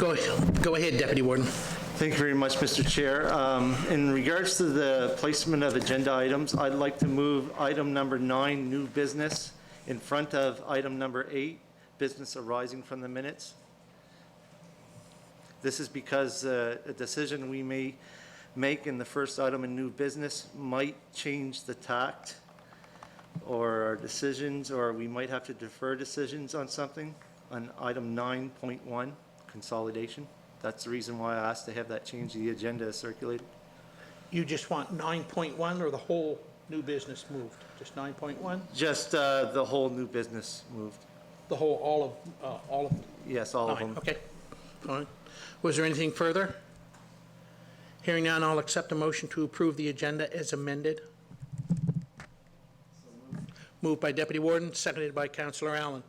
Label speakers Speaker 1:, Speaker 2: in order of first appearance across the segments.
Speaker 1: Go ahead, Deputy Warden.
Speaker 2: Thank you very much, Mr. Chair. In regards to the placement of agenda items, I'd like to move item number 9, new business, in front of item number 8, business arising from the minutes. This is because a decision we may make in the first item in new business might change the tact or our decisions, or we might have to defer decisions on something. On item 9.1, consolidation. That's the reason why I asked to have that change. The agenda circulated.
Speaker 1: You just want 9.1 or the whole new business moved? Just 9.1?
Speaker 2: Just the whole new business moved.
Speaker 1: The whole, all of
Speaker 2: Yes, all of
Speaker 1: 9,
Speaker 2: them.
Speaker 1: okay. Fine. Was there anything further? Hearing none, I'll accept a motion to approve the agenda as amended. Moved by Deputy Warden, seconded by Councillor Allen.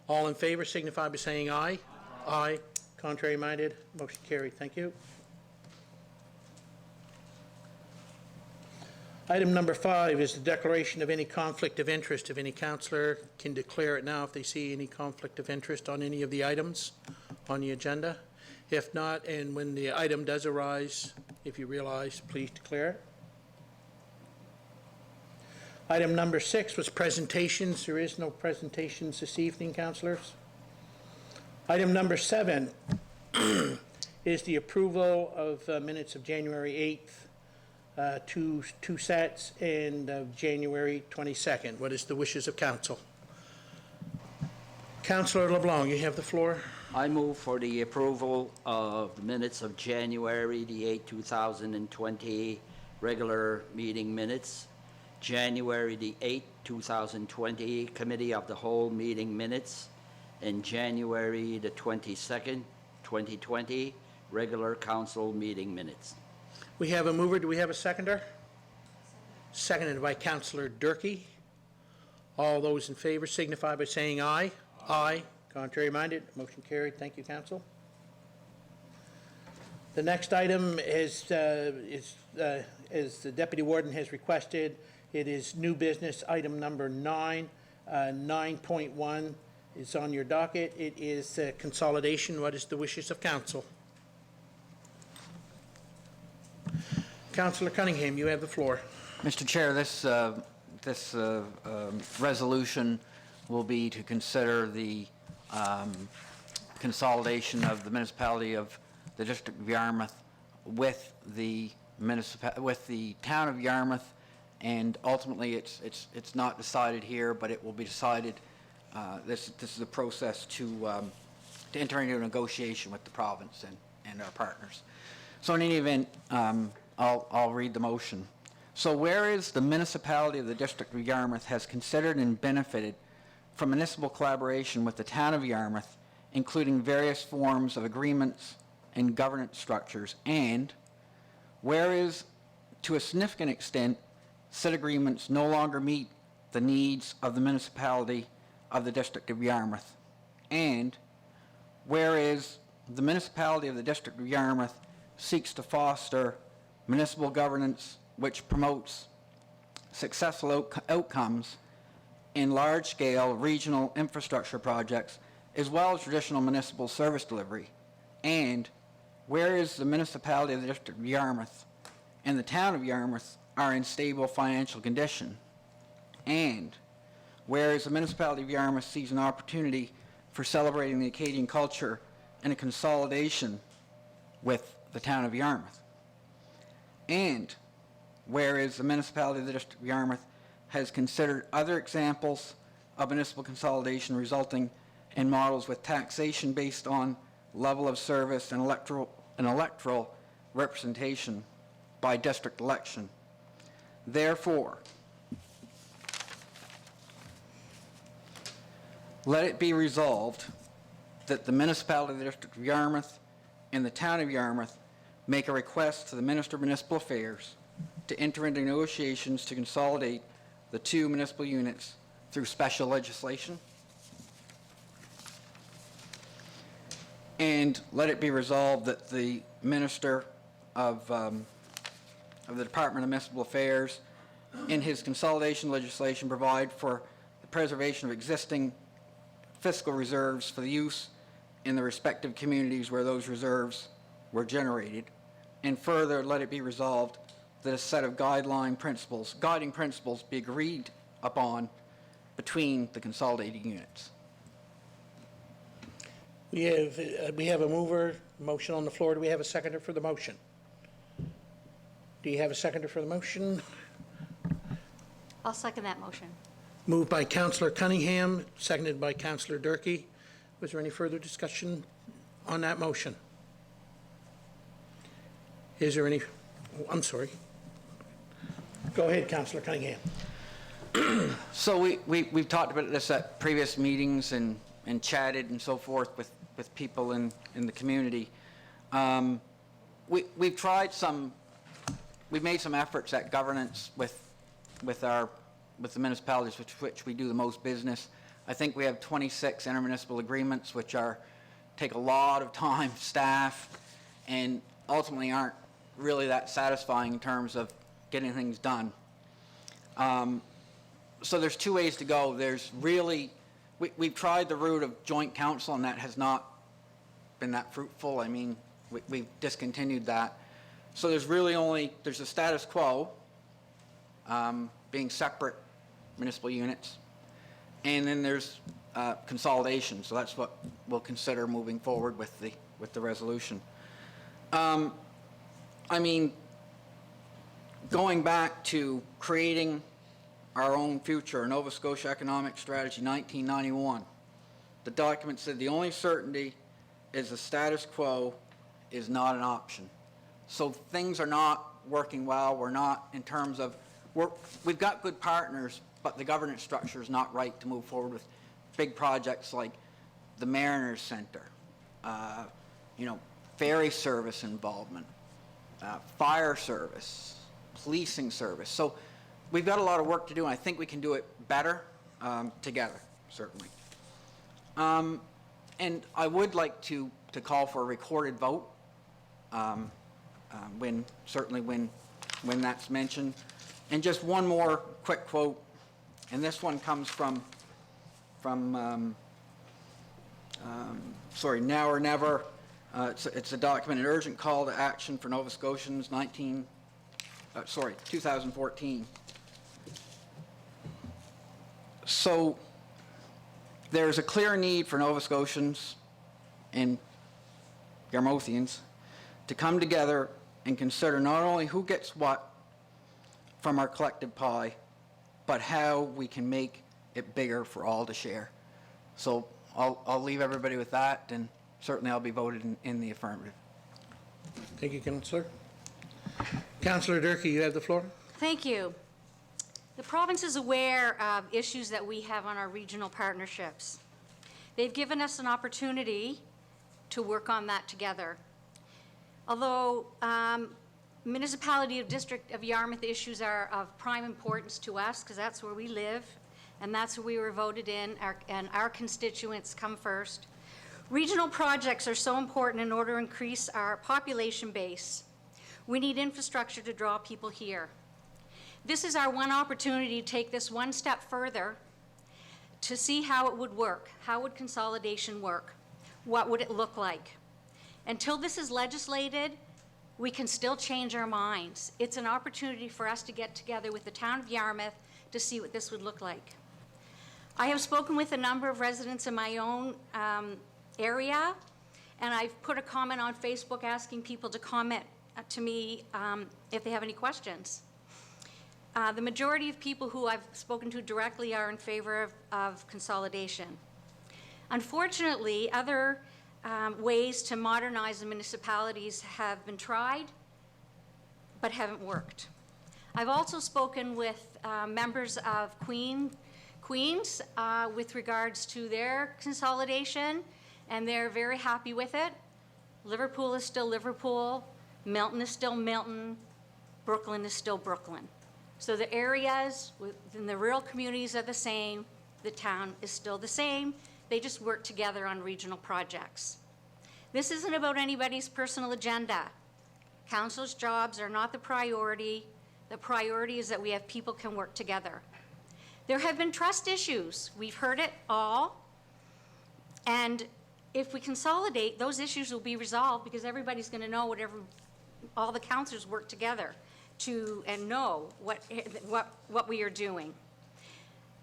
Speaker 1: All in favor signify by saying aye. Aye. Contrary minded, motion carried. Thank you. Item number 5 is the declaration of any conflict of interest. If any councillor can declare it now if they see any conflict of interest on any of the items on the agenda. If not, and when the item does arise, if you realize, please declare it. Item number 6 was presentations. There is no presentations this evening, councillors. Item number 7 is the approval of minutes of January 8th, two sets, and January 22nd. What is the wishes of council? Councillor LeBlanc, you have the floor.
Speaker 3: I move for the approval of the minutes of January the 8th, 2020, regular meeting minutes. January the 8th, 2020, Committee of the Whole meeting minutes, and January the 22nd, 2020, regular council meeting minutes.
Speaker 1: We have a mover. Do we have a seconder? Seconded by Councillor Durkee. All those in favor signify by saying aye. Aye. Contrary minded, motion carried. Thank you, Council. The next item is as the Deputy Warden has requested, it is new business item number 9. 9.1 is on your docket. It is consolidation. What is the wishes of council? Councillor Cunningham, you have the floor.
Speaker 4: Mr. Chair, this resolution will be to consider the consolidation of the municipality of the District of Yarmouth with the town of Yarmouth, and ultimately it's not decided here, but it will be decided. This is a process to enter into a negotiation with the province and our partners. So in any event, I'll read the motion. So whereas the municipality of the District of Yarmouth has considered and benefited from municipal collaboration with the town of Yarmouth, including various forms of agreements and governance structures, and whereas to a significant extent said agreements no longer meet the needs of the municipality of the District of Yarmouth, and whereas the municipality of the District of Yarmouth seeks to foster municipal governance which promotes successful outcomes in large-scale regional infrastructure projects as well as traditional municipal service delivery, and whereas the municipality of the District of Yarmouth and the town of Yarmouth are in stable financial condition, and whereas the municipality of Yarmouth sees an opportunity for celebrating the Acadian culture and a consolidation with the town of Yarmouth, and whereas the municipality of the District of Yarmouth has considered other examples of municipal consolidation resulting in models with taxation based on level of service and electoral representation by district election. Therefore, let it be resolved that the municipality of the District of Yarmouth and the town of Yarmouth make a request to the Minister of Municipal Affairs to enter into negotiations to consolidate the two municipal units through special legislation. And let it be resolved that the Minister of the Department of Municipal Affairs, in his consolidation legislation, provide for the preservation of existing fiscal reserves for the use in the respective communities where those reserves were generated. And further, let it be resolved that a set of guiding principles be agreed upon between the consolidated units.
Speaker 1: We have a motion on the floor. Do we have a seconder for the motion? Do you have a seconder for the motion?
Speaker 5: I'll second that motion.
Speaker 1: Moved by Councillor Cunningham, seconded by Councillor Durkee. Was there any further discussion on that motion? Is there any, I'm sorry. Go ahead, Councillor Cunningham.
Speaker 4: So we've talked about this at previous meetings and chatted and so forth with people in the community. We've made some efforts at governance with the municipalities which we do the most business. I think we have 26 intermunicipal agreements which take a lot of time, staff, and ultimately aren't really that satisfying in terms of getting things done. So there's two ways to go. There's really, we've tried the route of joint council, and that has not been that fruitful. I mean, we've discontinued that. So there's a status quo, being separate municipal units, and then there's consolidation. So that's what we'll consider moving forward with the resolution. I mean, going back to creating our own future, Nova Scotia Economic Strategy 1991, the document said the only certainty is the status quo is not an option. So things are not working well. We're not in terms of, we've got good partners, but the governance structure is not right to move forward with big projects like the Mariners Center, ferry service involvement, fire service, policing service. So we've got a lot of work to do, and I think we can do it better together, certainly. And I would like to call for a recorded vote when that's mentioned. And just one more quick quote, and this one comes from Now or Never. It's a document, an urgent call to action for Nova Scotians, 2014. So there's a clear need for Nova Scotians and Yarmouthians to come together and consider not only who gets what from our collective pie, but how we can make it bigger for all to share. So I'll leave everybody with that, and certainly I'll be voted in the affirmative.
Speaker 1: Thank you, Councillor. Councillor Durkee, you have the floor.
Speaker 5: Thank you. The province is aware of issues that we have on our regional partnerships. They've given us an opportunity to work on that together. Although municipality of District of Yarmouth issues are of prime importance to us, because that's where we live, and that's where we were voted in, and our constituents come first. Regional projects are so important in order to increase our population base. We need infrastructure to draw people here. This is our one opportunity to take this one step further to see how it would work. How would consolidation work? What would it look like? Until this is legislated, we can still change our minds. It's an opportunity for us to get together with the town of Yarmouth to see what this would look like. I have spoken with a number of residents in my own area, and I've put a comment on Facebook asking people to comment to me if they have any questions. The majority of people who I've spoken to directly are in favor of consolidation. Unfortunately, other ways to modernize the municipalities have been tried, but haven't worked. I've also spoken with members of Queens with regards to their consolidation, and they're very happy with it. Liverpool is still Liverpool, Milton is still Milton, Brooklyn is still Brooklyn. So the areas within the rural communities are the same, the town is still the same, they just work together on regional projects. This isn't about anybody's personal agenda. Council's jobs are not the priority. The priority is that we have people can work together. There have been trust issues. We've heard it all. And if we consolidate, those issues will be resolved because everybody's going to know all the counselors work together and know what we are doing.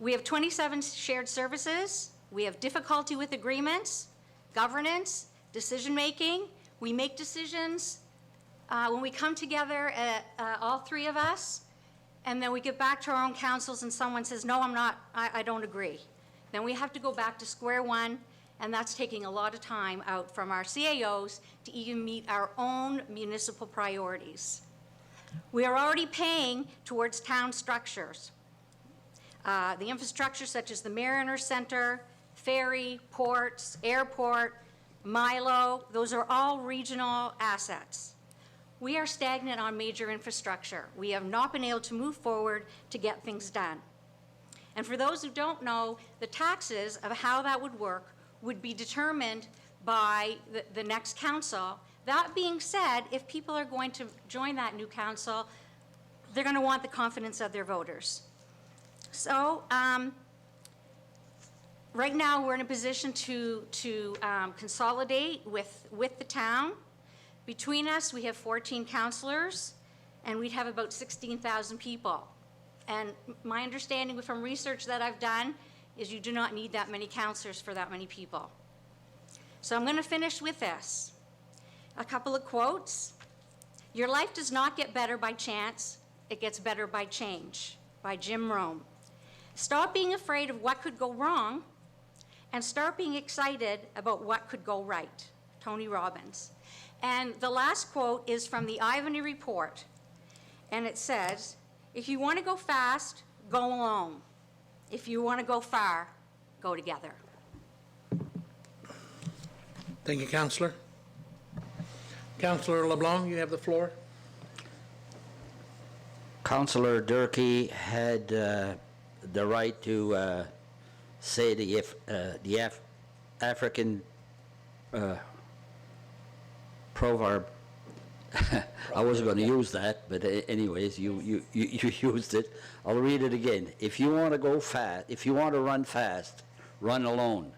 Speaker 5: We have 27 shared services. We have difficulty with agreements, governance, decision-making. We make decisions when we come together, all three of us, and then we get back to our own councils and someone says, no, I don't agree. Then we have to go back to square one, and that's taking a lot of time out from our CAOs to even meet our own municipal priorities. We are already paying towards town structures. The infrastructure such as the Mariner Center, ferry, ports, airport, Milo, those are all regional assets. We are stagnant on major infrastructure. We have not been able to move forward to get things done. And for those who don't know, the taxes of how that would work would be determined by the next council. That being said, if people are going to join that new council, they're going to want the confidence of their voters. So right now, we're in a position to consolidate with the town. Between us, we have 14 councilors, and we'd have about 16,000 people. And my understanding from research that I've done is you do not need that many councilors for that many people. So I'm going to finish with this. A couple of quotes. Your life does not get better by chance. It gets better by change, by Jim Rome. Stop being afraid of what could go wrong and start being excited about what could go right, Tony Robbins. And the last quote is from the Ivany Report, and it says, if you want to go fast, go alone. If you want to go far, go together.
Speaker 1: Thank you, Councillor. Councillor LeBlanc, you have the floor.
Speaker 3: Councillor Durkee had the right to say the African proverb. I wasn't going to use that, but anyways, you used it. I'll read it again. If you want to go fast, if you want to run fast, run alone.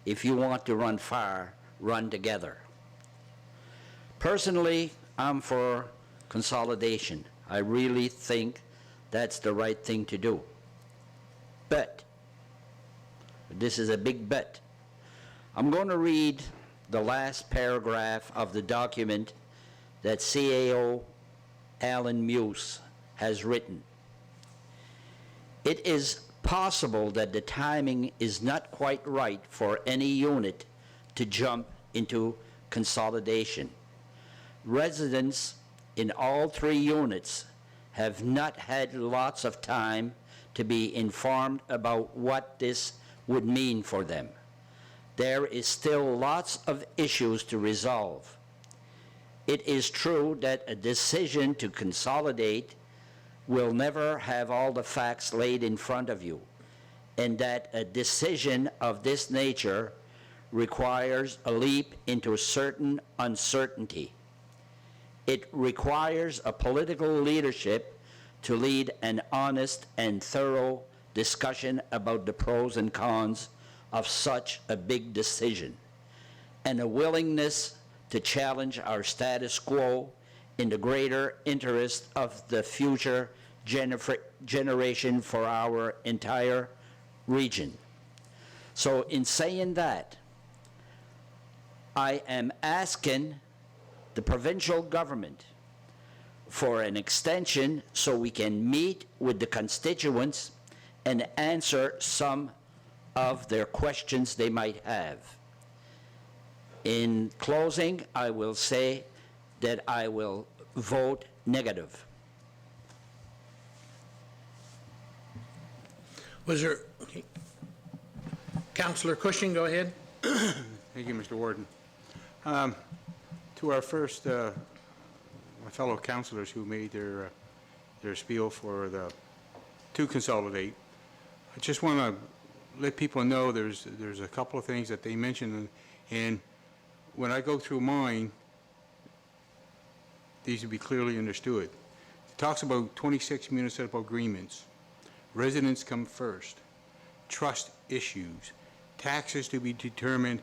Speaker 3: If you want to run far, run together. Personally, I'm for consolidation. I really think that's the right thing to do. But, this is a big but. I'm going to read the last paragraph of the document that CAO Alan Muse has written. It is possible that the timing is not quite right for any unit to jump into consolidation. Residents in all three units have not had lots of time to be informed about what this would mean for them. There is still lots of issues to resolve. It is true that a decision to consolidate will never have all the facts laid in front of you, and that a decision of this nature requires a leap into a certain uncertainty. It requires a political leadership to lead an honest and thorough discussion about the pros and cons of such a big decision, and a willingness to challenge our status quo in the greater interest of the future generation for our entire region. So in saying that, I am asking the provincial government for an extension so we can meet with the constituents and answer some of their questions they might have. In closing, I will say that I will vote negative.
Speaker 1: Was there, Councillor Cushing, go ahead.
Speaker 6: Thank you, Mr. Warden. To our first, my fellow councillors who made their spiel to consolidate, I just want to let people know there's a couple of things that they mentioned, and when I go through mine, these will be clearly understood. It talks about 26 municipal agreements. Residents come first. Trust issues. Taxes to be determined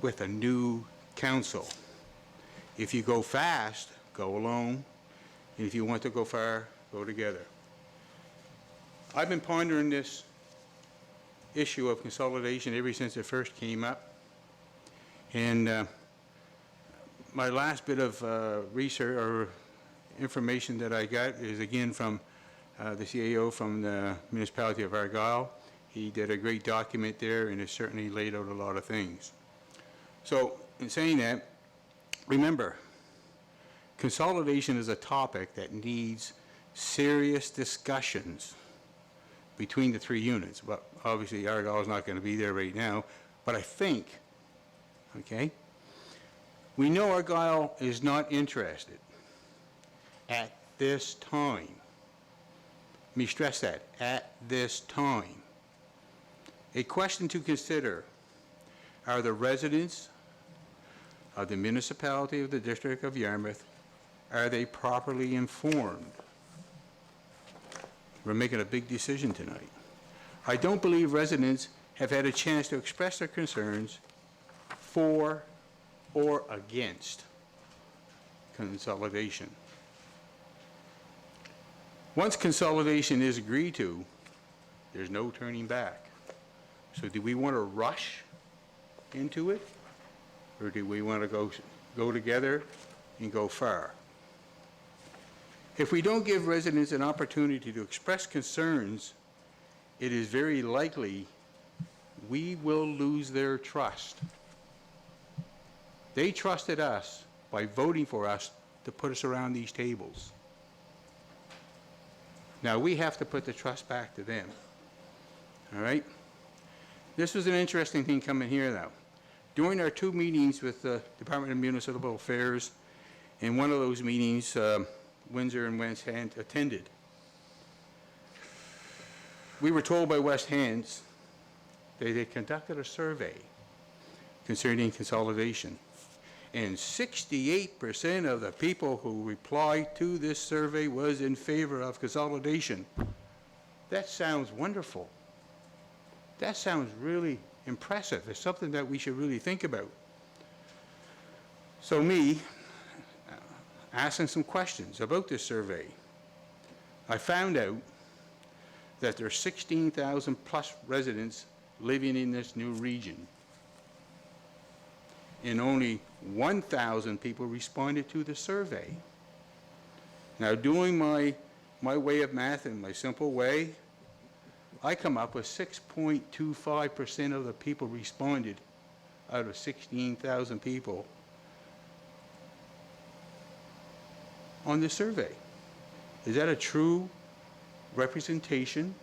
Speaker 6: with a new council. If you go fast, go alone, and if you want to go far, go together. I've been pondering this issue of consolidation ever since it first came up, and my last bit of research or information that I got is again from the CAO from the municipality of Argyle. He did a great document there, and it certainly laid out a lot of things. So in saying that, remember, consolidation is a topic that needs serious discussions between the three units. But obviously Argyle is not going to be there right now, but I think, okay, we know Argyle is not interested at this time. Let me stress that, at this time. A question to consider: are the residents of the municipality of the District of Yarmouth, are they properly informed? We're making a big decision tonight. I don't believe residents have had a chance to express their concerns for or against consolidation. Once consolidation is agreed to, there's no turning back. So do we want to rush into it, or do we want to go together and go far? If we don't give residents an opportunity to express concerns, it is very likely we will lose their trust. They trusted us by voting for us to put us around these tables. Now we have to put the trust back to them. All right? This was an interesting thing coming here now. During our 2 meetings with the Department of Municipal Affairs, in one of those meetings, Windsor and West Hand attended. We were told by West Hands that they conducted a survey concerning consolidation, and 68% of the people who replied to this survey was in favor of consolidation. That sounds wonderful. That sounds really impressive. It's something that we should really think about. So me, asking some questions about this survey, I found out that there are 16,000 plus residents living in this new region, and only 1,000 people responded to the survey. Now, doing my way of math in my simple way, I come up with 6.25% of the people responded out of 16,000 people on the survey. Is that a true representation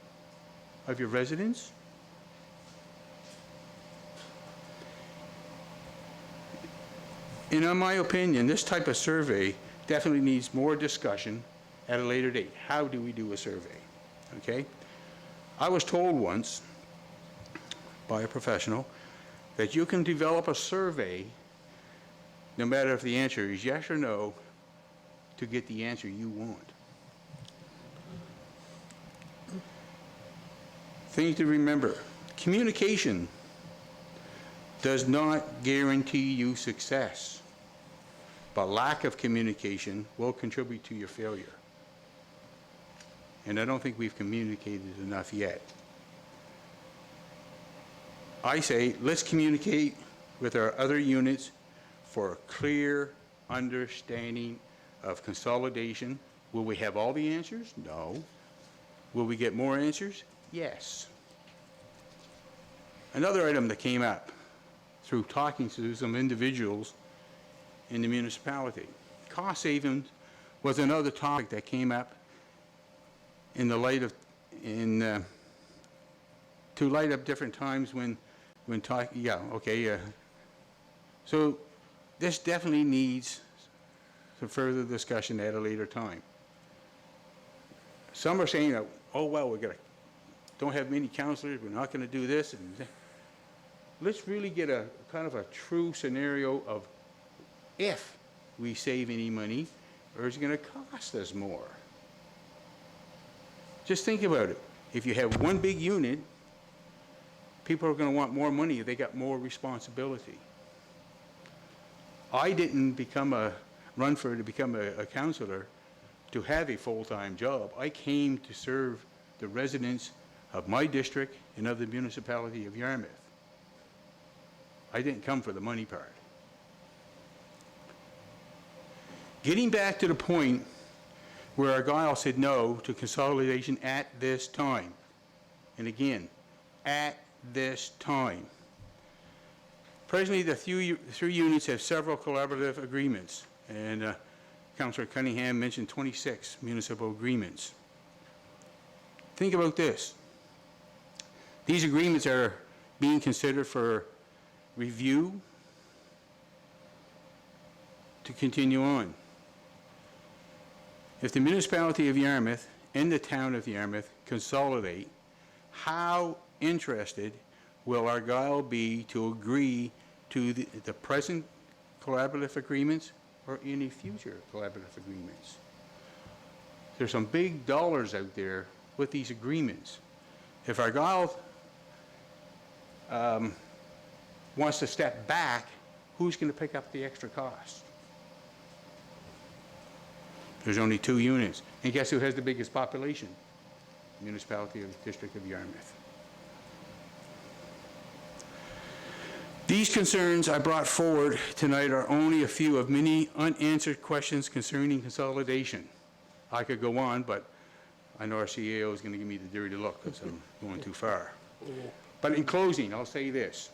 Speaker 6: of your residents? And in my opinion, this type of survey definitely needs more discussion at a later date. How do we do a survey? Okay? I was told once by a professional that you can develop a survey, no matter if the answer is yes or no, to get the answer you want. Things to remember: communication does not guarantee you success, but lack of communication will contribute to your failure. And I don't think we've communicated enough yet. I say, let's communicate with our other units for a clear understanding of consolidation. Will we have all the answers? No. Will we get more answers? Yes. Another item that came up through talking to some individuals in the municipality. Cost savings was another topic that came up in the light of, to light up different times when talking, so this definitely needs some further discussion at a later time. Some are saying that, oh, well, don't have many councillors, we're not going to do this. And let's really get a kind of a true scenario of if we save any money, or is it going to cost us more? Just think about it. If you have one big unit, people are going to want more money if they got more responsibility. I didn't to become a counselor to have a full-time job. I came to serve the residents of my district and of the municipality of Yarmouth. I didn't come for the money part. Getting back to the point where Argyle said no to consolidation at this time, and again, at this time. Presently, the three units have several collaborative agreements, and Councillor Cunningham mentioned 26 municipal agreements. Think about this. These agreements are being considered for review to continue on. If the municipality of Yarmouth and the town of Yarmouth consolidate, how interested will Argyle be to agree to the present collaborative agreements or any future collaborative agreements? There's some big dollars out there with these agreements. If Argyle wants to step back, who's going to pick up the extra cost? There's only 2 units. And guess who has the biggest population? Municipality of the District of Yarmouth. These concerns I brought forward tonight are only a few of many unanswered questions concerning consolidation. I could go on, but I know our CEO is going to give me the dirty look because I'm going too far. But in closing, I'll say this.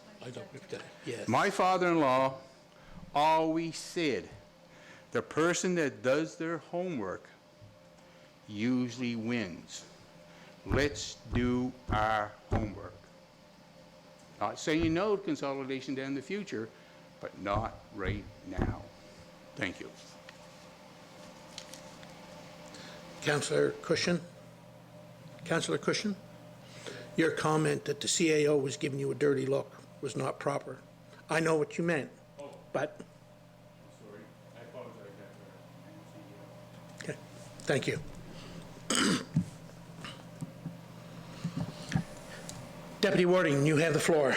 Speaker 1: Yes.
Speaker 6: My father-in-law always said, the person that does their homework usually wins. Let's do our homework. Not saying no to consolidation down the future, but not right now. Thank you.
Speaker 1: Councillor Cushion? Councillor Cushion? Your comment that the CAO was giving you a dirty look was not proper. I know what you meant, but...
Speaker 6: Sorry, I apologize.
Speaker 1: Okay, thank you. Deputy Warden, you have the floor.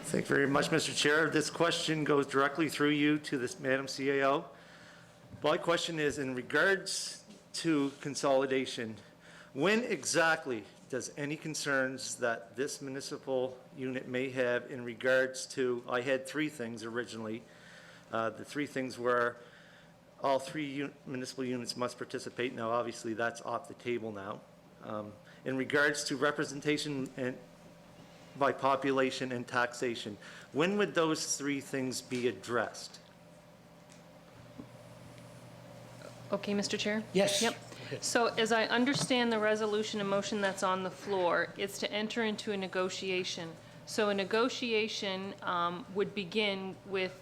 Speaker 2: Thank you very much, Mr. Chair. This question goes directly through you to this Madam CAO. My question is in regards to consolidation, when exactly does any concerns that this municipal unit may have in regards to, I had 3 things originally. The 3 things were all 3 municipal units must participate. Now, obviously, that's off the table now. In regards to representation and by population and taxation, when would those 3 things be addressed?
Speaker 7: Okay, Mr. Chair?
Speaker 1: Yes.
Speaker 7: Yep. So as I understand the resolution and motion that's on the floor, it's to enter into a negotiation. So a negotiation would begin with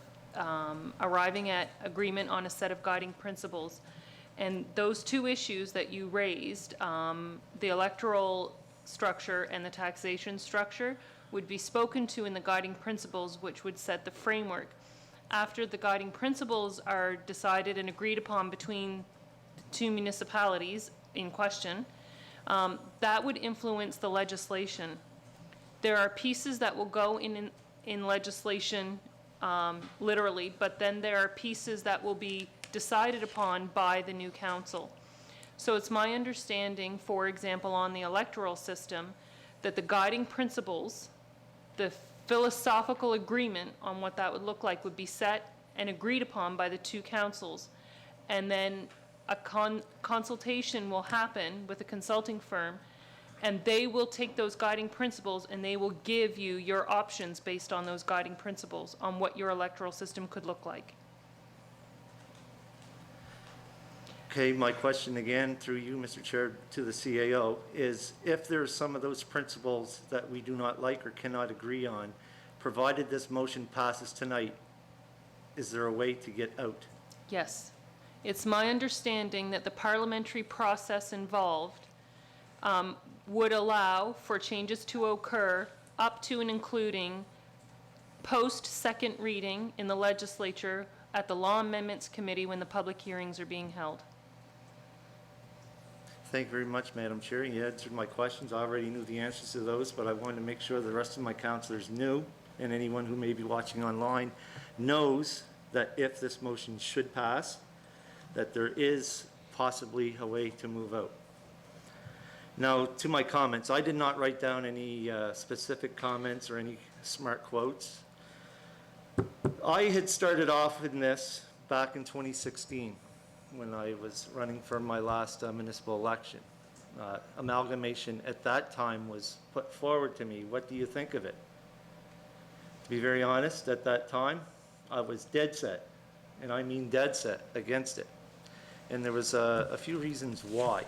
Speaker 7: arriving at agreement on a set of guiding principles. And those 2 issues that you raised, the electoral structure and the taxation structure, would be spoken to in the guiding principles, which would set the framework. After the guiding principles are decided and agreed upon between the 2 municipalities in question, that would influence the legislation. There are pieces that will go in legislation literally, but then there are pieces that will be decided upon by the new council. So it's my understanding, for example, on the electoral system, that the guiding principles, the philosophical agreement on what that would look like would be set and agreed upon by the 2 councils. And then a consultation will happen with a consulting firm, and they will take those guiding principles and they will give you your options based on those guiding principles on what your electoral system could look like.
Speaker 2: Okay, my question again, through you, Mr. Chair, to the CAO, is if there's some of those principles that we do not like or cannot agree on, provided this motion passes tonight, is there a way to get out?
Speaker 7: Yes. It's my understanding that the parliamentary process involved would allow for changes to occur up to and including post-second reading in the legislature at the Law Amendments Committee when the public hearings are being held.
Speaker 2: Thank you very much, Madam Chair. You answered my questions. I already knew the answers to those, but I wanted to make sure the rest of my councilors knew, and anyone who may be watching online knows that if this motion should pass, that there is possibly a way to move out. Now, to my comments, I did not write down any specific comments or any smart quotes. I had started off in this back in 2016 when I was running for my last municipal election. Amalgamation at that time was put forward to me. What do you think of it? To be very honest, at that time, I was dead set, and I mean dead set, against it. And there was a few reasons why.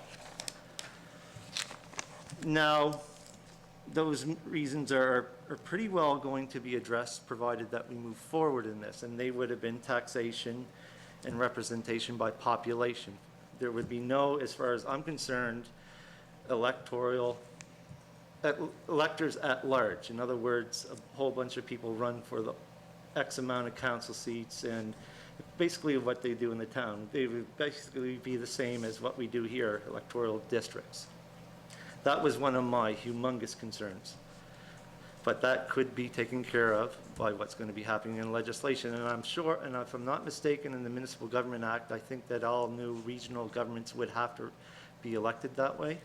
Speaker 2: Now, those reasons are pretty well going to be addressed, provided that we move forward in this, and they would have been taxation and representation by population. There would be no, as far as I'm concerned, electors at large. In other words, a whole bunch of people run for the X amount of council seats, and basically what they do in the town. They would basically be the same as what we do here, electoral districts. That was one of my humongous concerns. But that could be taken care of by what's going to be happening in legislation. And I'm sure, and if I'm not mistaken, in the Municipal Government Act, I think that all new regional governments would have to be elected that way.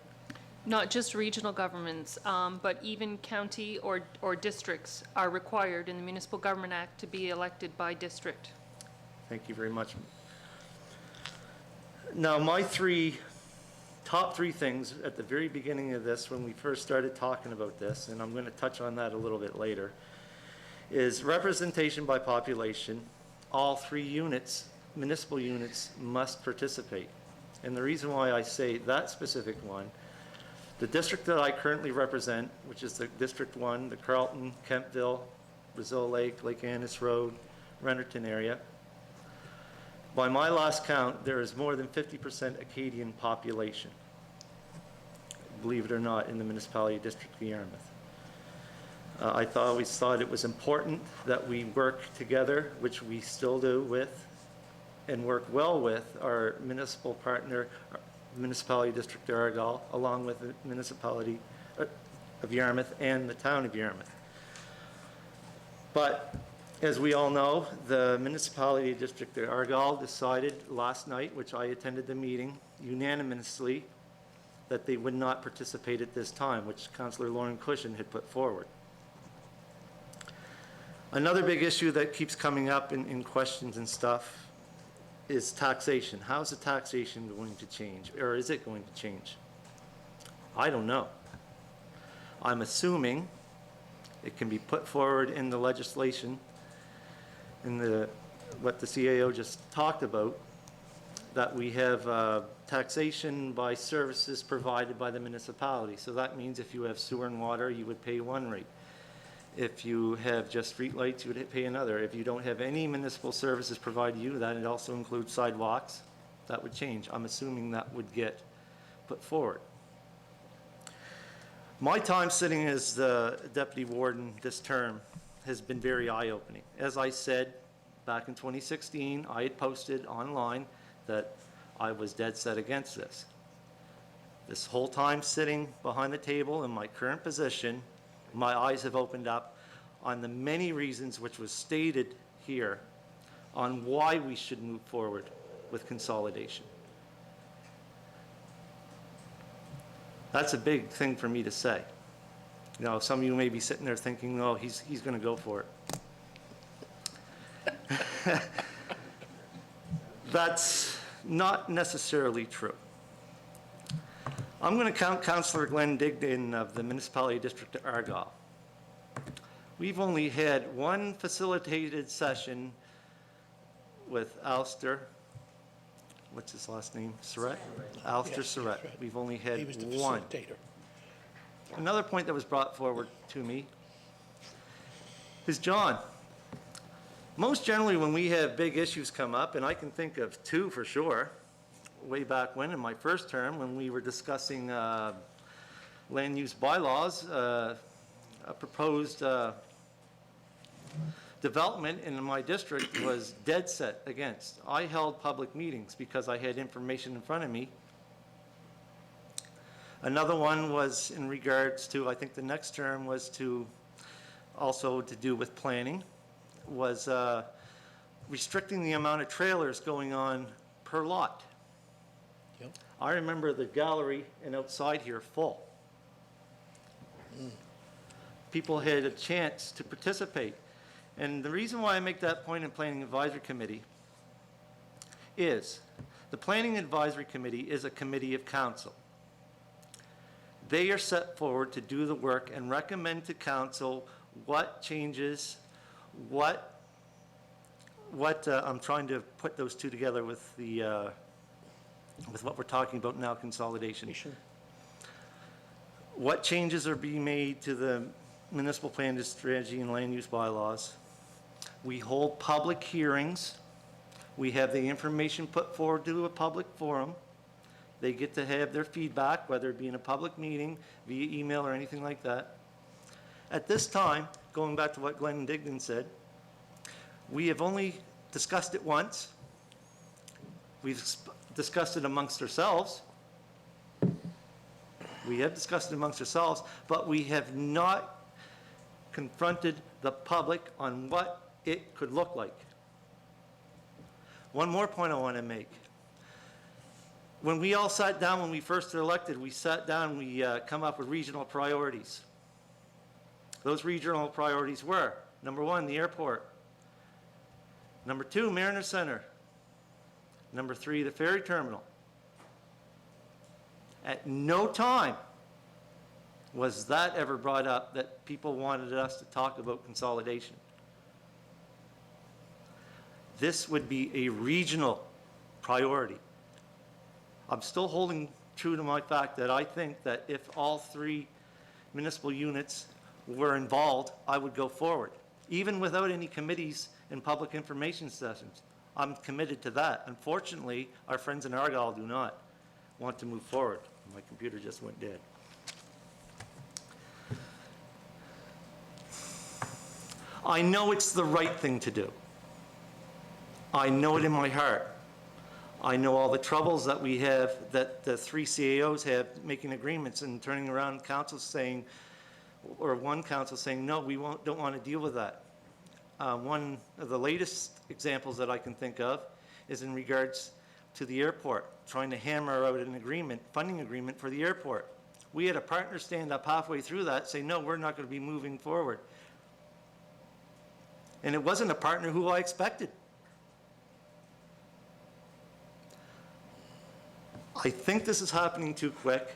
Speaker 7: Not just regional governments, but even county or districts are required in the Municipal Government Act to be elected by district.
Speaker 2: Thank you very much. Now, my top three things at the very beginning of this, when we first started talking about this, and I'm going to touch on that a little bit later, is representation by population. All three units, municipal units, must participate. And the reason why I say that specific one, the district that I currently represent, which is the District 1, the Carlton, Kempville, Brazil Lake, Lake Annis Road, Rennerton area, by my last count, there is more than 50% Acadian population, believe it or not, in the municipality district of Yarmouth. I always thought it was important that we work together, which we still do with, and work well with our municipal partner, Municipality District of Argyle, along with the municipality of Yarmouth and the town of Yarmouth. But as we all know, the Municipality District of Argyle decided last night, which I attended the meeting, unanimously, that they would not participate at this time, which Councillor Lauren Cushion had put forward. Another big issue that keeps coming up in questions and stuff is taxation. How's the taxation going to change, or is it going to change? I don't know. I'm assuming it can be put forward in the legislation, in what the CAO just talked about, that we have taxation by services provided by the municipality. So that means if you have sewer and water, you would pay one rate. If you have just street lights, you would pay another. If you don't have any municipal services provided to you, that it also includes sidewalks, that would change. I'm assuming that would get put forward. My time sitting as the deputy warden this term has been very eye-opening. As I said, back in 2016, I had posted online that I was dead set against this. This whole time sitting behind the table in my current position, my eyes have opened up on the many reasons which was stated here on why we should move forward with consolidation. That's a big thing for me to say. You know, some of you may be sitting there thinking, oh, he's going to go for it. That's not necessarily true. I'm going to count Councillor Glenn Digdon of the Municipality District of Argyle. We've only had one facilitated session with Alistair, what's his last name? Surratt? Alistair
Speaker 1: Yes,
Speaker 2: Surratt.
Speaker 1: that's right.
Speaker 2: We've only
Speaker 1: He
Speaker 2: had
Speaker 1: was the
Speaker 2: one.
Speaker 1: facilitator.
Speaker 2: Another point that was brought forward to me is, John, most generally when we have big issues come up, and I can think of two for sure, way back when in my first term when we were discussing land use bylaws, a proposed development in my district was dead set against. I held public meetings because I had information in front of me. Another one was in regards to, I think the next term was to also to do with planning, was restricting the amount of trailers going on per lot.
Speaker 1: Yep.
Speaker 2: I remember the gallery and outside here full. People had a chance to participate. And the reason why I make that point in Planning Advisory Committee is the Planning Advisory Committee is a committee of council. They are set forward to do the work and recommend to council what changes, I'm trying to put those two together with the, with what we're talking about now, consolidation. What changes are being made to the municipal plan strategy and land use bylaws? We hold public hearings. We have the information put forward to a public forum. They get to have their feedback, whether it be in a public meeting, via email, or anything like that. At this time, going back to what Glenn Dignan said, we have only discussed it once. We've discussed it amongst ourselves. We have discussed it amongst ourselves, but we have not confronted the public on what it could look like. One more point I want to make. When we all sat down, when we first were elected, we sat down, we come up with regional priorities. Those regional priorities were, number one, the airport. Number two, Mariner Center. Number three, the ferry terminal. At no time was that ever brought up that people wanted us to talk about consolidation. This would be a regional priority. I'm still holding true to my fact that I think that if all three municipal units were involved, I would go forward, even without any committees and public information sessions. I'm committed to that. Unfortunately, our friends in Argyle do not want to move forward. My computer just went dead. I know it's the right thing to do. I know it in my heart. I know all the troubles that we have, that the three CAOs have, making agreements and turning around councils saying, or one council saying, no, we don't want to deal with that. One of the latest examples that I can think of is in regards to the airport, trying to hammer out an agreement, funding agreement for the airport. We had a partner stand up halfway through that, say, no, we're not going to be moving forward. And it wasn't a partner who I expected. I think this is happening too quick.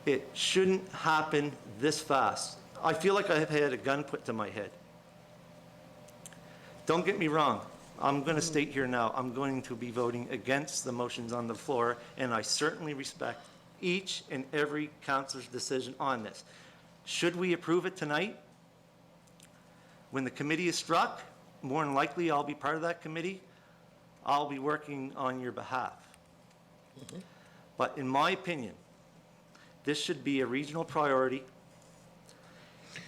Speaker 2: It shouldn't happen this fast. I feel like I have had a gun put to my head. Don't get me wrong. I'm going to state here now, I'm going to be voting against the motions on the floor, and I certainly respect each and every councilor's decision on this. Should we approve it tonight? When the committee is struck, more than likely I'll be part of that committee. I'll be working on your behalf. But in my opinion, this should be a regional priority.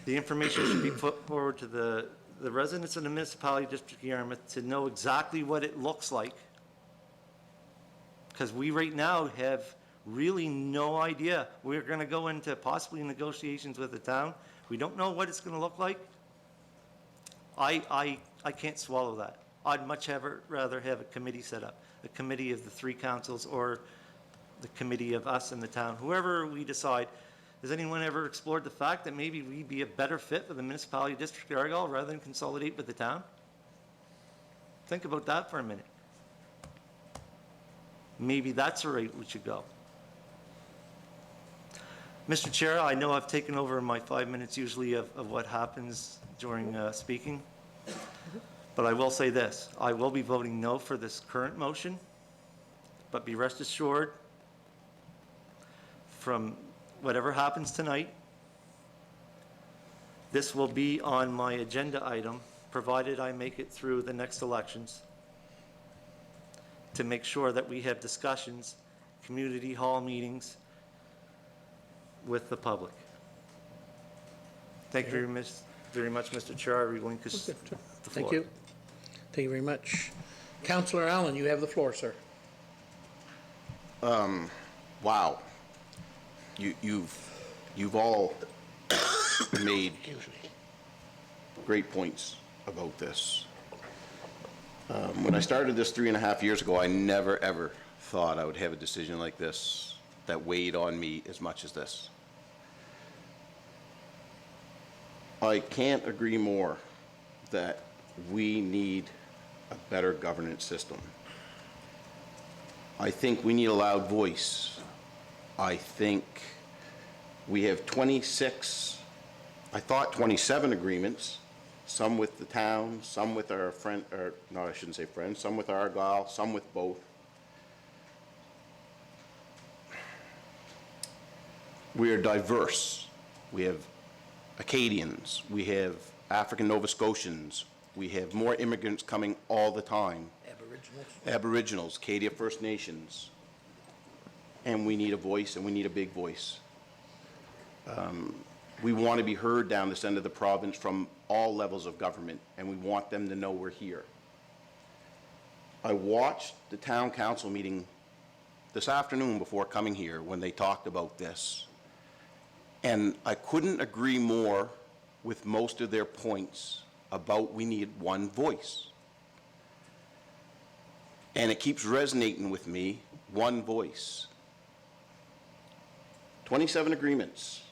Speaker 2: The information should be put forward to the residents of the municipality district of Yarmouth to know exactly what it looks like. Because we right now have really no idea. We're going to go into possibly negotiations with the town. We don't know what it's going to look like. I can't swallow that. I'd much rather have a committee set up, a committee of the three councils or the committee of us in the town, whoever we decide. Has anyone ever explored the fact that maybe we'd be a better fit for the municipality district of Argyle rather than consolidate with the town? Think about that for a minute. Maybe that's the rate we should go. Mr. Chair, I know I've taken over my 5 minutes usually of what happens during speaking, but I will say this. I will be voting no for this current motion, but be rest assured from whatever happens tonight, this will be on my agenda item, provided I make it through the next elections, to make sure that we have discussions, community hall meetings with the public. Thank you very much, Mr. Chair. I relinquish the floor.
Speaker 1: Thank you. Thank you very much. Councillor Allen, you have the floor, sir.
Speaker 8: Wow. You've all made great points about this. When I started this 3.5 years ago, I never, ever thought I would have a decision like this that weighed on me as much as this. I can't agree more that we need a better governance system. I think we need a loud voice. I think we have 27 agreements, some with the town, some with our friend, or no, I shouldn't say friends, some with Argyle, some with both. We are diverse. We have Acadians, we have African Nova Scotians, we have more immigrants coming all the time. Aboriginals, Acadia First Nations. And we need a voice, and we need a big voice. We want to be heard down this end of the province from all levels of government, and we want them to know we're here. I watched the town council meeting this afternoon before coming here when they talked about this, and I couldn't agree more with most of their points about we need one voice. And it keeps resonating with me, one voice. 27 agreements.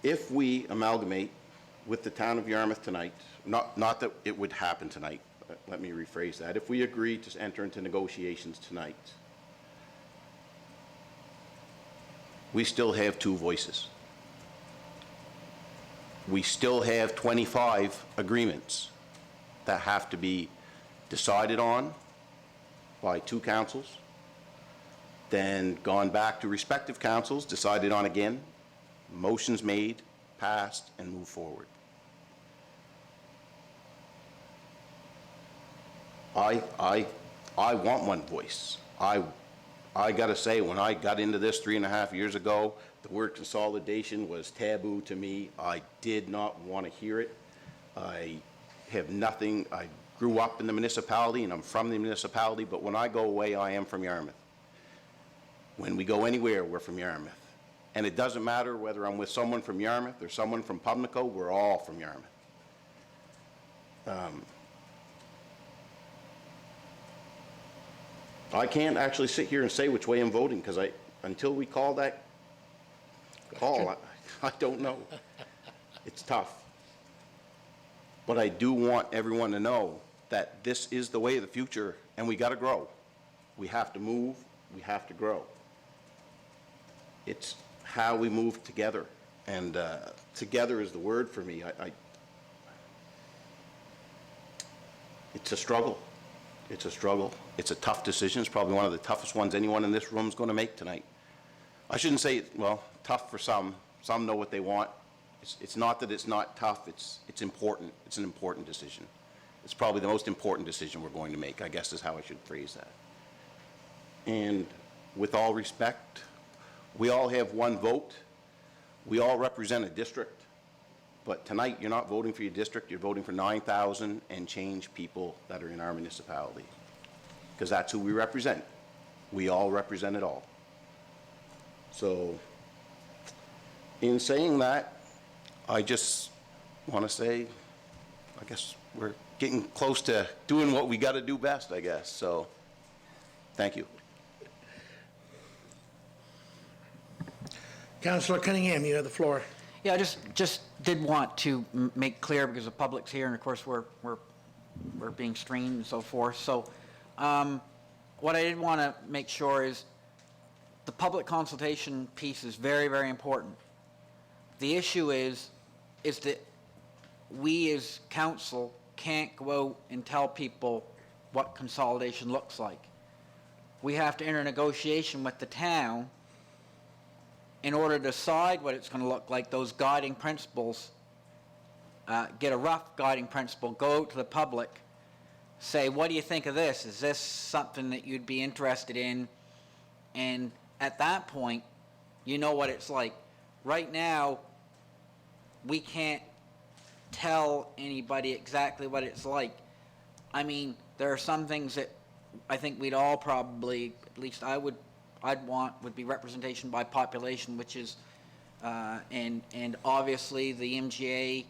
Speaker 8: If we amalgamate with the town of Yarmouth tonight, not that it would happen tonight, let me rephrase that. If we agree to enter into negotiations tonight, we still have 2 voices. We still have 25 agreements that have to be decided on by 2 councils, then gone back to respective councils, decided on again, motions made, passed, and moved forward. I want one voice. I gotta say, when I got into this 3.5 years ago, the word consolidation was taboo to me. I did not want to hear it. I grew up in the municipality, and I'm from the municipality, but when I go away, I am from Yarmouth. When we go anywhere, we're from Yarmouth. And it doesn't matter whether I'm with someone from Yarmouth or someone from Pubnico, we're all from Yarmouth. I can't actually sit here and say which way I'm voting, because until we call that call, I don't know. It's tough. But I do want everyone to know that this is the way of the future, and we got to grow. We have to move, we have to grow. It's how we move together, and together is the word for me. It's a struggle. It's a struggle. It's a tough decision. It's probably one of the toughest ones anyone in this room is going to make tonight. I shouldn't say, well, tough for some. Some know what they want. It's not that it's not tough. It's important. It's an important decision. It's probably the most important decision we're going to make, I guess is how I should phrase that. And with all respect, we all have one vote. We all represent a district. But tonight, you're not voting for your district. You're voting for 9,000 and change people that are in our municipality. Because that's who we represent. We all represent it all. So, in saying that, I just want to say, I guess we're getting close to doing what we got to do best, I guess. So, thank you.
Speaker 1: Councillor Cunningham, you have the floor.
Speaker 4: Yeah, I just did want to make clear, because the public's here, and of course we're being streamed and so forth. So what I did want to make sure is the public consultation piece is very, very important. The issue is that we as council can't go out and tell people what consolidation looks like. We have to enter a negotiation with the town in order to decide what it's going to look like, those guiding principles, get a rough guiding principle, go out to the public, say, what do you think of this? Is this something that you'd be interested in? And at that point, you know what it's like. Right now, we can't tell anybody exactly what it's like. I mean, there are some things that I think we'd all probably, at least I'd want would be representation by population, which is, and obviously the MGA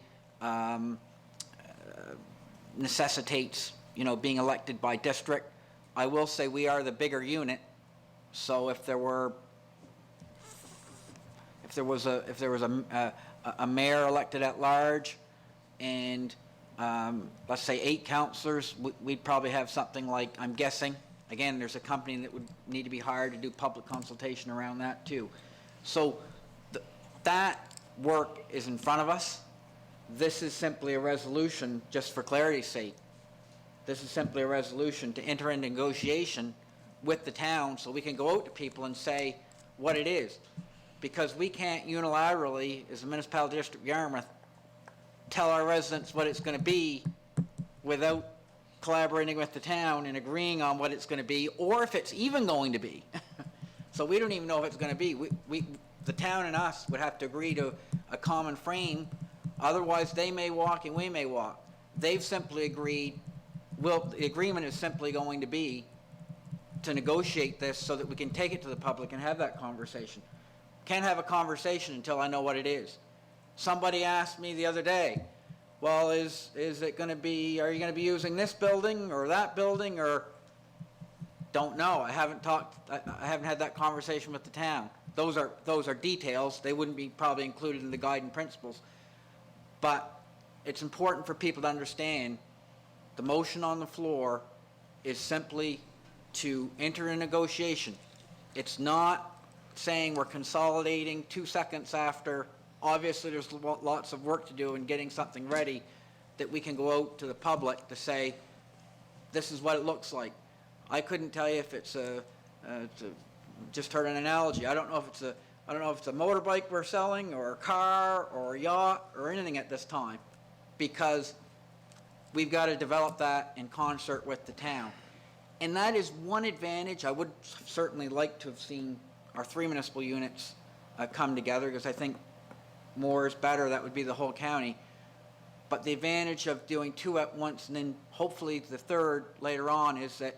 Speaker 4: necessitates, being elected by district. I will say we are the bigger unit, so if there was a mayor elected at large and, let's say 8 councillors, we'd probably have something like, I'm guessing, again, there's a company that would need to be hired to do public consultation around that too. So that work is in front of us. This is simply a resolution, just for clarity's sake. This is simply a resolution to enter into negotiation with the town so we can go out to people and say what it is. Because we can't unilaterally, as a municipality district of Yarmouth, tell our residents what it's going to be without collaborating with the town and agreeing on what it's going to be, or if it's even going to be. So we don't even know if it's going to be. The town and us would have to agree to a common frame. Otherwise, they may walk and we may walk. They've simply agreed, the agreement is simply going to be to negotiate this so that we can take it to the public and have that conversation. Can't have a conversation until I know what it is. Somebody asked me the other day, well, is it going to be, are you going to be using this building or that building, or don't know. I haven't had that conversation with the town. Those are details. They wouldn't be probably included in the guiding principles. But it's important for people to understand the motion on the floor is simply to enter a negotiation. It's not saying we're consolidating 2 seconds after. Obviously, there's lots of work to do in getting something ready that we can go out to the public to say, this is what it looks like. I couldn't tell you if it's just heard an analogy. I don't know if it's a motorbike we're selling or a car or a yacht or anything at this time, because we've got to develop that in concert with the town. And that is one advantage. I would certainly like to have seen our 3 municipal units come together, because I think more is better. That would be the whole county. But the advantage of doing 2 at once and then hopefully the 3rd later on is that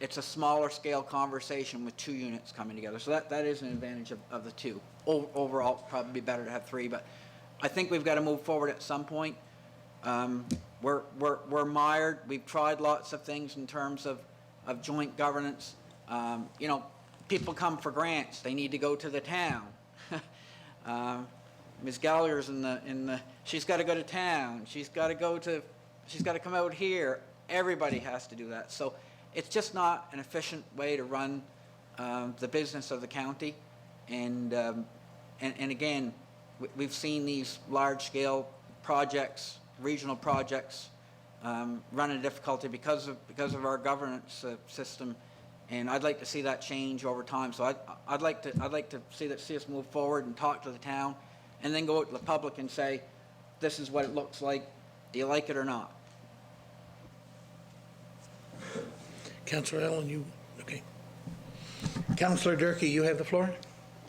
Speaker 4: it's a smaller scale conversation with 2 units coming together. So that is an advantage of the 2. Overall, it'd probably be better to have 3, but I think we've got to move forward at some point. We're mired. We've tried lots of things in terms of joint governance. People come for grants. They need to go to the town. Ms. Gallagher's she's got to go to town. She's got to come out here. Everybody has to do that. So it's just not an efficient way to run the business of the county. And again, we've seen these large-scale projects, regional projects, run into difficulty because of our governance system. And I'd like to see that change over time. So I'd like to see us move forward and talk to the town, and then go out to the public and say, this is what it looks like. Do you like it or not?
Speaker 1: Councillor Allen, okay. Councillor Durkee, you have the floor.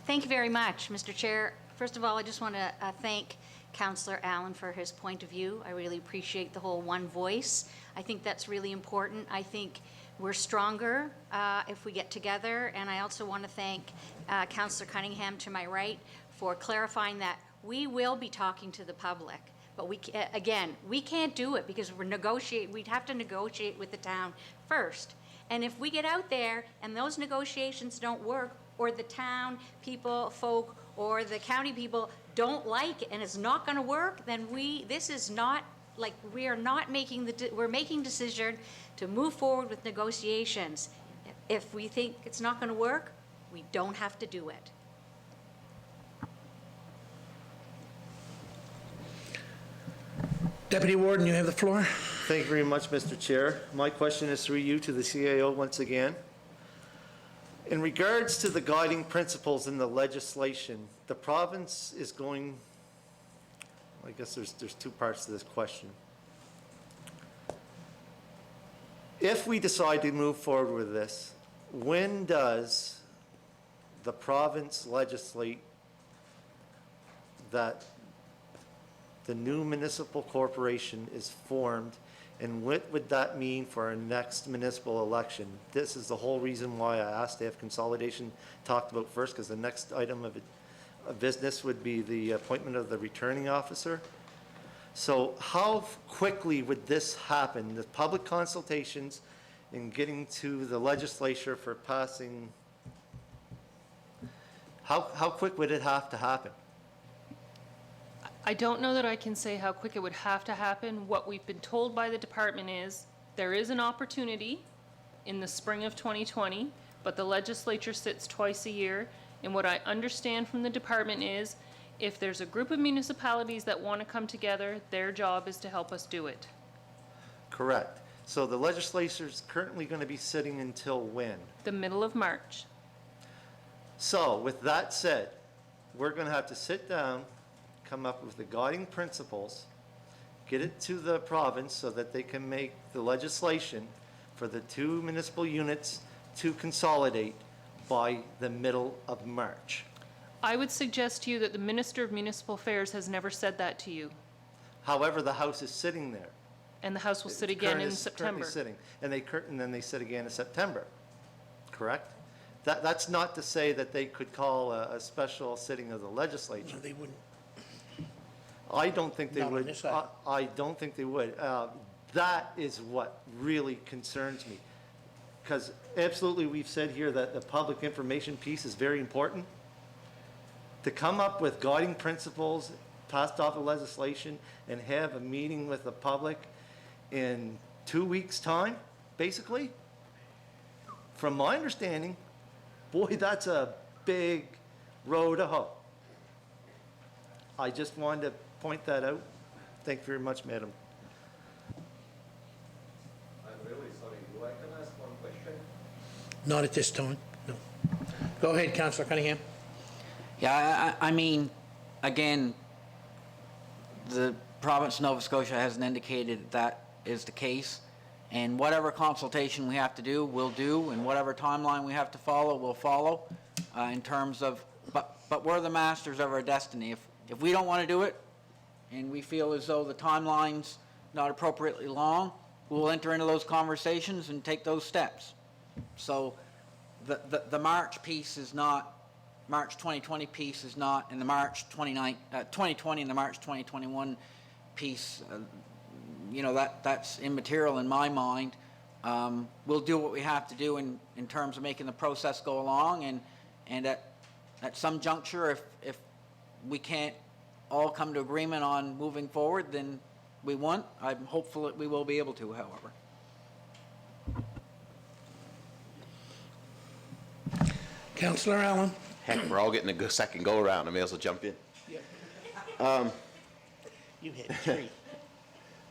Speaker 5: Thank you very much, Mr. Chair. First of all, I just want to thank Councillor Allen for his point of view. I really appreciate the whole one voice. I think that's really important. I think we're stronger if we get together. And I also want to thank Councillor Cunningham to my right for clarifying that we will be talking to the public. But we can't do it because we'd have to negotiate with the town first. And if we get out there and those negotiations don't work, or the town folk or the county people don't like it and it's not going to work, then we're making decision to move forward with negotiations. If we think it's not going to work, we don't have to do it.
Speaker 1: Deputy Warden, you have the floor.
Speaker 2: Thank you very much, Mr. Chair. My question is through you to the CAO once again. In regards to the guiding principles in the legislation, the province is going, I guess there's 2 parts to this question. If we decide to move forward with this, when does the province legislate that the new municipal corporation is formed, and what would that mean for our next municipal election? This is the whole reason why I asked to have consolidation talked about first, because the next item of business would be the appointment of the returning officer. So how quickly would this happen, the public consultations and getting to the legislature for passing? How quick would it have to happen?
Speaker 7: I don't know that I can say how quick it would have to happen. What we've been told by the department is there is an opportunity in the spring of 2020, but the legislature sits twice a year. And what I understand from the department is if there's a group of municipalities that want to come together, their job is to help us do it.
Speaker 2: Correct. So the legislature's currently going to be sitting until when?
Speaker 7: The middle of March.
Speaker 2: So with that said, we're going to have to sit down, come up with the guiding principles, get it to the province so that they can make the legislation for the two municipal units to consolidate by the middle of March.
Speaker 7: I would suggest to you that the Minister of Municipal Affairs has never said that to you,
Speaker 2: However, the House is sitting there.
Speaker 7: and the House will sit
Speaker 2: It's
Speaker 7: again in
Speaker 2: currently
Speaker 7: September.
Speaker 2: sitting, and then they sit again in September, correct? That's not to say that they could call a special sitting of the legislature.
Speaker 1: No, they wouldn't.
Speaker 2: I don't think they
Speaker 1: Not on
Speaker 2: would.
Speaker 1: this item.
Speaker 2: I don't think they would. That is what really concerns me. Because absolutely, we've said here that the public information piece is very important. To come up with guiding principles, passed off of legislation, and have a meeting with the public in 2 weeks' time, basically, from my understanding, boy, that's a big row to hoe. I just wanted to point that out. Thank you very much, madam.
Speaker 9: I'm really sorry, do I can ask one question?
Speaker 1: Not at this time, no. Go ahead, Councillor Cunningham.
Speaker 4: Yeah, I mean, again, the province of Nova Scotia hasn't indicated that is the case, and whatever consultation we have to do, we'll do, and whatever timeline we have to follow, we'll follow, in terms of, but we're the masters of our destiny. If we don't want to do it, and we feel as though the timeline's not appropriately long, we'll enter into those conversations and take those steps. So the March piece is not, March 2020 piece is not, and the March 2020 and the March 2021 piece, you know, that's immaterial in my mind. We'll do what we have to do in terms of making the process go along, and at some juncture, if we can't all come to agreement on moving forward, then we won't. I'm hopeful that we will be able to, however.
Speaker 1: Councillor Allen?
Speaker 8: Heck, we're all getting a good second go-around. I may as well jump in.
Speaker 1: You hit three.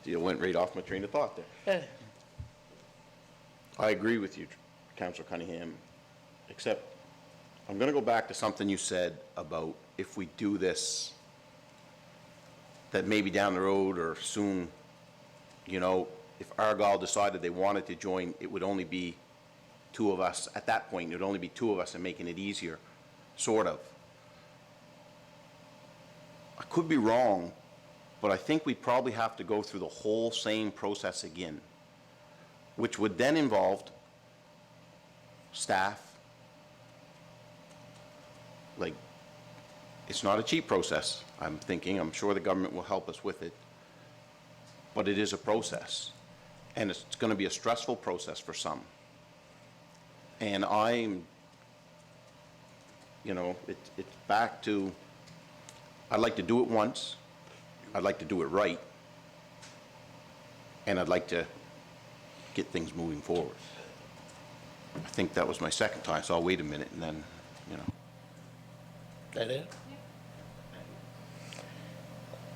Speaker 8: You went right off my train of thought there. I agree with you, Councillor Cunningham, except I'm going to go back to something you said about if we do this, that maybe down the road or soon, you know, if Argyle decided they wanted to join, it would only be two of us. At that point, it would only be two of us and making it easier, sort of. I could be wrong, but I think we'd probably have to go through the whole same process again, which would then involve staff. Like, it's not a cheap process, I'm sure the government will help us with it, but it is a process, and it's going to be a stressful process for some. And I'm, you know, it's back to, I'd like to do it once, I'd like to do it right, and I'd like to get things moving forward. I think that was my second time, so I'll wait a minute and then, you know.
Speaker 1: That it?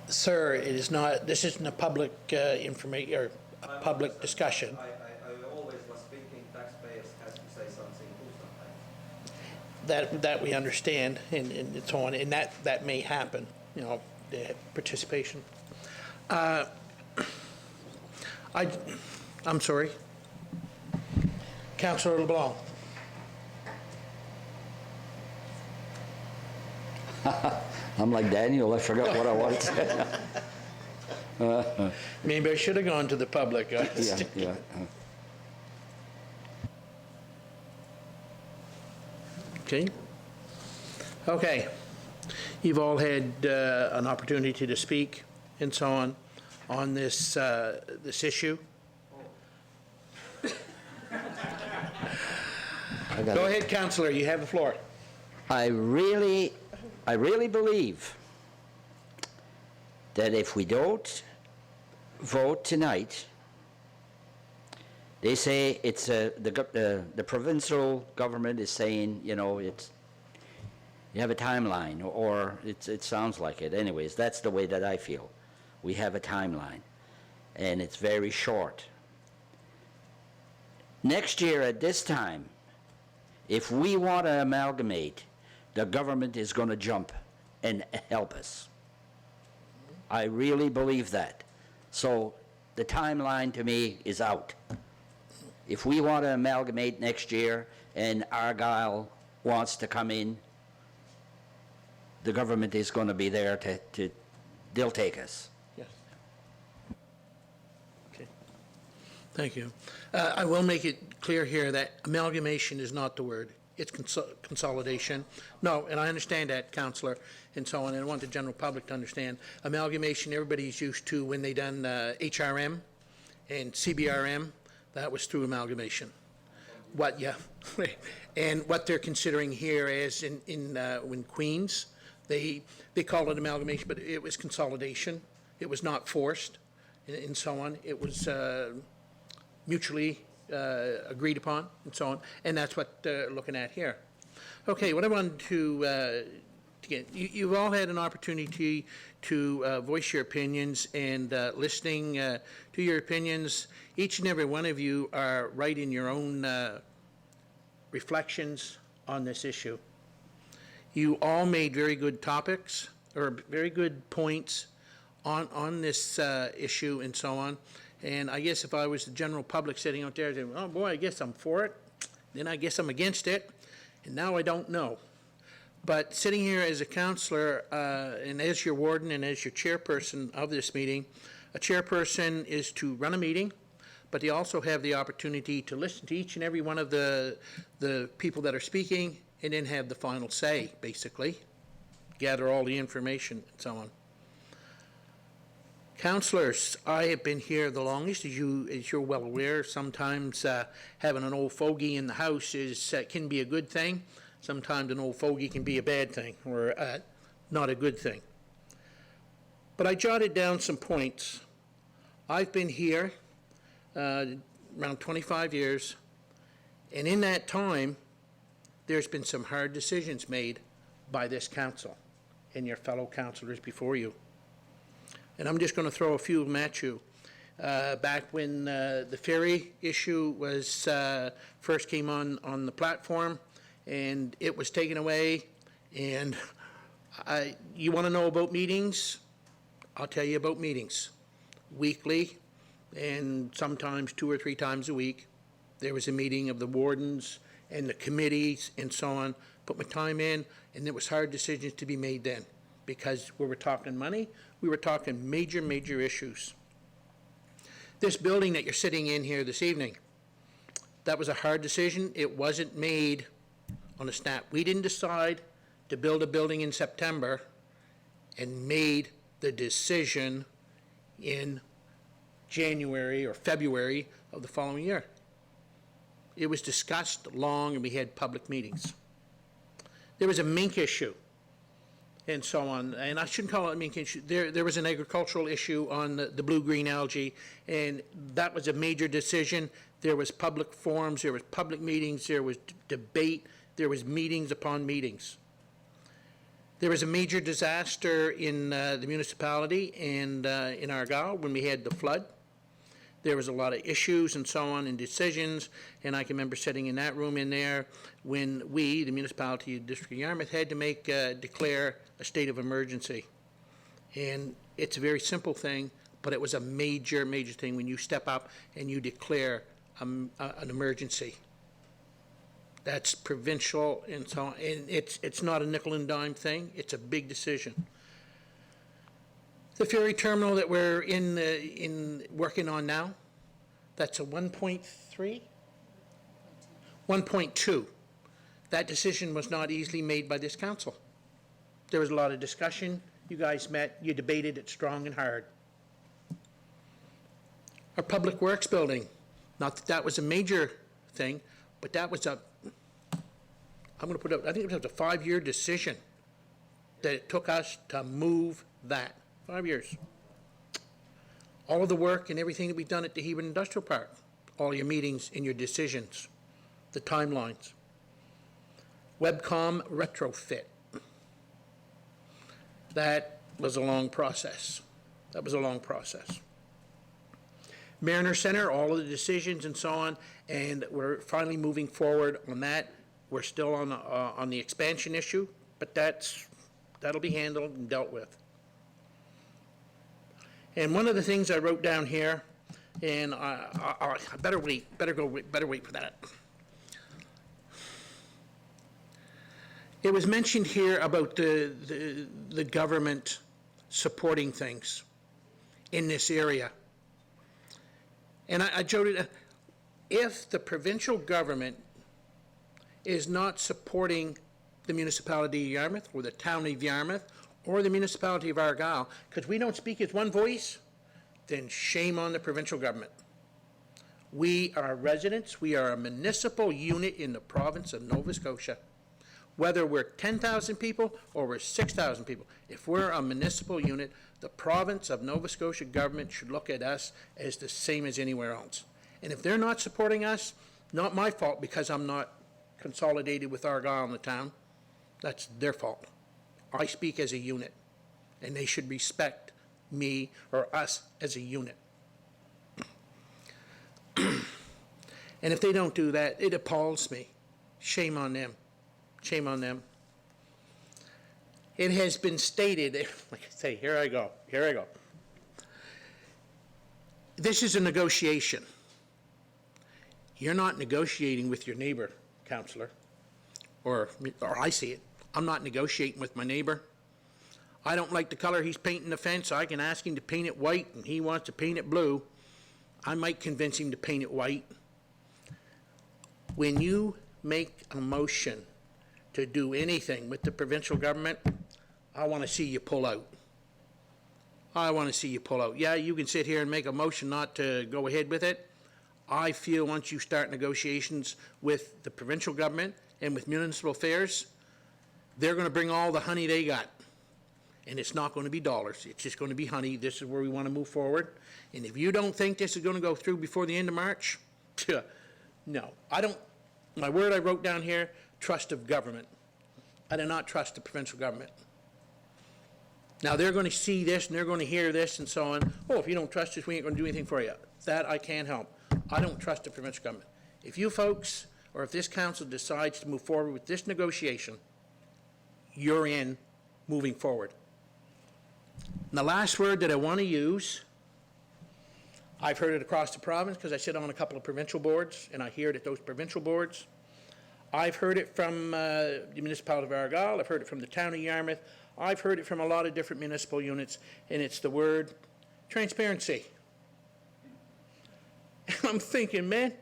Speaker 1: Sir, it is not, this isn't a public information, or a public discussion.
Speaker 9: I always was thinking taxpayers has to say something too sometimes.
Speaker 1: That we understand, and so on, and that may happen, you know, the participation. I'm sorry. Councillor LeBlanc.
Speaker 3: I'm like Daniel, I forgot what I wanted to say.
Speaker 1: Maybe I should have gone to the public.
Speaker 3: Yeah.
Speaker 1: Okay. Okay. You've all had an opportunity to speak and so on. on this, this issue? Go ahead, Counselor, you have the floor.
Speaker 3: I really believe that if we don't vote tonight, they say it's, the provincial government is saying, you know, it's, you have a timeline, or it sounds like it. Anyways, that's the way that I feel. We have a timeline, and it's very short. Next year at this time, if we want to amalgamate, the government is going to jump and help us. I really believe that. So the timeline to me is out. If we want to amalgamate next year and Argyle wants to come in, the government is going to be there they'll take us.
Speaker 1: Yes. Okay. Thank you. I will make it clear here that amalgamation is not the word. It's consolidation. No, and I understand that, Counselor, and so on, and I want the general public to understand. Amalgamation, everybody's used to when they done HRM and CBRM, that was through amalgamation. What, yeah. And what they're considering here is in Queens, they call it amalgamation, but it was consolidation. It was not forced, and so on. It was mutually agreed upon, and so on, and that's what they're looking at here. Okay, what I wanted to get, you've all had an opportunity to voice your opinions, and listening to your opinions, each and every one of you are right in your own reflections on this issue. You all made very good topics, or very good points on this issue and so on. And I guess if I was the general public sitting out there saying, oh boy, I guess I'm for it, then I guess I'm against it, and now I don't know. But sitting here as a counselor, and as your warden and as your chairperson of this meeting, a chairperson is to run a meeting, but they also have the opportunity to listen to each and every one of the people that are speaking, and then have the final say, basically, gather all the information and so on. Councillors, I have been here the longest, as you're well aware. Sometimes having an old fogey in the house can be a good thing. Sometimes an old fogey can be a bad thing, or not a good thing. But I jotted down some points. I've been here around 25 years, and in that time, there's been some hard decisions made by this council and your fellow councillors before you. And I'm just going to throw a few of them at you. Back when the ferry issue was first came on the platform, and it was taken away, and you want to know about meetings? I'll tell you about meetings. Weekly, and sometimes 2 or 3 times a week, there was a meeting of the wardens and the committees and so on. Put my time in, and there was hard decisions to be made then, because we were talking money, we were talking major, major issues. This building that you're sitting in here this evening, that was a hard decision. It wasn't made on a snap. We didn't decide to build a building in September and made the decision in January or February of the following year. It was discussed long, and we had public meetings. There was a mink issue and so on, and I shouldn't call it a mink issue. There was an agricultural issue on the blue-green algae, and that was a major decision. There was public forums, there was public meetings, there was debate, there was meetings upon meetings. There was a major disaster in the municipality and in Argyle when we had the flood. There was a lot of issues and so on and decisions, and I can remember sitting in that room in there when we, the municipality of District of Yarmouth, had to declare a state of emergency. And it's a very simple thing, but it was a major, major thing when you step up and you declare an emergency. That's provincial and so on, and it's not a nickel and dime thing, it's a big decision. The ferry terminal that we're working on now, that's a 1.3? 1.2. That decision was not easily made by this council. There was a lot of discussion. You guys met, you debated it strong and hard. Our Public Works building, not that that was a major thing, but that was a, I'm gonna put up, I think it was a 5-year decision that it took us to move that. 5 years. All of the work and everything that we've done at the Hebron Industrial Park, all your meetings and your decisions, the timelines. Webcom retrofit. That was a long process. That was a long process. Mariner Center, all of the decisions and so on, and we're finally moving forward on that. We're still on the expansion issue, but that'll be handled and dealt with. And one of the things I wrote down here, and I better wait for that. It was mentioned here about the government supporting things in this area. And I joked, if the provincial government is not supporting the municipality of Yarmouth, or the town of Yarmouth, or the municipality of Argyle, because we don't speak as one voice, then shame on the provincial government. We are residents, we are a municipal unit in the province of Nova Scotia. Whether we're 10,000 people or we're 6,000 people, if we're a municipal unit, the province of Nova Scotia government should look at us as the same as anywhere else. And if they're not supporting us, not my fault because I'm not consolidated with Argyle in the town. That's their fault. I speak as a unit, and they should respect me or us as a unit. And if they don't do that, it appalls me. Shame on them. Shame on them. It has been stated, like I say, here I go. This is a negotiation. You're not negotiating with your neighbor, councillor, or I see it. I'm not negotiating with my neighbor. I don't like the color he's painting the fence. I can ask him to paint it white, and he wants to paint it blue. I might convince him to paint it white. When you make a motion to do anything with the provincial government, I want to see you pull out. I want to see you pull out. Yeah, you can sit here and make a motion not to go ahead with it. I feel once you start negotiations with the provincial government and with municipal affairs, they're going to bring all the honey they got. And it's not going to be dollars. It's just going to be honey. This is where we want to move forward. And if you don't think this is going to go through before the end of March, no. I don't, my word I wrote down here, trust of government. I do not trust the provincial government. Now, they're going to see this and they're going to hear this and so on. Oh, if you don't trust us, we ain't going to do anything for you. That I can't help. I don't trust the provincial government. If you folks, or if this council decides to move forward with this negotiation, you're in moving forward. And the last word that I want to use, I've heard it across the province because I sit on a couple of provincial boards and I hear it at those provincial boards. I've heard it from the municipality of Argyle. I've heard it from the town of Yarmouth. I've heard it from a lot of different municipal units, and it's the word transparency. And I'm thinking, man,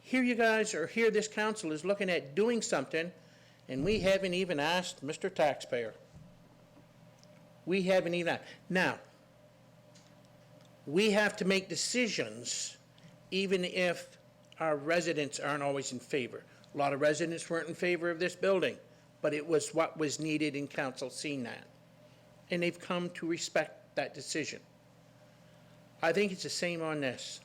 Speaker 1: here you guys, or here this council is looking at doing something, and we haven't even asked Mr. Taxpayer. We haven't even asked. Now, we have to make decisions even if our residents aren't always in favor. A lot of residents weren't in favor of this building, but it was what was needed in council seeing that. And they've come to respect that decision. I think it's the same on this.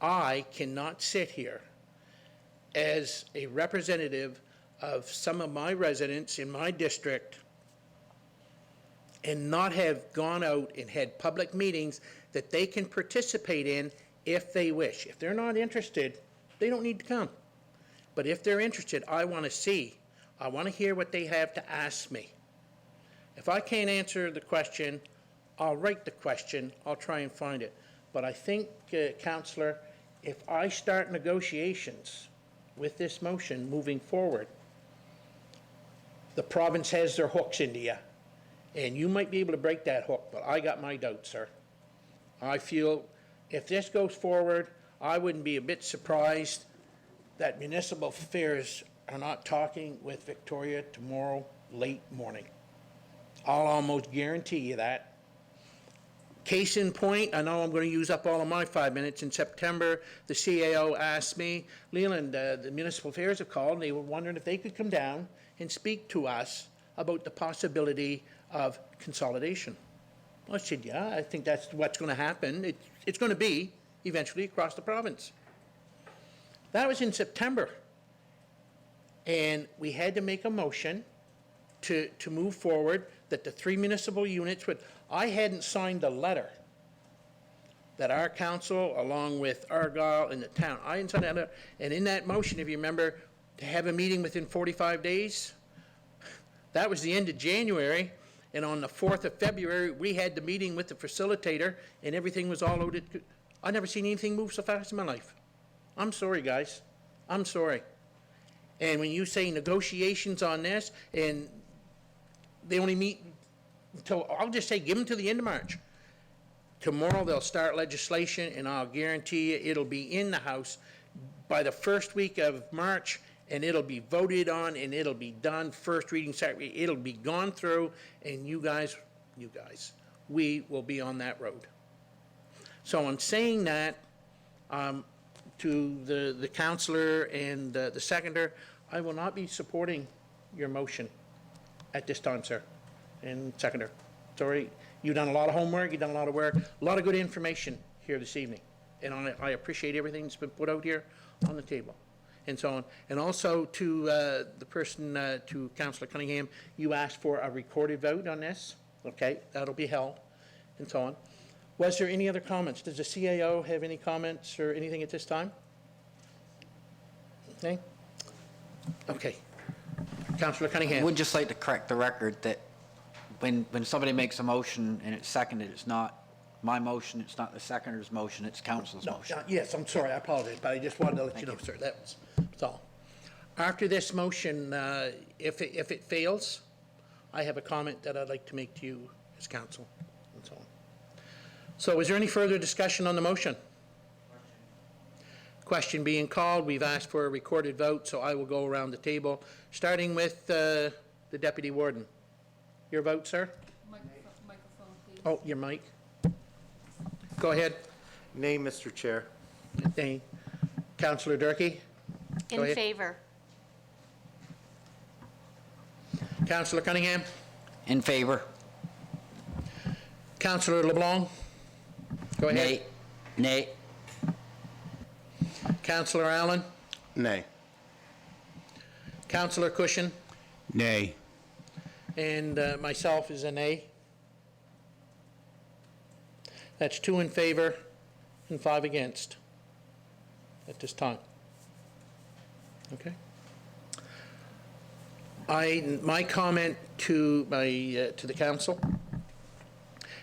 Speaker 1: I cannot sit here as a representative of some of my residents in my district and not have gone out and had public meetings that they can participate in if they wish. If they're not interested, they don't need to come. But if they're interested, I want to see. I want to hear what they have to ask me. If I can't answer the question, I'll write the question. I'll try and find it. But I think, Councillor, if I start negotiations with this motion moving forward, the province has their hooks into you. And you might be able to break that hook, but I got my doubts, sir. I feel if this goes forward, I wouldn't be a bit surprised that municipal affairs are not talking with Victoria tomorrow late morning. I'll almost guarantee you that. Case in point, I know I'm going to use up all of my 5 minutes. In September, the CAO asked me, Leland, the municipal affairs have called, and they were wondering if they could come down and speak to us about the possibility of consolidation. I said, yeah, I think that's what's going to happen. It's going to be eventually across the province. That was in September. And we had to make a motion to move forward that the 3 municipal units would, I hadn't signed the letter that our council, along with Argyle and the town, I hadn't signed that letter. And in that motion, if you remember, to have a meeting within 45 days, that was the end of January. And on the 4th of February, we had the meeting with the facilitator, and everything was all loaded. I've never seen anything move so fast in my life. I'm sorry, guys. I'm sorry. And when you say negotiations on this, and they only meet until, I'll just say, give them to the end of March. Tomorrow, they'll start legislation, and I'll guarantee you it'll be in the House by the first week of March, and it'll be voted on, and it'll be done, first reading, second reading, it'll be gone through, and you guys, we will be on that road. So I'm saying that to the councillor and the seconder, I will not be supporting your motion at this time, sir, and seconder. Sorry, you've done a lot of homework, you've done a lot of work, a lot of good information here this evening, and I appreciate everything that's been put out here on the table, and so on. And also to the person, to Councillor Cunningham, you asked for a recorded vote on this. Okay, that'll be held, and so on. Was there any other comments? Does the CAO have any comments or anything at this time? Okay. Okay. Councillor
Speaker 4: I
Speaker 1: Cunningham.
Speaker 4: would just like to correct the record that when somebody makes a motion and it's seconded, it's not my motion, it's not the seconder's motion, it's council's
Speaker 1: No,
Speaker 4: motion.
Speaker 1: yes, I'm sorry, I apologize, but I just wanted to let you know, sir, that's all. After this motion, if it fails, I have a comment that I'd like to make to you as council, and so on. So is there any further discussion on the motion? Question being called, we've asked for a recorded vote, so I will go around the table, starting with the deputy warden. Your vote, sir?
Speaker 7: Microphone, please.
Speaker 1: Oh, your mic. Go ahead.
Speaker 2: Nay, Mr. Chair.
Speaker 1: Nay. Councillor Durkee? Go
Speaker 5: In
Speaker 1: ahead.
Speaker 5: favor.
Speaker 1: Councillor Cunningham?
Speaker 4: In favor?
Speaker 1: Councillor LeBlanc? Go ahead.
Speaker 3: Nay.
Speaker 1: Councillor Allen?
Speaker 8: Nay.
Speaker 1: Councillor Cushion?
Speaker 6: Nay.
Speaker 1: And myself is a nay. That's 2 in favor and 5 against at this time. Okay? My comment to the council,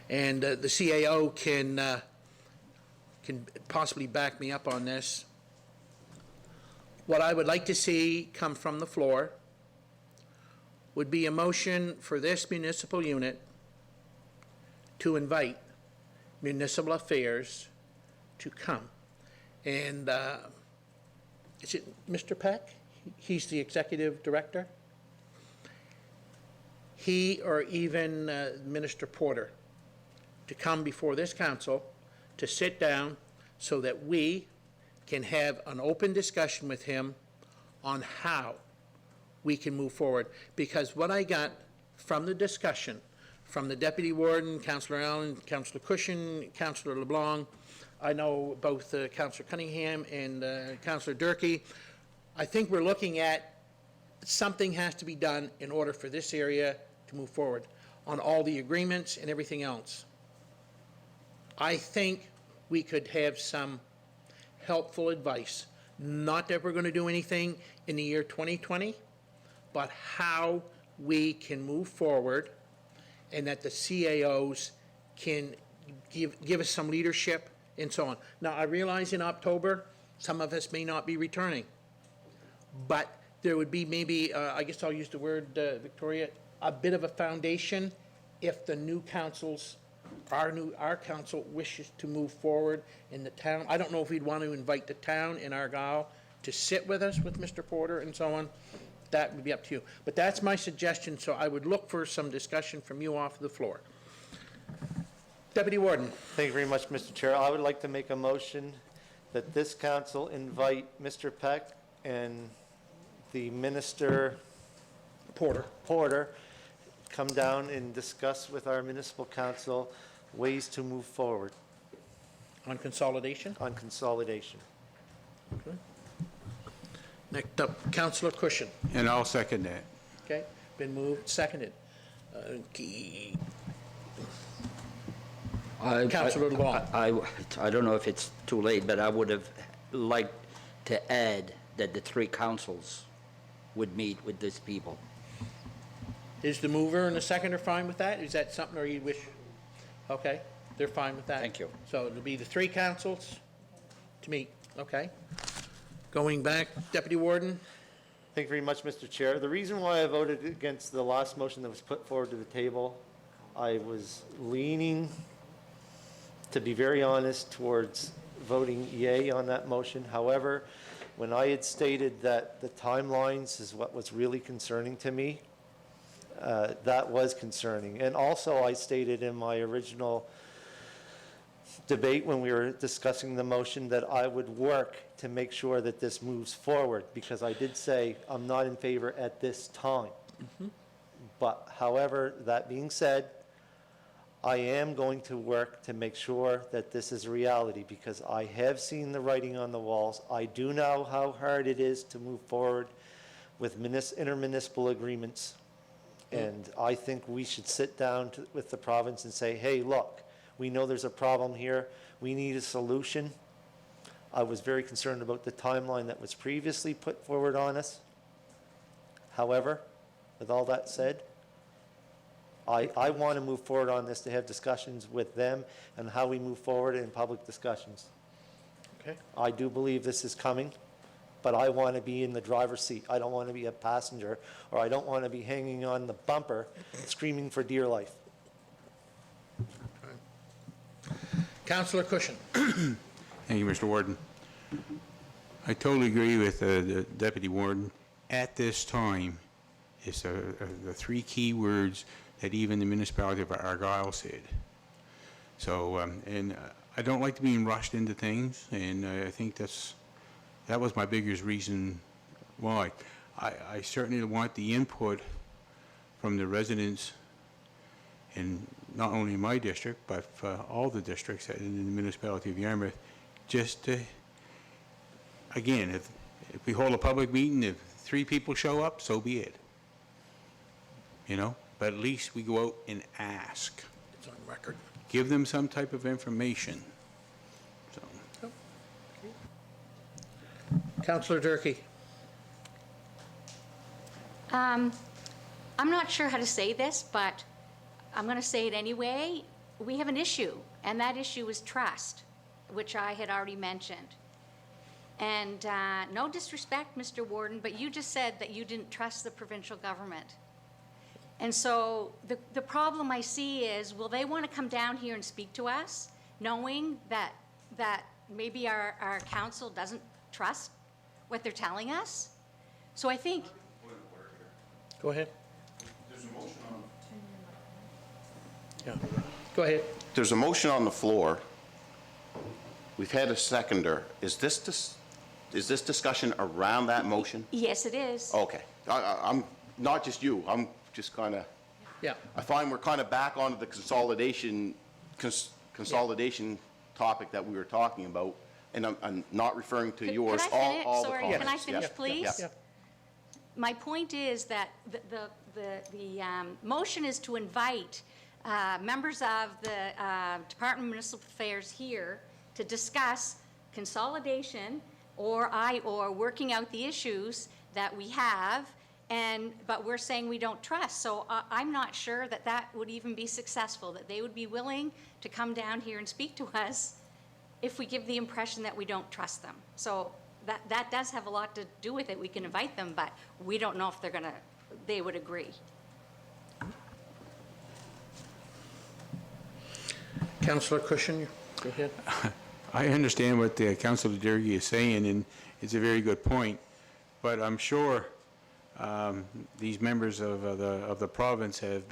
Speaker 1: and the CAO can possibly back me up on this. What I would like to see come from the floor would be a motion for this municipal unit to invite municipal affairs to come. And is it Mr. Peck? He's the executive director. He or even Minister Porter to come before this council to sit down so that we can have an open discussion with him on how we can move forward. Because what I got from the discussion, from the deputy warden, Councillor Allen, Councillor Cushion, Councillor LeBlanc, I know both Councillor Cunningham and Councillor Durkee, I think we're looking at something has to be done in order for this area to move forward on all the agreements and everything else. I think we could have some helpful advice. Not that we're going to do anything in the year 2020, but how we can move forward and that the CAOs can give us some leadership and so on. Now, I realize in October, some of us may not be returning, but there would be maybe, I guess I'll use the word, Victoria, a bit of a foundation if the new councils, our council wishes to move forward in the town. I don't know if we'd want to invite the town in Argyle to sit with us with Mr. Porter and so on. That would be up to you. But that's my suggestion, so I would look for some discussion from you off the floor. Deputy Warden.
Speaker 2: Thank you very much, Mr. Chair. I would like to make a motion that this council invite Mr. Peck and the Minister Porter come down and discuss with our municipal council ways to move forward
Speaker 1: On consolidation.
Speaker 2: on consolidation.
Speaker 1: Next up, Councillor Cushion.
Speaker 6: And I'll second that.
Speaker 1: Okay, been moved, seconded. Okay. Councillor LeBlanc.
Speaker 3: I don't know if it's too late, but I would have liked to add that the three councils would meet with these people.
Speaker 1: Is the mover and the seconder fine with that? Is that something, or you wish? Okay, they're fine with that.
Speaker 3: Thank you.
Speaker 1: So it'll be the three councils to meet, okay? Going back, Deputy Warden.
Speaker 2: Thank you very much, Mr. Chair. The reason why I voted against the last motion that was put forward to the table, I was leaning, to be very honest, towards voting yay on that motion. However, when I had stated that the timelines is what was really concerning to me, that was concerning. And also, I stated in my original debate when we were discussing the motion that I would work to make sure that this moves forward, because I did say I'm not in favor at this time. But however, that being said, I am going to work to make sure that this is a reality, because I have seen the writing on the walls. I do know how hard it is to move forward with intermunicipal agreements. And I think we should sit down with the province and say, hey, look, we know there's a problem here. We need a solution. I was very concerned about the timeline that was previously put forward on us. However, with all that said, I want to move forward on this, to have discussions with them and how we move forward in public discussions.
Speaker 1: Okay.
Speaker 2: I do believe this is coming, but I want to be in the driver's seat. I don't want to be a passenger, or I don't want to be hanging on the bumper screaming for dear life.
Speaker 1: Councillor Cushion.
Speaker 6: Thank you, Mr. Warden. I totally agree with the Deputy Warden. At this time, it's the three key words that even the municipality of Argyle said. So, and I don't like to be rushed into things, and I think that was my biggest reason why. I certainly want the input from the residents, and not only in my district, but all the districts in the municipality of Yarmouth, just to, again, if we hold a public meeting, if 3 people show up, so be it. You know, but at least we go out and ask.
Speaker 1: It's on record.
Speaker 6: Give them some type of information. So,
Speaker 1: Councillor Durkee.
Speaker 5: I'm not sure how to say this, but I'm going to say it anyway. We have an issue, and that issue is trust, which I had already mentioned. And no disrespect, Mr. Warden, but you just said that you didn't trust the provincial government. And so the problem I see is, will they want to come down here and speak to us, knowing that maybe our council doesn't trust what they're telling us? So I think...
Speaker 1: Go ahead. Yeah, go ahead.
Speaker 8: There's a motion on the floor. We've had a seconder. Is this discussion around that motion?
Speaker 5: Yes, it is.
Speaker 8: Okay. I'm, not just you, I'm just kind of,
Speaker 1: Yeah.
Speaker 8: I find we're kind of back onto the consolidation topic that we were talking about, and I'm not referring to yours,
Speaker 5: Can I finish?
Speaker 8: all the
Speaker 5: Sorry,
Speaker 8: comments.
Speaker 5: can I finish,
Speaker 8: Yeah,
Speaker 5: please?
Speaker 8: yeah.
Speaker 5: My point is that the motion is to invite members of the Department of Municipal Affairs here to discuss consolidation or working out the issues that we have, but we're saying we don't trust. So I'm not sure that would even be successful, that they would be willing to come down here and speak to us if we give the impression that we don't trust them. So that does have a lot to do with it. We can invite them, but we don't know if they would agree.
Speaker 1: Councillor Cushion, go ahead.
Speaker 6: I understand what Councillor Durkee is saying, and it's a very good point, but I'm sure these members of the province have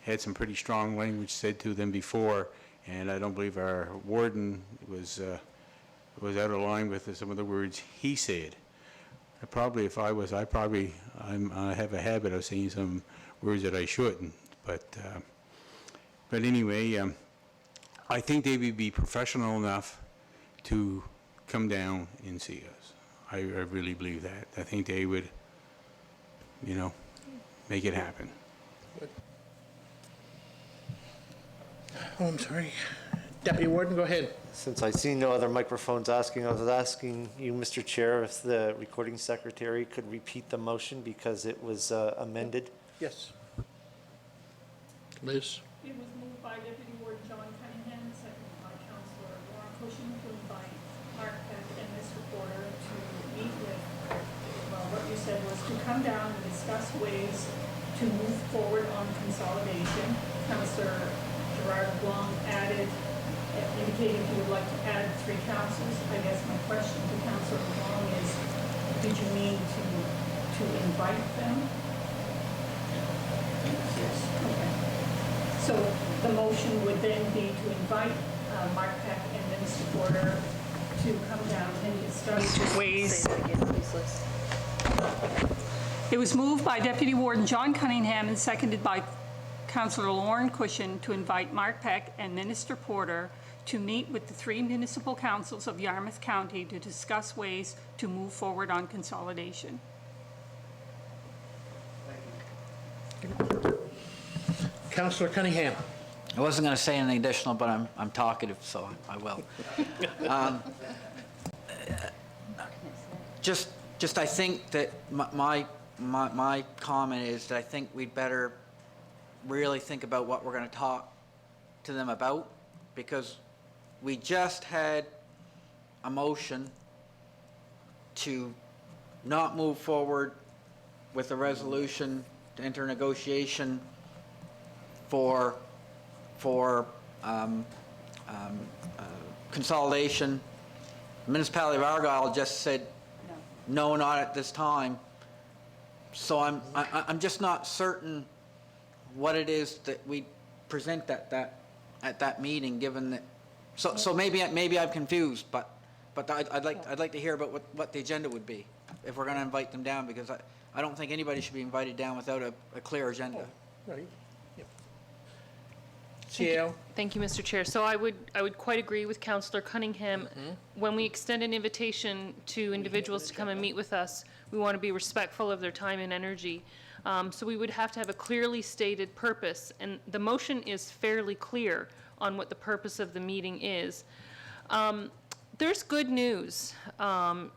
Speaker 6: had some pretty strong language said to them before, and I don't believe our warden was out of line with some of the words he said. Probably, if I was, I have a habit of saying some words that I shouldn't, but anyway, I think they would be professional enough to come down and see us. I really believe that. I think they would, make it happen.
Speaker 1: Oh, I'm sorry. Deputy Warden, go ahead.
Speaker 2: Since I see no other microphones I was asking you, Mr. Chair, if the recording secretary could repeat the motion because it was amended.
Speaker 1: Yes. Liz?
Speaker 10: It was moved by Deputy Warden John Cunningham, seconded by Councillor Warren Cushing to invite Mark Peck and Mr. Porter to meet with, well, what you said was to come down and discuss ways to move forward on consolidation. Councillor Gerard Blanc indicating he would like to add 3 councils. I guess my question to Councillor Blanc is, did you mean to invite them? Yes. Okay. So the motion would then be to invite Mark Peck and Minister Porter to come down and discuss ways. It was moved by Deputy Warden John Cunningham and seconded by Councillor Lauren Cushion to invite Mark Peck and Minister Porter to meet with the 3 municipal councils of Yarmouth County to discuss ways to move forward on consolidation.
Speaker 1: Councillor Cunningham?
Speaker 4: I wasn't going to say anything additional, but I'm talkative, so I will. Just I think that my comment is that I think we'd better really think about what we're going to talk to them about, because we just had a motion to not move forward with a resolution to enter negotiation for consolidation. The municipality of Argyle just said, no, not at this time. So I'm just not certain what it is that we present at that meeting, given that. So maybe I'm confused, but I'd like to hear about what the agenda would be if we're going to invite them down, because I don't think anybody should be invited down without a clear agenda.
Speaker 1: Right. CAO?
Speaker 7: Thank you, Mr. Chair. So I would quite agree with Councillor Cunningham. When we extend an invitation to individuals to come and meet with us, we want to be respectful of their time and energy. So we would have to have a clearly stated purpose, and the motion is fairly clear on what the purpose of the meeting is. There's good news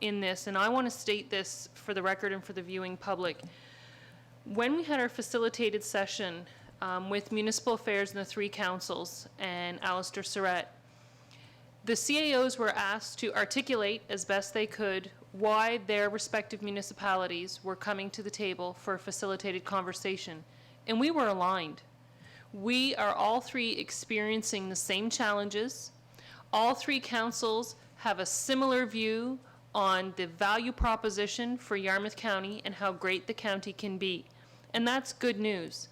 Speaker 7: in this, and I want to state this for the record and for the viewing public. When we had our facilitated session with Municipal Affairs and the 3 councils and Alistair Surratt, the CAOs were asked to articulate as best they could why their respective municipalities were coming to the table for a facilitated conversation, and we were aligned. We are all 3 experiencing the same challenges. All 3 councils have a similar view on the value proposition for Yarmouth County and how great the county can be, and that's good news.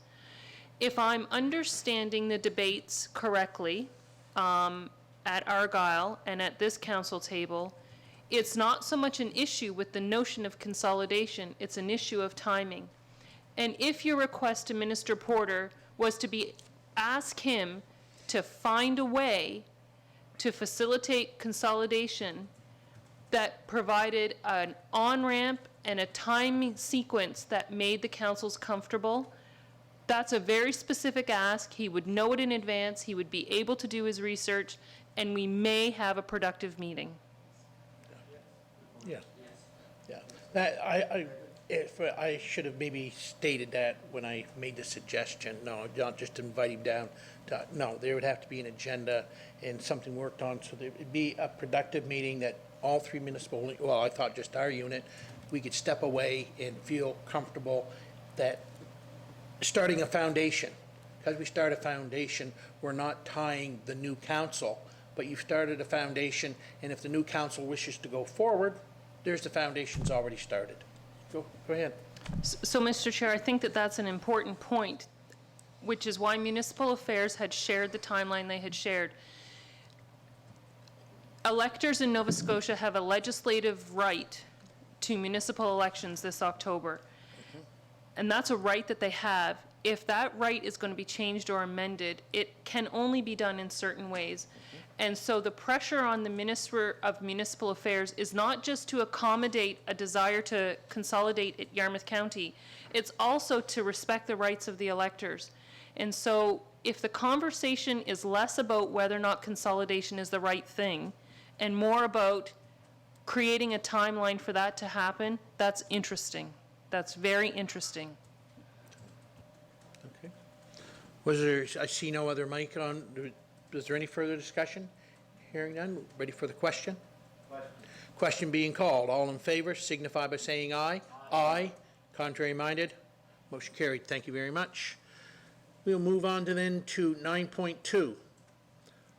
Speaker 7: If I'm understanding the debates correctly at Argyle and at this council table, it's not so much an issue with the notion of consolidation, it's an issue of timing. And if your request to Minister Porter was to ask him to find a way to facilitate consolidation that provided an on-ramp and a time sequence that made the councils comfortable, that's a very specific ask. He would know it in advance, he would be able to do his research, and we may have a productive meeting.
Speaker 1: Yeah. If I should have maybe stated that when I made the suggestion. No, don't just invite him down. No, there would have to be an agenda and something worked on, so there would be a productive meeting that all 3 municipal, well, I thought just our unit, we could step away and feel comfortable that starting a foundation, because we start a foundation, we're not tying the new council, but you've started a foundation, and if the new council wishes to go forward, there's the foundation's already started. Go ahead.
Speaker 7: So, Mr. Chair, I think that that's an important point. which is why Municipal Affairs had shared the timeline they had shared. Electors in Nova Scotia have a legislative right to municipal elections this October. And that's a right that they have. If that right is going to be changed or amended, it can only be done in certain ways. And so the pressure on the Minister of Municipal Affairs is not just to accommodate a desire to consolidate at Yarmouth County, it's also to respect the rights of the electors. And so if the conversation is less about whether or not consolidation is the right thing, and more about creating a timeline for that to happen, that's interesting. That's very interesting.
Speaker 1: Okay. Was there, I see no other mic on, was there any further discussion? Hearing none, ready for the question? Question being called. All in favor signify by saying aye. Aye. Contrary minded? Motion carried. Thank you very much. We'll move on to then to 9.2.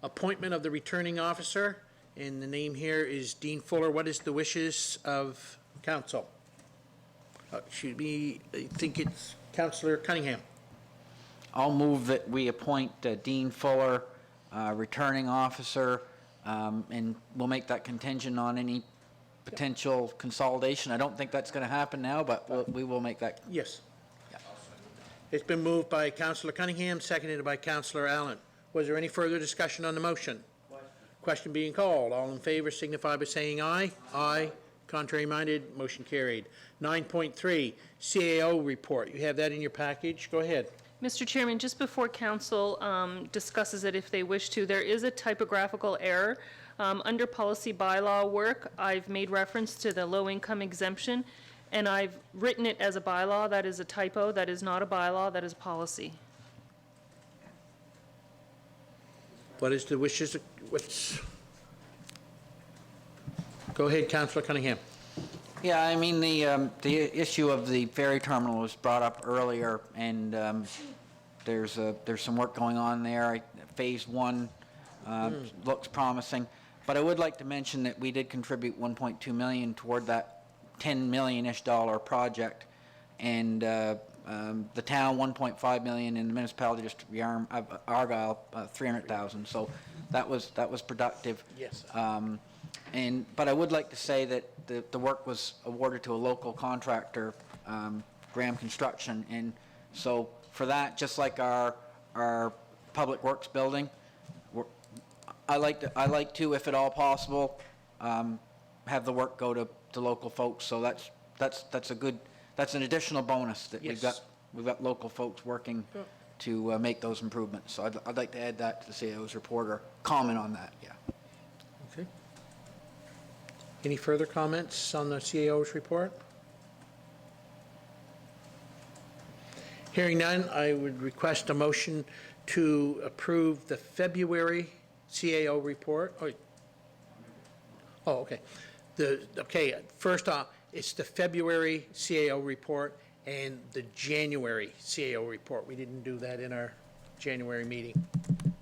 Speaker 1: Appointment of the returning officer, and the name here is Dean Fuller. What is the wishes of council? Should be, I think it's Councillor Cunningham.
Speaker 4: I'll move that we appoint Dean Fuller, returning officer, and we'll make that contingent on any potential consolidation. I don't think that's going to happen now, but we will make that.
Speaker 1: Yes. It's been moved by Councillor Cunningham, seconded by Councillor Allen. Was there any further discussion on the motion? Question being called. All in favor signify by saying aye. Aye. Contrary minded, motion carried. 9.3, CAO report. You have that in your package. Go ahead.
Speaker 7: Mr. Chairman, just before council discusses it if they wish to, there is a typographical error. Under policy bylaw work, I've made reference to the low-income exemption, and I've written it as a bylaw. That is a typo. That is not a bylaw. That is policy.
Speaker 1: What is the wishes, go ahead, Councillor Cunningham.
Speaker 4: Yeah, I mean, the issue of the ferry terminal was brought up earlier, and there's some work going on there. Phase 1 looks promising, but I would like to mention that we did contribute $1.2 million toward that $10 million-ish project, and the town $1.5 million, and the municipality district of Argyle $300,000. So that was productive.
Speaker 1: Yes.
Speaker 4: But I would like to say that the work was awarded to a local contractor, Graham Construction, and so for that, just like our Public Works building, I like to, if at all possible, have the work go to local folks. So that's an additional bonus that
Speaker 1: Yes.
Speaker 4: we've got local folks working to make those improvements. So I'd like to add that to the CAO's report or comment on that. Yeah.
Speaker 1: Okay. Any further comments on the CAO's report? Hearing none, I would request a motion to approve the February CAO report. Oh, okay. First off, it's the February CAO report and the January CAO report. We didn't do that in our January meeting.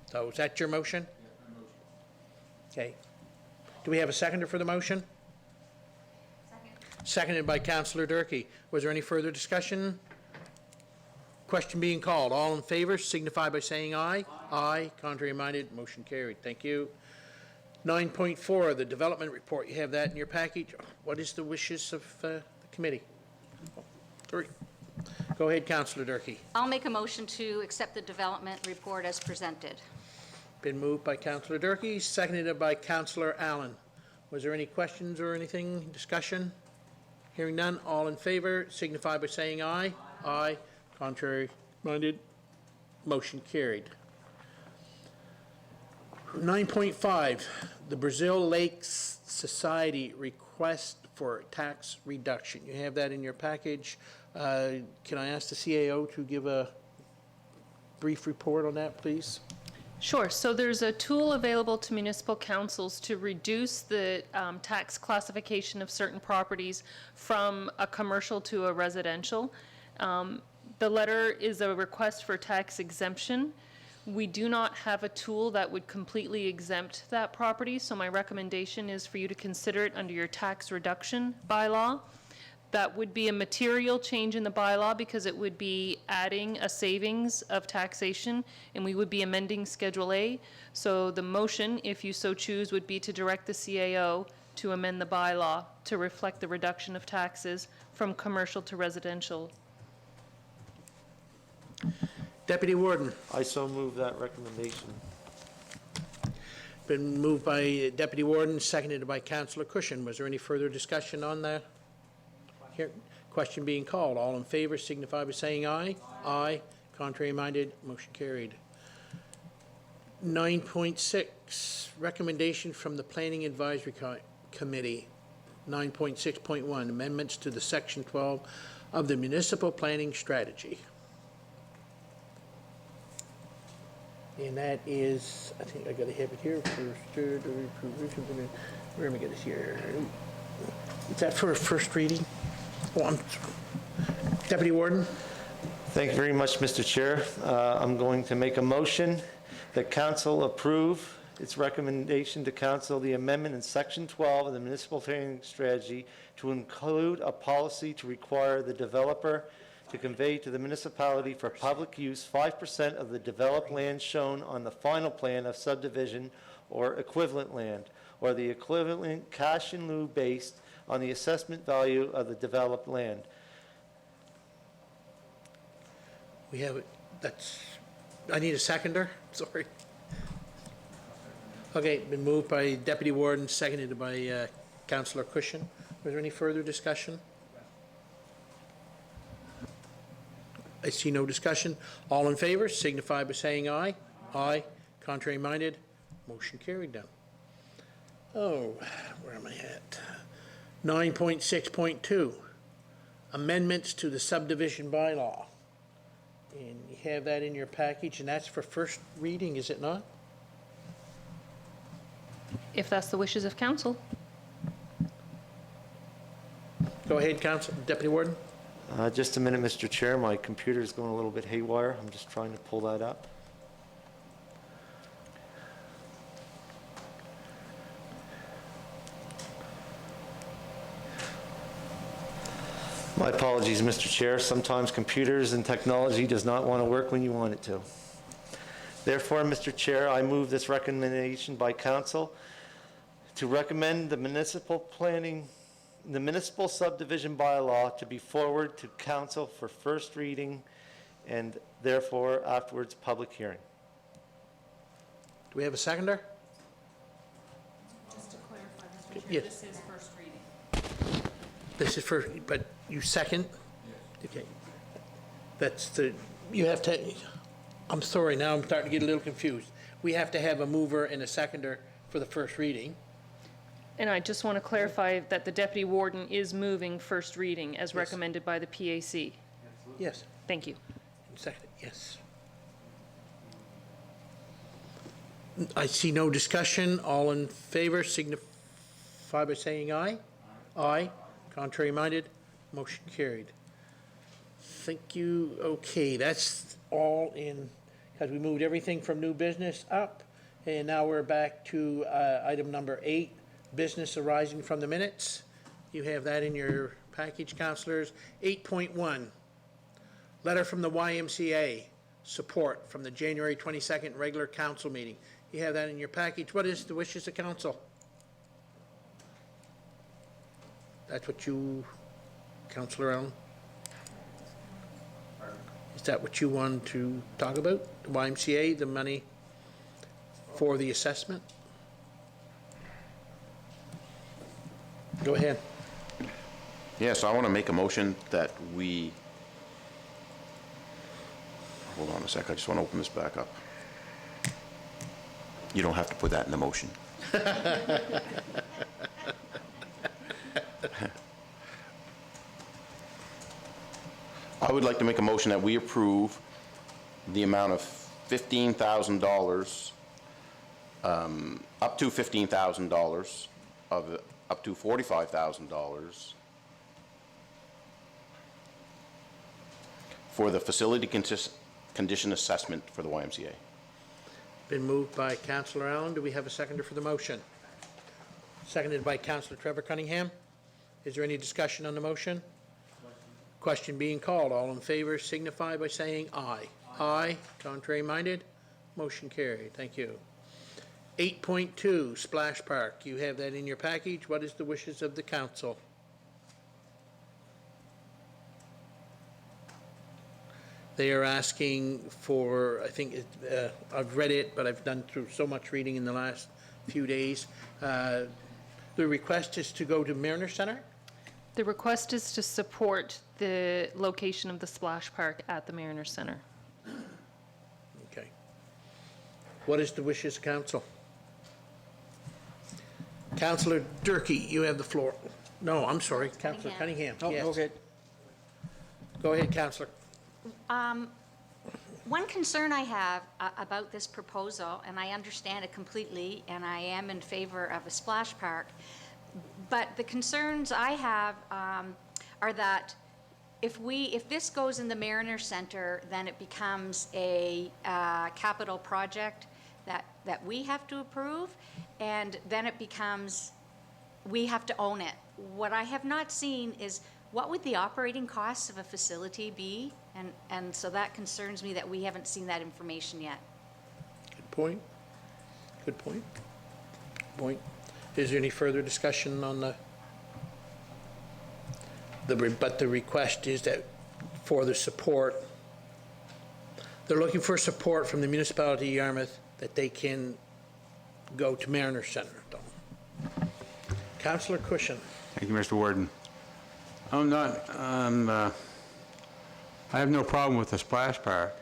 Speaker 1: So is that your motion? Yes, my motion. Okay. Do we have a seconder for the motion? Second. Seconded by Councillor Durkee. Was there any further discussion? Question being called. All in favor signify by saying aye. Aye. Contrary minded, motion carried. Thank you. 9.4, the development report. You have that in your package. What is the wishes of the committee? 3. Go ahead, Councillor Durkee.
Speaker 5: I'll make a motion to accept the development report as presented.
Speaker 1: Been moved by Councillor Durkee, seconded by Councillor Allen. Was there any questions or anything, discussion? Hearing none, all in favor signify by saying aye. Aye. Contrary minded, motion carried. 9.5, the Brazil Lakes Society request for tax reduction. You have that in your package. Can I ask the CAO to give a brief report on that, please?
Speaker 7: Sure. So there's a tool available to municipal councils to reduce the tax classification of certain properties from a commercial to a residential. The letter is a request for tax exemption. We do not have a tool that would completely exempt that property, so my recommendation is for you to consider it under your tax reduction bylaw. That would be a material change in the bylaw because it would be adding a savings of taxation, and we would be amending Schedule A. So the motion, if you so choose, would be to direct the CAO to amend the bylaw to reflect the reduction of taxes from commercial to residential.
Speaker 1: Deputy Warden,
Speaker 2: I so move that recommendation.
Speaker 1: been moved by Deputy Warden, seconded by Councillor Cushion. Was there any further discussion on that? Here, question being called. All in favor signify by saying aye. Aye. Contrary minded, motion carried. 9.6, recommendation from the Planning Advisory Committee. 9.6.1, amendments to the Section 12 of the Municipal Planning Strategy. And that is, I think I gotta have it here, where am I gonna here? Is that for a first reading? Oh, Deputy Warden?
Speaker 2: Thank you very much, Mr. Chair. I'm going to make a motion that council approve its recommendation to council the amendment in Section 12 of the Municipal Planning Strategy to include a policy to require the developer to convey to the municipality for public use 5% of the developed land shown on the final plan of subdivision or equivalent land, or the equivalent cash in lieu based on the assessment value of the developed land.
Speaker 1: We have it, that's, I need a seconder, sorry. Okay, been moved by Deputy Warden, seconded by Councillor Cushion. Was there any further discussion? I see no discussion. All in favor signify by saying aye. Aye. Contrary minded, motion carried down. Oh, where am I at? 9.6.2, amendments to the subdivision bylaw. And you have that in your package, and that's for first reading, is it not?
Speaker 7: If that's the wishes of council.
Speaker 1: Go ahead, Council, Deputy Warden.
Speaker 2: Just a minute, Mr. Chair. My computer is going a little bit haywire. I'm just trying to pull that up. My apologies, Mr. Chair. Sometimes computers and technology does not want to work when you want it to. Therefore, Mr. Chair, I move this recommendation by council to recommend the municipal subdivision bylaw to be forward to council for first reading and therefore afterwards public hearing.
Speaker 1: Do we have a seconder?
Speaker 10: Just to clarify, Mr.
Speaker 1: Yes.
Speaker 10: Chair, this is first reading.
Speaker 1: This is for, but you second? Yes. Okay. That's the, you have to, I'm sorry, now I'm starting to get a little confused. We have to have a mover and a seconder for the first reading.
Speaker 7: And I just want to clarify that the deputy warden is moving first reading as recommended by the PAC.
Speaker 1: Yes.
Speaker 7: Thank you.
Speaker 1: Second, yes. I see no discussion. All in favor signify by saying aye. Aye. Contrary minded, motion carried. Thank you. Okay, that's all in, because we moved everything from new business up, and now we're back to item number 8, business arising from the minutes. You have that in your package, councilors. 8.1, letter from the YMCA, support from the January 22nd regular council meeting. You have that in your package. What is the wishes of council? That's what you, Councillor Allen? Is that what you want to talk about? The YMCA, the money for the assessment? Go ahead.
Speaker 8: Yes, I want to make a motion that we, hold on a sec, I just want to open this back up. You don't have to put that in the motion. I would like to make a motion that we approve the amount of $15,000, up to $15,000, of up to $45,000 for the facility condition assessment for the YMCA.
Speaker 1: Been moved by Councillor Allen. Do we have a seconder for the motion? Seconded by Councillor Trevor Cunningham. Is there any discussion on the motion? Question being called. All in favor signify by saying aye. Aye. Contrary minded? Motion carried. Thank you. 8.2, Splash Park. You have that in your package. What is the wishes of the council? They are asking for, I think, I've read it, but I've done through so much reading in the last few days. The request is to go to Mariner Center?
Speaker 7: The request is to support the location of the splash park at the Mariner Center.
Speaker 1: Okay. What is the wishes of council? Councillor Durkee, you have the floor. No, I'm sorry, Councillor Cunningham. Yes.
Speaker 4: Okay.
Speaker 1: Go ahead, Councillor.
Speaker 5: One concern I have about this proposal, and I understand it completely, and I am in favor of a splash park, but the concerns I have are that if this goes in the Mariner Center, then it becomes a capital project that we have to approve, and then it becomes, we have to own it. What I have not seen is, what would the operating costs of a facility be? And so that concerns me that we haven't seen that information yet.
Speaker 1: Good point. Good point. Point. Is there any further discussion on but the request is that for the support, they're looking for support from the municipality of Yarmouth that they can go to Mariner Center. Councillor Cushion.
Speaker 6: Thank you, Mr. Warden. I have no problem with the splash park.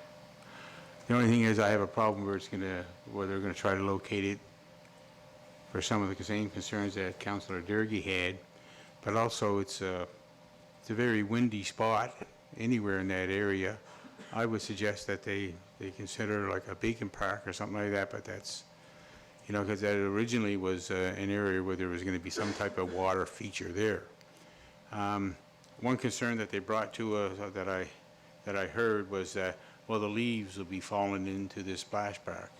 Speaker 6: The only thing is I have a problem where they're gonna try to locate it for some of the same concerns that Councillor Durkee had, but also it's a very windy spot anywhere in that area. I would suggest that they consider like a beacon park or something like that, but that's, because that originally was an area where there was going to be some type of water feature there. One concern that they brought to us that I heard was that, well, the leaves will be falling into this splash park.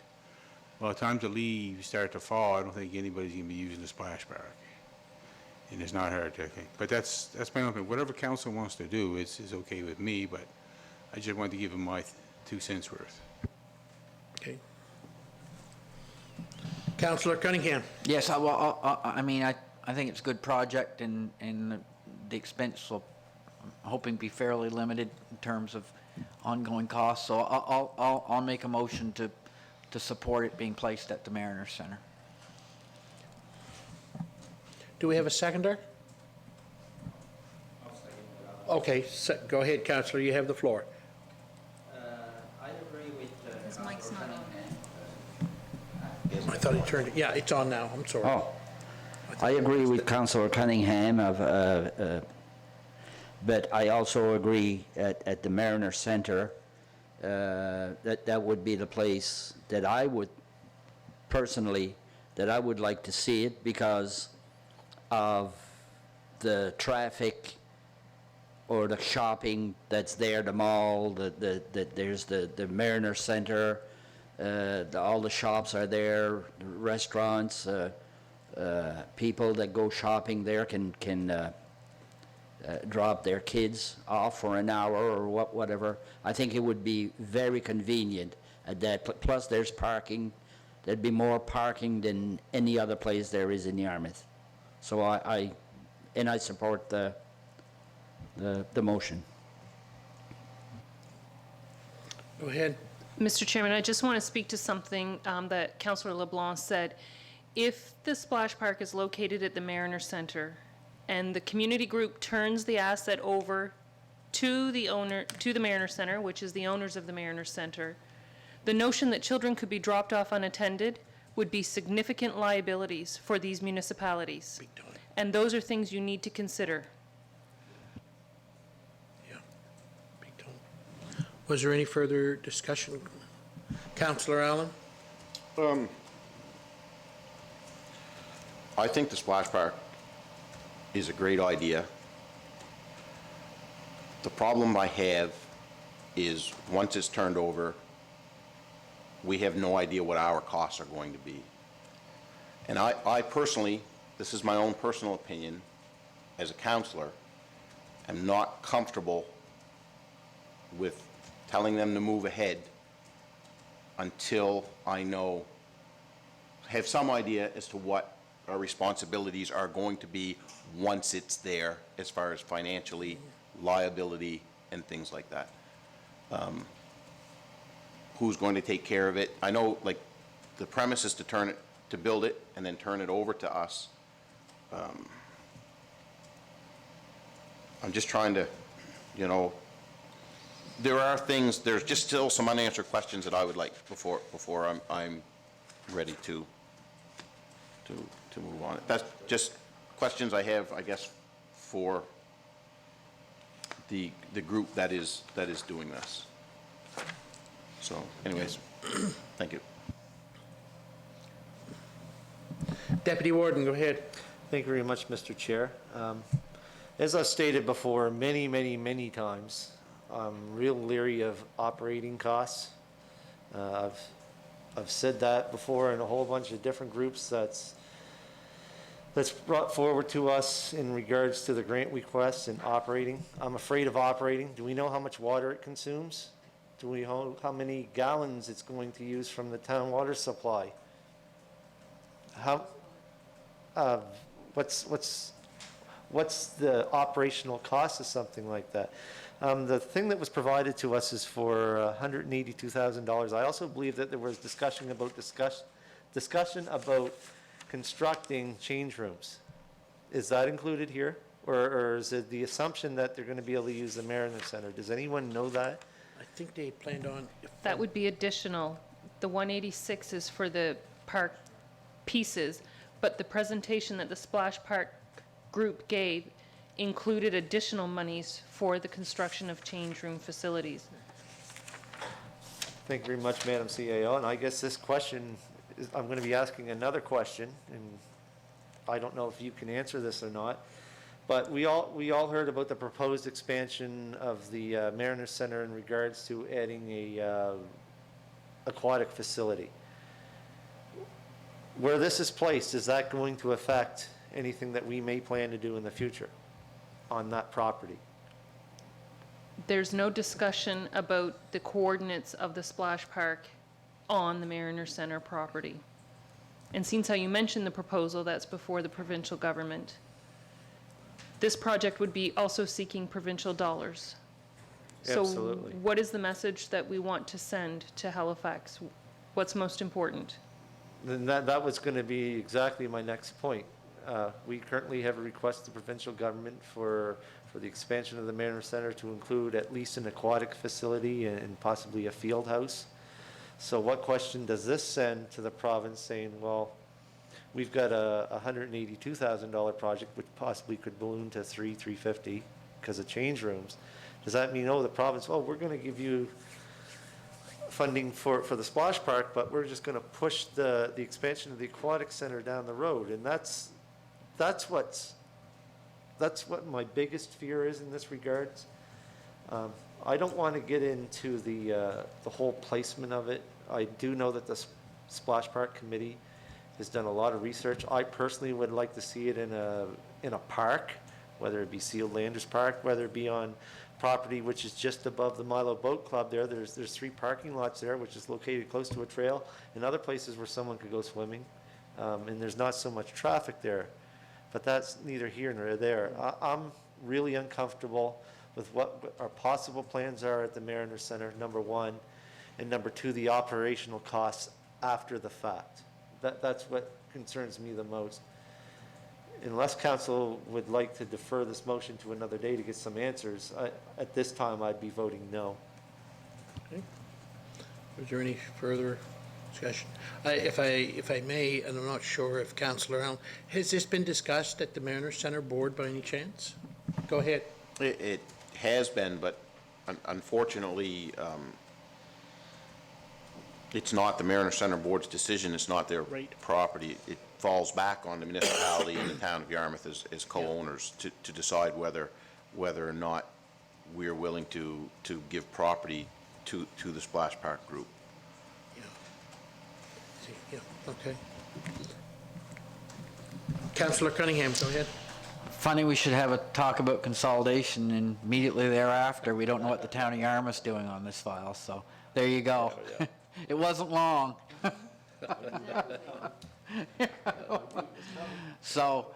Speaker 6: Well, at times the leaves start to fall, I don't think anybody's going to be using the splash park. And it's not hard to think. But that's my own opinion. Whatever council wants to do is okay with me, but I just wanted to give them my 2 cents worth.
Speaker 1: Okay. Councillor Cunningham.
Speaker 4: Yes, I mean, I think it's a good project, and the expense will, I'm hoping, be fairly limited in terms of ongoing costs. So I'll make a motion to support it being placed at the Mariner Center.
Speaker 1: Do we have a seconder? Okay, go ahead, Councillor, you have the floor.
Speaker 9: I agree with.
Speaker 5: His mic's not on.
Speaker 1: I thought he turned it, yeah, it's on now, I'm sorry.
Speaker 3: Oh, I agree with Councillor Cunningham but I also agree at the Mariner Center, that would be the place that I would, personally, that I would like to see it because of the traffic or the shopping that's there, the mall, there's the Mariner Center, all the shops are there, the restaurants, people that go shopping there can drop their kids off for an hour or whatever. I think it would be very convenient at that. Plus, there's parking. There'd be more parking than any other place there is in Yarmouth. So I support the motion.
Speaker 1: Go ahead.
Speaker 7: Mr. Chairman, I just want to speak to something that Councillor LeBlanc said. If the splash park is located at the Mariner Center and the community group turns the asset over to the Mariner Center, which is the owners of the Mariner Center, the notion that children could be dropped off unattended would be significant liabilities for these municipalities.
Speaker 1: Big time.
Speaker 7: And those are things you need to consider.
Speaker 1: Yeah, big time. Was there any further discussion? Councillor Allen?
Speaker 8: I think the splash park is a great idea. The problem I have is once it's turned over, we have no idea what our costs are going to be. And I personally, this is my own personal opinion as a counselor, am not comfortable with telling them to move ahead until I have some idea as to what our responsibilities are going to be once it's there, as far as financially, liability, and things like that. Who's going to take care of it? I know, like, the premise is to build it and then turn it over to us. I'm just trying to, there's just still some unanswered questions that I would like before I'm ready to move on. That's just questions I have, I guess, for the group that is doing this. So anyways, thank you.
Speaker 1: Deputy Warden, go ahead.
Speaker 2: Thank you very much, Mr. Chair. As I've stated before many times, I'm real leery of operating costs. I've said that before in a whole bunch of different groups that's brought forward to us in regards to the grant requests and operating. I'm afraid of operating. Do we know how much water it consumes? Do we know how many gallons it's going to use from the town water supply? What's the operational cost of something like that? The thing that was provided to us is for $182,000. I also believe that there was discussion about constructing change rooms. Is that included here? Or is it the assumption that they're going to be able to use the Mariner Center? Does anyone know that?
Speaker 1: I think they planned on.
Speaker 7: That would be additional. The 186 is for the park pieces, but the presentation that the Splash Park group gave included additional monies for the construction of change room facilities.
Speaker 2: Thank you very much, Madam CAO. And I guess this question is, I'm going to be asking another question, and I don't know if you can answer this or not. But we all heard about the proposed expansion of the Mariner Center in regards to adding a aquatic facility. Where this is placed, is that going to affect anything that we may plan to do in the future on that property?
Speaker 7: There's no discussion about the coordinates of the splash park on the Mariner Center property. And since how you mentioned the proposal, that's before the provincial government. This project would be also seeking provincial dollars.
Speaker 2: Absolutely.
Speaker 7: So what is the message that we want to send to Halifax? What's most important?
Speaker 2: Then that was going to be exactly my next point. We currently have a request to the provincial government for the expansion of the Mariner Center to include at least an aquatic facility and possibly a field house. So what question does this send to the province saying, well, we've got a $182,000 project which possibly could balloon to $350 because of change rooms. Does that mean, oh, the province, oh, we're going to give you funding for the splash park, but we're just going to push the expansion of the aquatic center down the road? And that's what my biggest fear is in this regards. I don't want to get into the whole placement of it. I do know that the Splash Park Committee has done a lot of research. I personally would like to see it in a park, whether it be Sealed Landers Park, whether it be on property which is just above the Milo Boat Club there. There's 3 parking lots there, which is located close to a trail, and other places where someone could go swimming. And there's not so much traffic there. But that's neither here nor there. I'm really uncomfortable with what our possible plans are at the Mariner Center, number one, and number two, the operational costs after the fact. That's what concerns me the most. Unless council would like to defer this motion to another day to get some answers, at this time, I'd be voting no.
Speaker 1: Okay. Is there any further discussion? If I may, and I'm not sure if Councillor Allen, has this been discussed at the Mariner Center Board by any chance? Go ahead.
Speaker 8: It has been, but unfortunately, it's not the Mariner Center Board's decision. It's not their
Speaker 1: Right.
Speaker 8: property. It falls back on the municipality and the town of Yarmouth as co-owners to decide whether or not we're willing to give property to the Splash Park Group.
Speaker 1: Yeah, okay. Councillor Cunningham, go ahead.
Speaker 4: Funny we should have a talk about consolidation, and immediately thereafter, we don't know what the town of Yarmouth's doing on this file, so there you go. It wasn't long. So,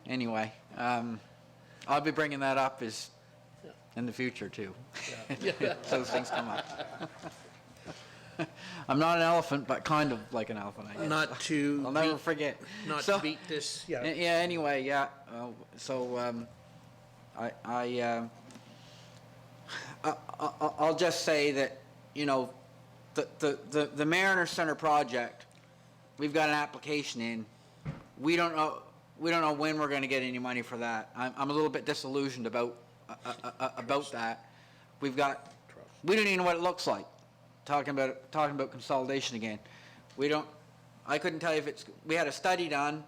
Speaker 4: anyway, I'll be bringing that up in the future, too. Those things come up. I'm not an elephant, but kind of like an elephant, I guess.
Speaker 1: Not to
Speaker 4: I'll never
Speaker 1: beat-
Speaker 4: forget.
Speaker 1: Not to
Speaker 4: So-
Speaker 1: beat this, yeah.
Speaker 4: Yeah, anyway, yeah, I'll just say that, you know, the Mariner Center project, we've got an application in. We don't know when we're gonna get any money for that. I'm a little bit disillusioned about that. We don't even know what it looks like. Talking about consolidation again. I couldn't tell you if we had a study done,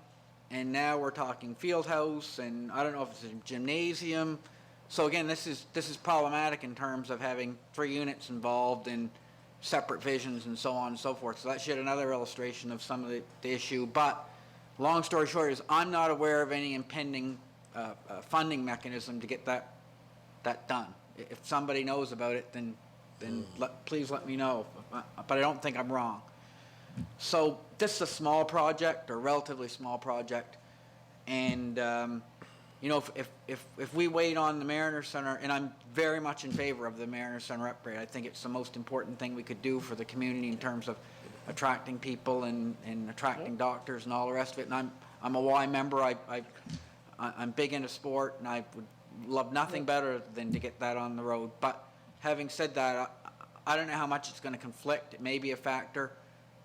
Speaker 4: and now we're talking field house, and I don't know if it's a gymnasium. So again, this is problematic in terms of having 3 units involved in separate visions and so on and so forth. So that's yet another illustration of some of the issue. But long story short is I'm not aware of any impending funding mechanism to get that done. If somebody knows about it, then please let me know. But I don't think I'm wrong. So this is a small project, or relatively small project, and you know, if we wait on the Mariner Center, and I'm very much in favor of the Mariner Center upgrade, I think it's the most important thing we could do for the community in terms of attracting people and attracting doctors and all the rest of it. And I'm a Y member. I'm big into sport, and I would love nothing better than to get that on the road. But having said that, I don't know how much it's going to conflict. It may be a factor,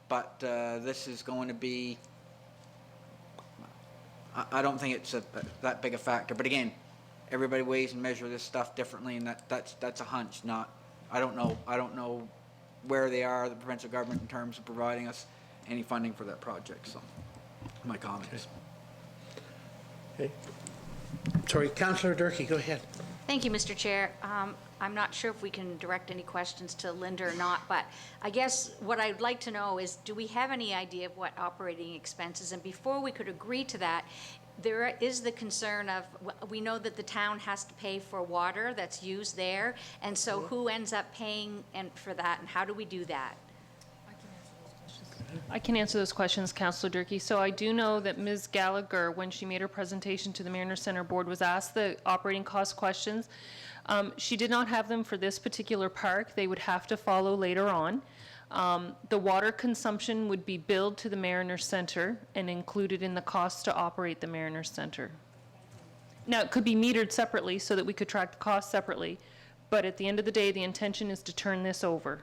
Speaker 4: but this is going to be. I don't think it's that big a factor. But again, everybody weighs and measures this stuff differently, and that's a hunch. Not, I don't know where they are, the provincial government, in terms of providing us any funding for that project. So, my comments.
Speaker 1: Okay. Sorry, Councillor Durkee, go ahead.
Speaker 5: Thank you, Mr. Chair. I'm not sure if we can direct any questions to Linda or not, but I guess what I'd like to know is, do we have any idea of what operating expenses? And before we could agree to that, there is the concern of, we know that the town has to pay for water that's used there, and so who ends up paying for that, and how do we do that?
Speaker 7: I can answer those questions, Councillor Durkee. So I do know that Ms. Gallagher, when she made her presentation to the Mariner Center Board, was asked the operating cost questions. She did not have them for this particular park. They would have to follow later on. The water consumption would be billed to the Mariner Center and included in the cost to operate the Mariner Center. Now, it could be metered separately so that we could track the cost separately, but at the end of the day, the intention is to turn this over.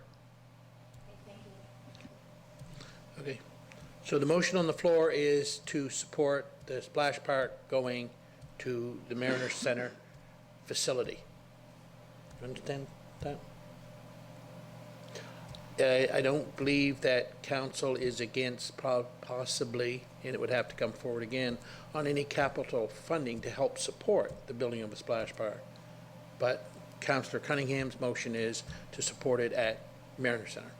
Speaker 1: Okay. So the motion on the floor is to support the splash park going to the Mariner Center facility. Understand that? I don't believe that council is against possibly, and it would have to come forward again, on any capital funding to help support the building of a splash park. But Councillor Cunningham's motion is to support it at Mariner Center.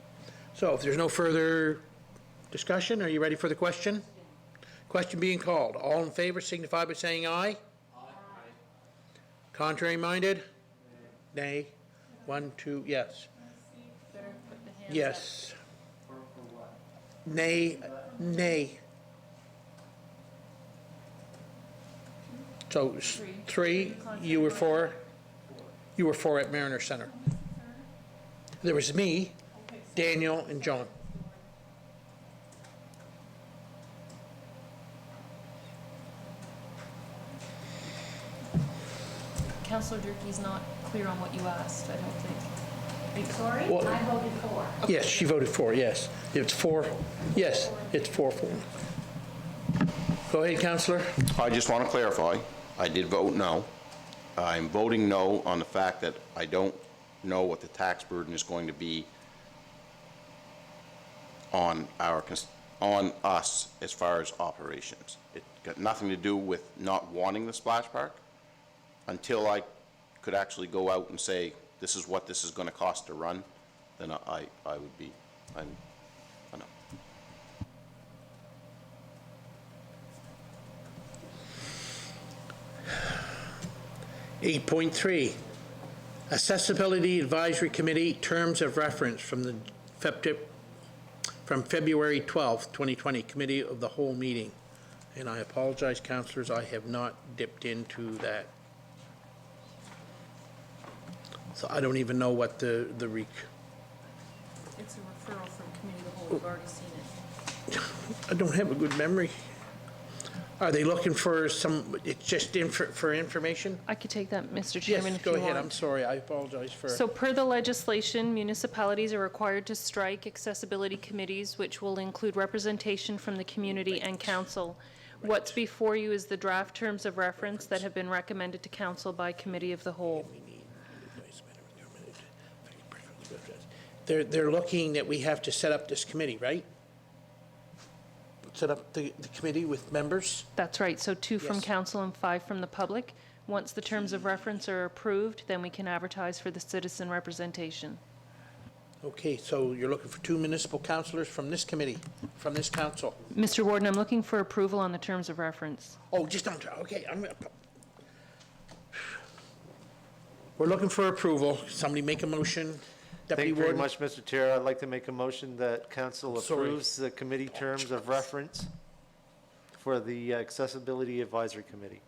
Speaker 1: So if there's no further discussion, are you ready for the question? Question being called. All in favor signify by saying aye. Aye. Contrary minded? Nay. 1, 2, yes. Yes. Nay, nay. So 3, you were for? You were for at Mariner Center. There was me, Daniel, and John.
Speaker 7: Councillor Durkee's not clear on what you asked, I don't think.
Speaker 10: Sorry,
Speaker 1: Well-
Speaker 10: I voted for.
Speaker 1: Yes, she voted for, yes. It's 4, yes, it's 4-4. Go ahead, Counselor.
Speaker 8: I just want to clarify, I did vote no. I'm voting no on the fact that I don't know what the tax burden is going to be on on us as far as operations. It got nothing to do with not wanting the splash park until I could actually go out and say, this is what this is going to cost to run, then I would be, I know.
Speaker 1: 8.3, Accessibility Advisory Committee Terms of Reference from the from February 12th, 2020, Committee of the Whole meeting. And I apologize, councillors, I have not dipped into that. So I don't even know what
Speaker 7: It's a referral from committee of the whole. We've already seen it.
Speaker 1: I don't have a good memory. Are they looking for some, it's just for information?
Speaker 7: I could take that, Mr.
Speaker 1: Yes,
Speaker 7: Chairman, if you
Speaker 1: go
Speaker 7: want.
Speaker 1: ahead, I'm sorry, I apologize for.
Speaker 7: So per the legislation, municipalities are required to strike accessibility committees, which will include representation from the community and council. What's before you is the draft terms of reference that have been recommended to council by committee of the whole.
Speaker 1: They're looking that we have to set up this committee, right? Set up the committee with members?
Speaker 7: That's right, so 2 from
Speaker 1: Yes.
Speaker 7: council and 5 from the public. Once the terms of reference are approved, then we can advertise for the citizen representation.
Speaker 1: Okay, so you're looking for 2 municipal councillors from this committee, from this council?
Speaker 7: Mr. Warden, I'm looking for approval on the terms of reference.
Speaker 1: Oh, just on, okay, we're looking for approval. Somebody make a motion.
Speaker 2: Thank
Speaker 1: Deputy
Speaker 2: you very
Speaker 1: Warden?
Speaker 2: much, Mr. Chair. I'd like to make a motion that council
Speaker 1: Sorry.
Speaker 2: approves the committee terms of reference for the Accessibility Advisory Committee.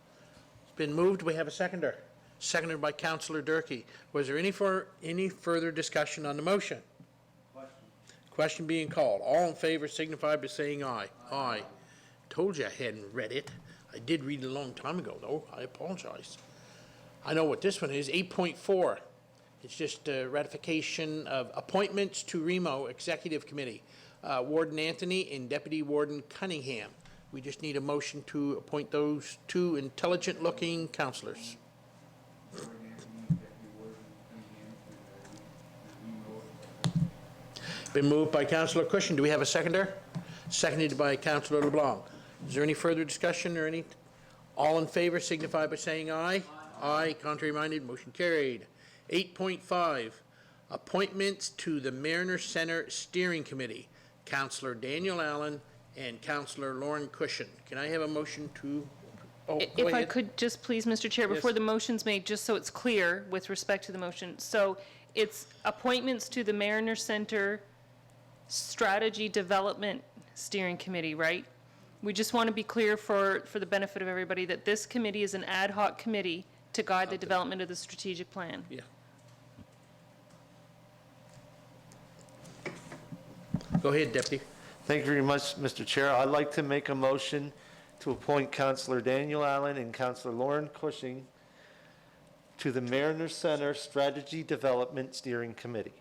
Speaker 1: It's been moved. We have a seconder. Seconded by Councillor Durkee. Was there any further discussion on the motion? Question being called. All in favor signify by saying aye. Aye. Told you I hadn't read it. I did read it a long time ago, though. I apologize. I know what this one is. 8.4. It's just ratification of appointments to Remo Executive Committee. Warden Anthony and Deputy Warden Cunningham. We just need a motion to appoint those 2 intelligent-looking councillors. Been moved by Councillor Cushion. Do we have a seconder? Seconded by Councillor LeBlanc. Is there any further discussion or any? All in favor signify by saying aye. Aye. Contrary minded, motion carried. 8.5, appointments to the Mariner Center Steering Committee. Councillor Daniel Allen and Councillor Lauren Cushion. Can I have a motion to, oh, go
Speaker 7: If I
Speaker 1: ahead.
Speaker 7: could just please, Mr. Chair, before
Speaker 1: Yes.
Speaker 7: the motion's made, just so it's clear with respect to the motion. So it's appointments to the Mariner Center Strategy Development Steering Committee, right? We just want to be clear for the benefit of everybody that this committee is an ad hoc committee to guide the development of the strategic plan.
Speaker 1: Yeah. Go ahead, Deputy.
Speaker 2: Thank you very much, Mr. Chair. I'd like to make a motion to appoint Councillor Daniel Allen and Councillor Lauren Cushing to the Mariner Center Strategy Development Steering Committee.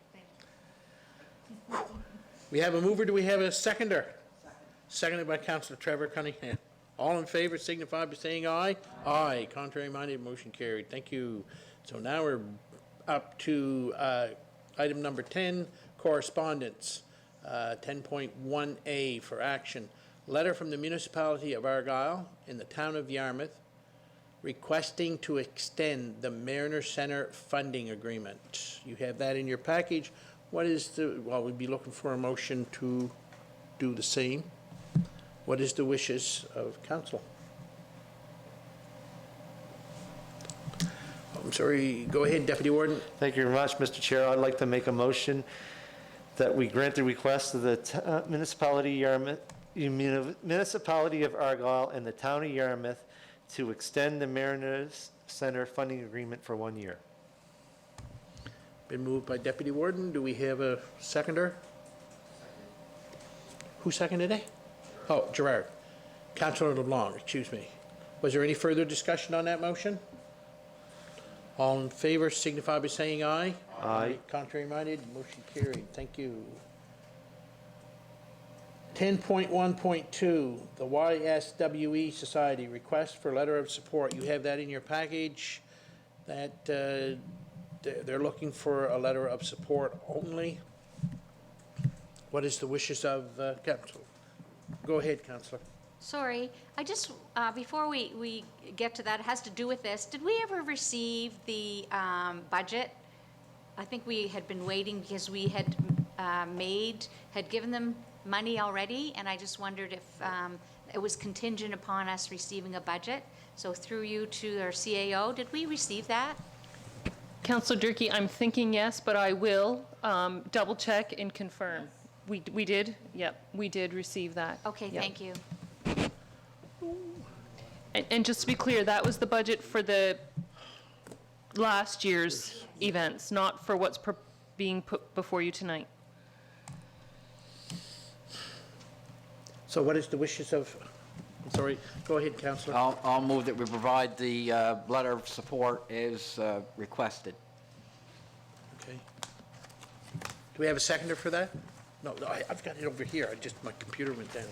Speaker 1: We have a mover. Do we have a seconder? Seconded by Councillor Trevor Cunningham. All in favor signify by saying aye. Aye. Contrary minded, motion carried. Thank you. So now we're up to item number 10, correspondence. 10.1A for action. Letter from the municipality of Argyle in the town of Yarmouth requesting to extend the Mariner Center funding agreement. You have that in your package. What is the, well, we'd be looking for a motion to do the same. What is the wishes of council? I'm sorry, go ahead, Deputy Warden.
Speaker 2: Thank you very much, Mr. Chair. I'd like to make a motion that we grant the request of the municipality of Argyle and the town of Yarmouth to extend the Mariners Center funding agreement for 1 year.
Speaker 1: Been moved by Deputy Warden. Do we have a seconder? Who seconded it? Oh, Gerard. Councillor LeBlanc, excuse me. Was there any further discussion on that motion? All in favor signify by saying aye.
Speaker 2: Aye.
Speaker 1: Contrary minded, motion carried. Thank you. 10.1.2, the YSWE Society request for letter of support. You have that in your package. That they're looking for a letter of support only. What is the wishes of council? Go ahead, Councillor.
Speaker 5: Sorry, I just, before we get to that, it has to do with this. Did we ever receive the budget? I think we had been waiting because we had had given them money already, and I just wondered if it was contingent upon us receiving a budget. So through you to our CAO, did we receive that?
Speaker 7: Counselor Durkee, I'm thinking yes, but I will double-check and confirm. We did? Yep, we did receive that.
Speaker 5: Okay,
Speaker 7: Yep.
Speaker 5: thank you.
Speaker 7: And just to be clear, that was the budget for the last year's events, not for what's being put before you tonight.
Speaker 1: So what is the wishes of, I'm sorry, go ahead, Councillor.
Speaker 4: I'll move that we provide the letter of support as requested.
Speaker 1: Okay. Do we have a seconder for that? No, I've got it over here, my computer went down.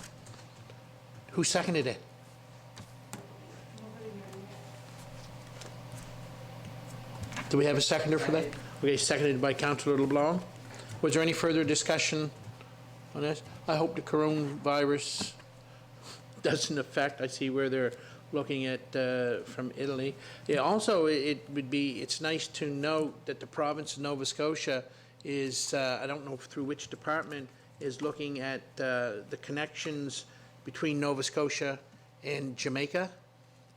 Speaker 1: Who seconded it? Do we have a seconder for that? Okay, seconded by Councillor LeBlanc. Was there any further discussion on this? I hope the coronavirus doesn't affect, I see where they're looking at from Italy. Yeah, also, it's nice to note that the province of Nova Scotia is, I don't know through which department, is looking at the connections between Nova Scotia and Jamaica,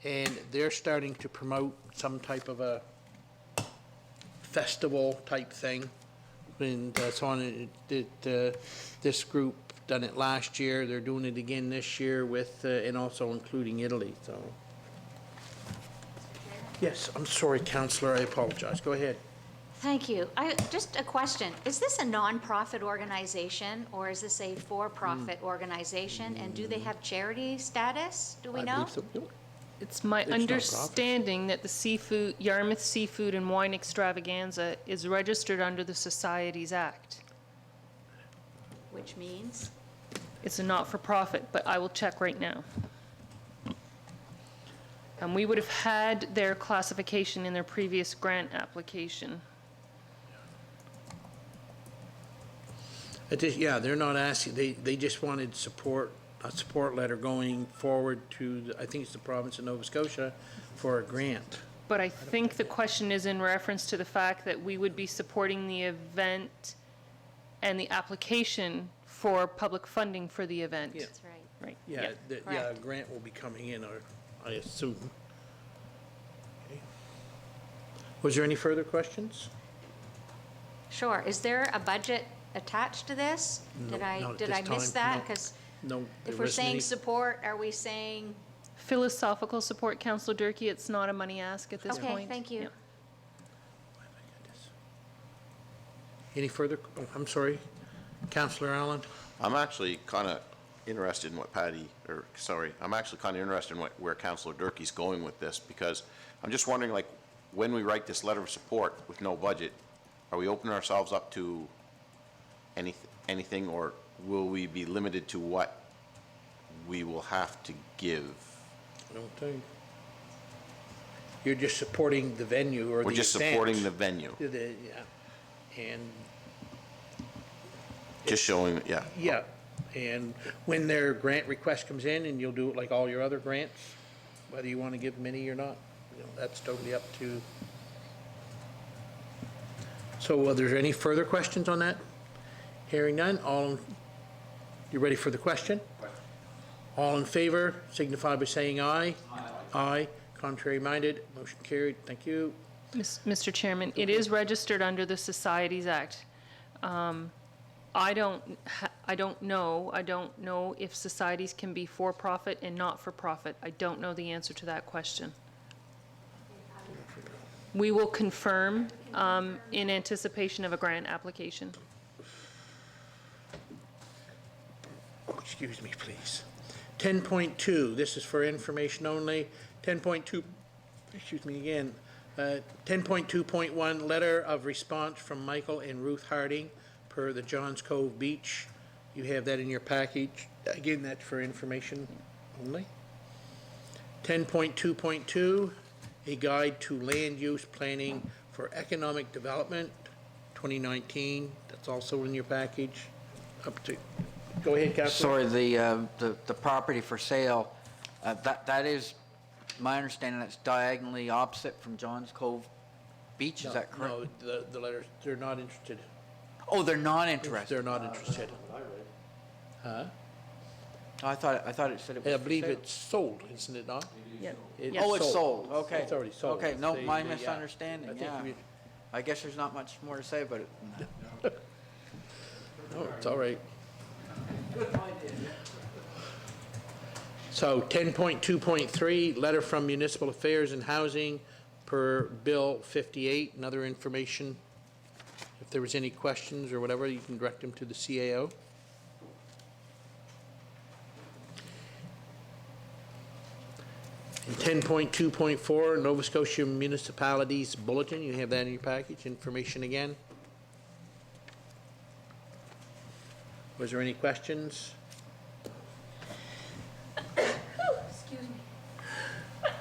Speaker 1: and they're starting to promote some type of a festival type thing. And so on, this group done it last year, they're doing it again this year with, and also including Italy, so. Yes, I'm sorry, Councillor, I apologize, go ahead.
Speaker 5: Thank you. Just a question. Is this a nonprofit organization or is this a for-profit organization? And do they have charity status? Do we
Speaker 1: I
Speaker 5: know?
Speaker 1: believe so, yep.
Speaker 7: It's my
Speaker 1: not profit.
Speaker 7: understanding that the Yarmouth Seafood and Wine Extravaganza is registered under the Societies Act.
Speaker 5: Which means?
Speaker 7: It's a not-for-profit, but I will check right now. And we would have had their classification in their previous grant application.
Speaker 1: Yeah, they're not asking, they just wanted support, a support letter going forward to, I think it's the province of Nova Scotia, for a grant.
Speaker 7: But I think the question is in reference to the fact that we would be supporting the event and the application for public funding for the event.
Speaker 1: Yeah.
Speaker 5: That's right.
Speaker 7: Right.
Speaker 1: Yeah,
Speaker 7: Yep.
Speaker 1: yeah, a
Speaker 5: Correct.
Speaker 1: grant will be coming in, or I assume. Okay. Was there any further questions?
Speaker 5: Sure. Is there a budget attached to this?
Speaker 1: No, not at
Speaker 5: Did
Speaker 1: this
Speaker 5: I miss
Speaker 1: time,
Speaker 5: that?
Speaker 1: no.
Speaker 5: Because
Speaker 1: No. there
Speaker 5: if we're
Speaker 1: wasn't
Speaker 5: saying
Speaker 1: any-
Speaker 5: support, are we saying,
Speaker 7: Philosophical support, Councillor Durkee, it's not a money ask at this
Speaker 5: okay,
Speaker 7: point.
Speaker 5: thank you.
Speaker 7: Yep.
Speaker 1: Any further, oh, I'm sorry, Councillor Allen?
Speaker 8: I'm actually kind of interested in what I'm actually kind of interested in where Councillor Durkee's going with this, because I'm just wondering, like, when we write this letter of support with no budget, are we opening ourselves up to anything, or will we be limited to what we will have to give?
Speaker 1: I don't think. You're just supporting the venue or the event.
Speaker 8: We're just supporting the venue,
Speaker 1: Yeah, and,
Speaker 8: just showing, yeah.
Speaker 1: yeah, and when their grant request comes in, and you'll do it like all your other grants, whether you want to give many or not, that's totally up to. So, are there any further questions on that? Hearing none, you ready for the question? All in favor, signify by saying aye. Aye. Aye. Contrary minded, motion carried. Thank you.
Speaker 7: Mr. Chairman, it is registered under the Societies Act. I don't know if societies can be for-profit and not-for-profit. I don't know the answer to that question. We will confirm in anticipation of a grant application.
Speaker 1: Oh, excuse me, please. 10.2, this is for information only. 10.2, excuse me again. 10.2.1, letter of response from Michael and Ruth Harding per the Johns Cove Beach. You have that in your package. Again, that's for information only. 10.2.2, a guide to land use planning for economic development, 2019. That's also in your package. Go ahead, Councilor.
Speaker 4: Sorry, the property for sale, that is, my understanding, that's diagonally opposite from Johns Cove Beach, is that correct?
Speaker 1: No, the letters, they're not interested.
Speaker 4: Oh, they're not interested?
Speaker 1: They're not interested. Huh?
Speaker 4: I thought it said it was
Speaker 1: I
Speaker 4: for
Speaker 1: believe
Speaker 4: sale.
Speaker 1: it's sold, isn't it not?
Speaker 7: Yep.
Speaker 4: Oh, it's sold, okay.
Speaker 1: It's already sold.
Speaker 4: Okay, no,
Speaker 1: They-
Speaker 4: my
Speaker 1: they- yeah.
Speaker 4: misunderstanding,
Speaker 1: I think
Speaker 4: yeah.
Speaker 1: we-
Speaker 4: I guess there's not much more to say about it.
Speaker 1: No, it's all right. So 10.2.3, letter from Municipal Affairs and Housing per Bill 58, and other information. If there was any questions or whatever, you can direct them to the CAO. And 10.2.4, Nova Scotia Municipalities Bulletin, you have that in your package, information again. Was there any questions?
Speaker 5: Excuse me.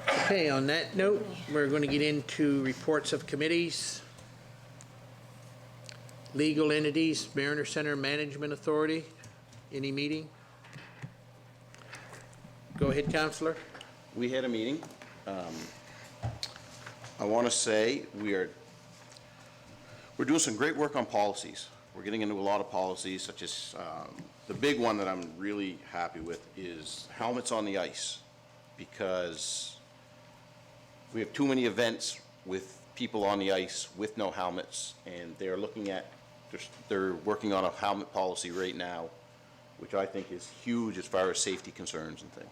Speaker 1: Okay, on that note, we're going to get into reports of committees. Legal entities, Mariner Center Management Authority, any meeting? Go ahead, Counselor.
Speaker 8: We had a meeting. I want to say we're doing some great work on policies. We're getting into a lot of policies, such as, the big one that I'm really happy with is helmets on the ice, because we have too many events with people on the ice with no helmets, and they're looking at, they're working on a helmet policy right now, which I think is huge as far as safety concerns and things.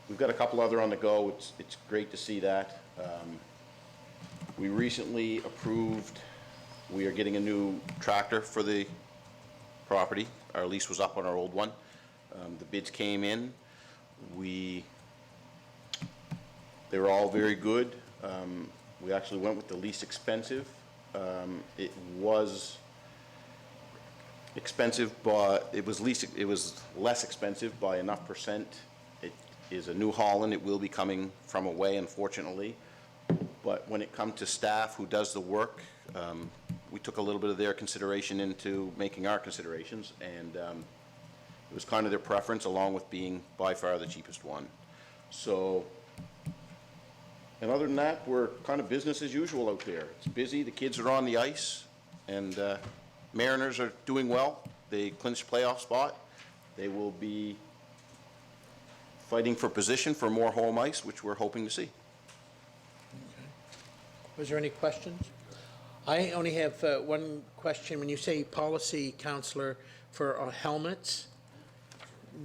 Speaker 8: We've got a couple other on the go. It's great to see that. We recently approved, we are getting a new tractor for the property. Our lease was up on our old one. The bids came in. They were all very good. We actually went with the least expensive. It was expensive, but it was less expensive by enough percent. It is a New Holland. It will be coming from away, unfortunately. But when it comes to staff who does the work, we took a little bit of their consideration into making our considerations, and it was kind of their preference, along with being by far the cheapest one. So, and other than that, we're kind of business as usual out there. It's busy, the kids are on the ice, and Mariners are doing well. They clinched playoff spot. They will be fighting for position for more home ice, which we're hoping to see.
Speaker 1: Was there any questions? I only have one question. When you say policy, Counselor, for helmets,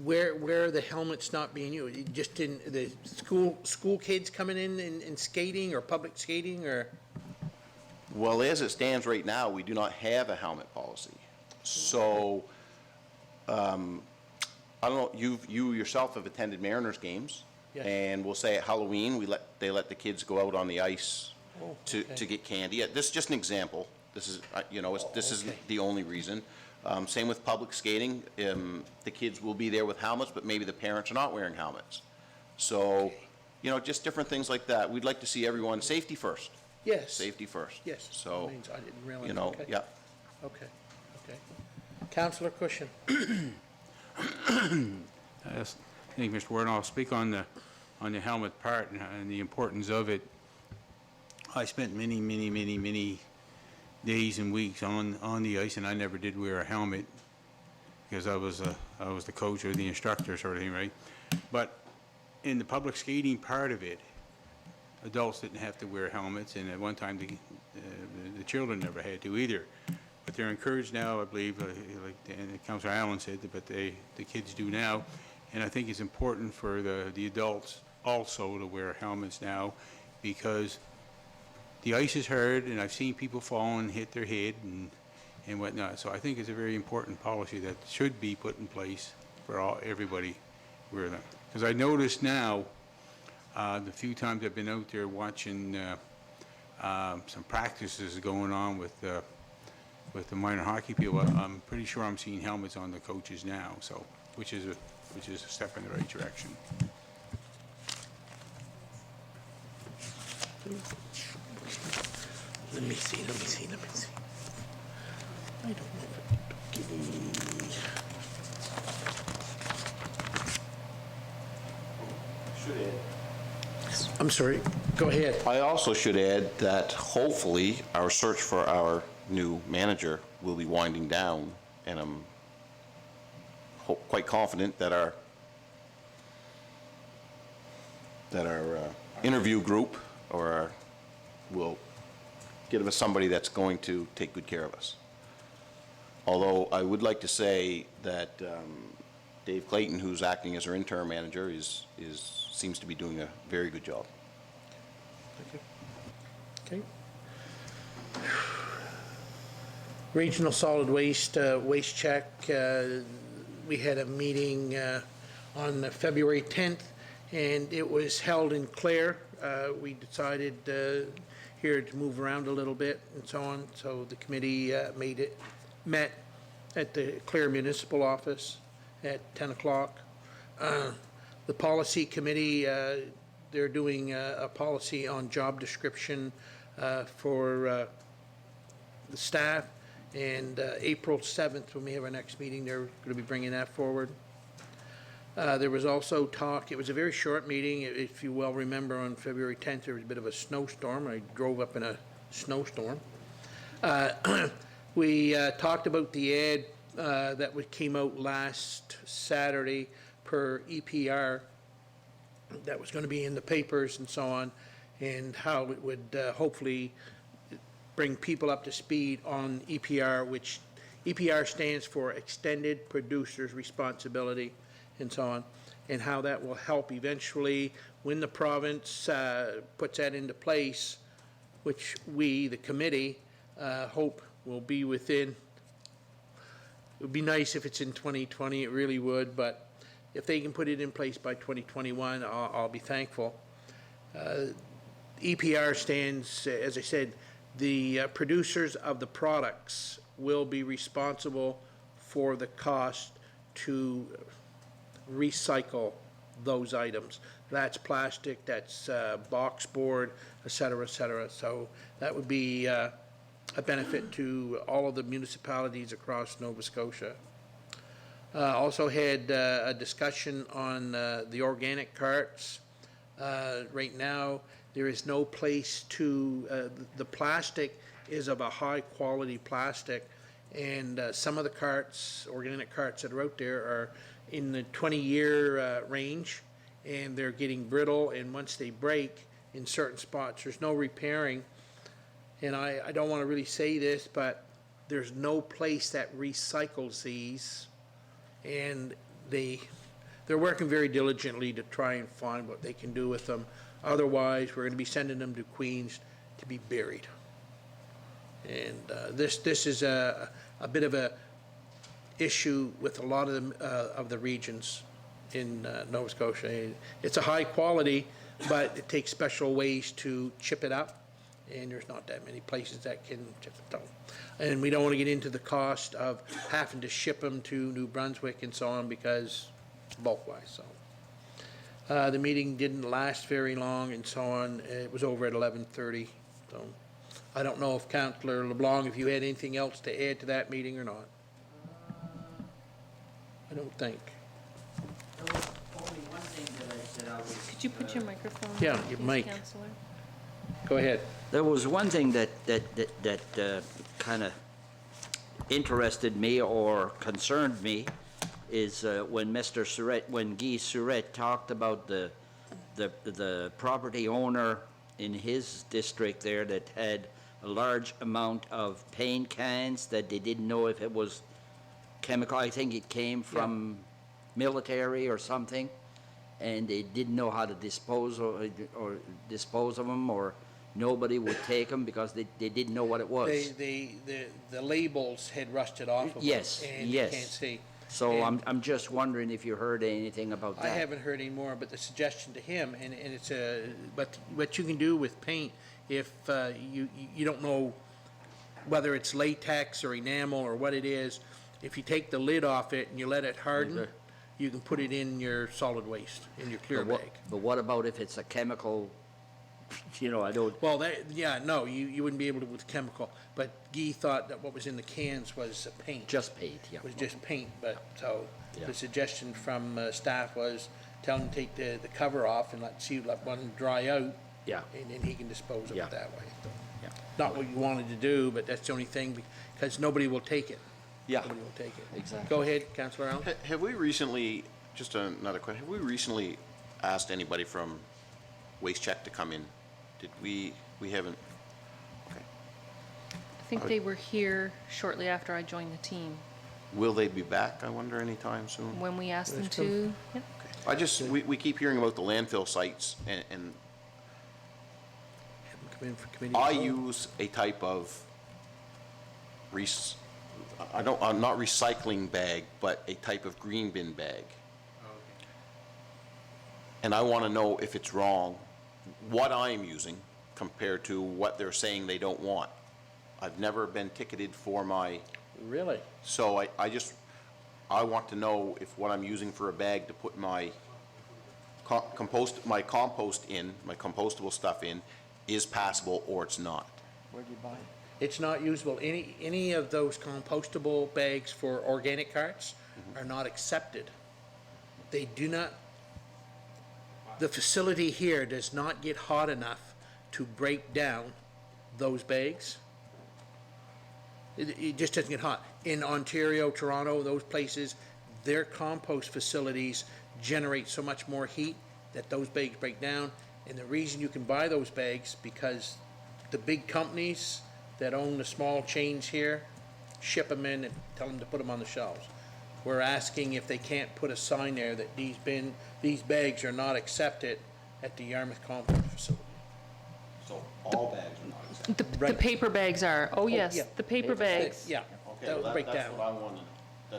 Speaker 1: where are the helmets not being used? Just in the school kids coming in and skating, or public skating, or?
Speaker 8: Well, as it stands right now, we do not have a helmet policy. So, I don't know, you yourself have attended Mariners games.
Speaker 1: Yes.
Speaker 8: And we'll say at Halloween, they let the kids go out on the ice to get candy. Yeah, this is just an example. This is, this isn't the only reason. Same with public skating. The kids will be there with helmets, but maybe the parents are not wearing helmets. So, just different things like that. We'd like to see everyone safety first.
Speaker 1: Yes.
Speaker 8: Safety first.
Speaker 1: Yes.
Speaker 8: So,
Speaker 1: I didn't realize. Okay.
Speaker 8: yeah.
Speaker 1: Okay. Counselor Cushion.
Speaker 6: Yes, I think, Mr. Warden, I'll speak on the helmet part and the importance of it. I spent many days and weeks on the ice, and I never did wear a helmet because I was the coach or the instructor sort of thing, right? But in the public skating part of it, adults didn't have to wear helmets, and at one time the children never had to either. But they're encouraged now, I believe, like Councilor Allen said, but the kids do now. And I think it's important for the adults also to wear helmets now, because the ice is hard, and I've seen people fall and hit their head and whatnot. So I think it's a very important policy that should be put in place for everybody wear them. Because I noticed now, the few times I've been out there watching some practices going on with the minor hockey people, I'm pretty sure I'm seeing helmets on the coaches now. So, which is a step in the right direction.
Speaker 1: Let me see. I don't know. Give me. I'm sorry. Go ahead.
Speaker 8: I also should add that hopefully our search for our new manager will be winding down, and quite confident that our interview group will give us somebody that's going to take good care of us. Although I would like to say that Dave Clayton, who's acting as our interim manager, seems to be doing a very good job.
Speaker 1: Okay. Regional solid waste, waste check. We had a meeting on February 10th, and it was held in Clare. We decided here to move around a little bit and so on, so the committee met at the Clare Municipal Office at 10 o'clock. The policy committee, they're doing a policy on job description for the staff, and April 7th, when we have our next meeting, they're going to be bringing that forward. There was also talk, it was a very short meeting, if you well remember, on February 10th, there was a bit of a snowstorm. I drove up in a snowstorm. We talked about the ad that came out last Saturday per EPR that was going to be in the papers and so on, and how it would hopefully bring people up to speed on EPR, which EPR stands for Extended Producer's Responsibility and so on, and how that will help eventually when the province puts that into place, which we, the committee, hope will be within. It would be nice if it's in 2020, it really would, but if they can put it in place by 2021, I'll be thankful. EPR stands, as I said, the producers of the products will be responsible for the cost to recycle those items. That's plastic, that's box board, et cetera, et cetera. So that would be a benefit to all of the municipalities across Nova Scotia. Also had a discussion on the organic carts. Right now, there is no place to, the plastic is of a high quality plastic, and some of the carts, organic carts that are out there are in the 20-year range, and they're getting brittle, and once they break in certain spots, there's no repairing. And I don't want to really say this, but there's no place that recycles these, and they're working very diligently to try and find what they can do with them. Otherwise, we're going to be sending them to Queens to be buried. And this is a bit of a issue with a lot of the regions in Nova Scotia. It's a high quality, but it takes special ways to chip it up, and there's not that many places that can chip it up. And we don't want to get into the cost of having to ship them to New Brunswick and so on, because bulk-wise, so. The meeting didn't last very long and so on. It was over at 11:30, so. I don't know if Councillor LeBlanc, if you had anything else to add to that meeting or not. I don't think.
Speaker 3: There was only one thing that I said I was...
Speaker 7: Could you put your microphone on,
Speaker 1: Yeah,
Speaker 7: please,
Speaker 1: your mic.
Speaker 7: Councillor?
Speaker 1: Go ahead.
Speaker 3: There was one thing that kind of interested me or concerned me, is when Mr. Surratt, when Guy Surratt talked about the property owner in his district there that had a large amount of paint cans that they didn't know if it was chemical. I think it came from military or something, and they didn't know how to dispose of them, or nobody would take them because they didn't know what it was.
Speaker 1: The labels had rusted off of them.
Speaker 3: Yes,
Speaker 1: And
Speaker 3: yes.
Speaker 1: you can't see.
Speaker 3: So
Speaker 1: And
Speaker 3: I'm just wondering if you heard anything about that.
Speaker 1: I haven't heard any more, but the suggestion to him, and it's what you can do with paint, if you don't know whether it's latex or enamel or what it is, if you take the lid off it and you let it harden,
Speaker 3: Okay.
Speaker 1: you can put it in your solid waste, in your clear bag.
Speaker 3: But what about if it's a chemical, I don't...
Speaker 1: Well, no, you wouldn't be able to with chemical, but Guy thought that what was in the cans was paint.
Speaker 3: Just paint, yeah.
Speaker 1: Was just paint, but, so,
Speaker 3: Yeah.
Speaker 1: the suggestion from staff was, tell him to take the cover off and let one dry out.
Speaker 3: Yeah.
Speaker 1: And then he can dispose of
Speaker 3: Yeah.
Speaker 1: it that way.
Speaker 3: Yeah.
Speaker 1: Not what you wanted to do, but that's the only thing, because nobody will take it.
Speaker 3: Yeah.
Speaker 1: Somebody will take it.
Speaker 3: Exactly.
Speaker 1: Go ahead, Councillor Allen.
Speaker 8: Have we recently, just another question, have we recently asked anybody from Waste Check to come in? Did we haven't? Okay.
Speaker 7: I think they were here shortly after I joined the team,
Speaker 8: Will they be back, I wonder, anytime soon?
Speaker 7: when we asked them
Speaker 1: Let's go.
Speaker 7: to. Yep.
Speaker 8: I just, we keep hearing about the landfill sites, and
Speaker 1: Have them come in for committee.
Speaker 8: I
Speaker 1: of the whole.
Speaker 8: use a type of I'm not recycling bag, but a type of green bin bag. And I want to know if it's wrong, what I'm using compared to what they're saying they don't want. I've never been ticketed for my,
Speaker 1: Really?
Speaker 8: so I want to know if what I'm using for a bag to put my compost in, my compostable stuff in, is passable or it's not.
Speaker 3: Where'd you buy it?
Speaker 1: It's not usable. Any of those compostable bags for organic carts are not accepted. They do not, the facility here does not get hot enough to break down those bags. It just doesn't get hot. In Ontario, Toronto, those places, their compost facilities generate so much more heat that those bags break down. And the reason you can buy those bags, because the big companies that own the small chains here ship them in and tell them to put them on the shelves. We're asking if they can't put a sign there that these bags are not accepted at the Yarmouth compost facility.
Speaker 8: So all bags are not accepted.
Speaker 7: The
Speaker 1: Right.
Speaker 7: paper bags are, oh
Speaker 1: yeah.
Speaker 7: yes, the paper bags.
Speaker 1: Yeah, that will break
Speaker 8: That's
Speaker 1: down.
Speaker 8: what I wanted.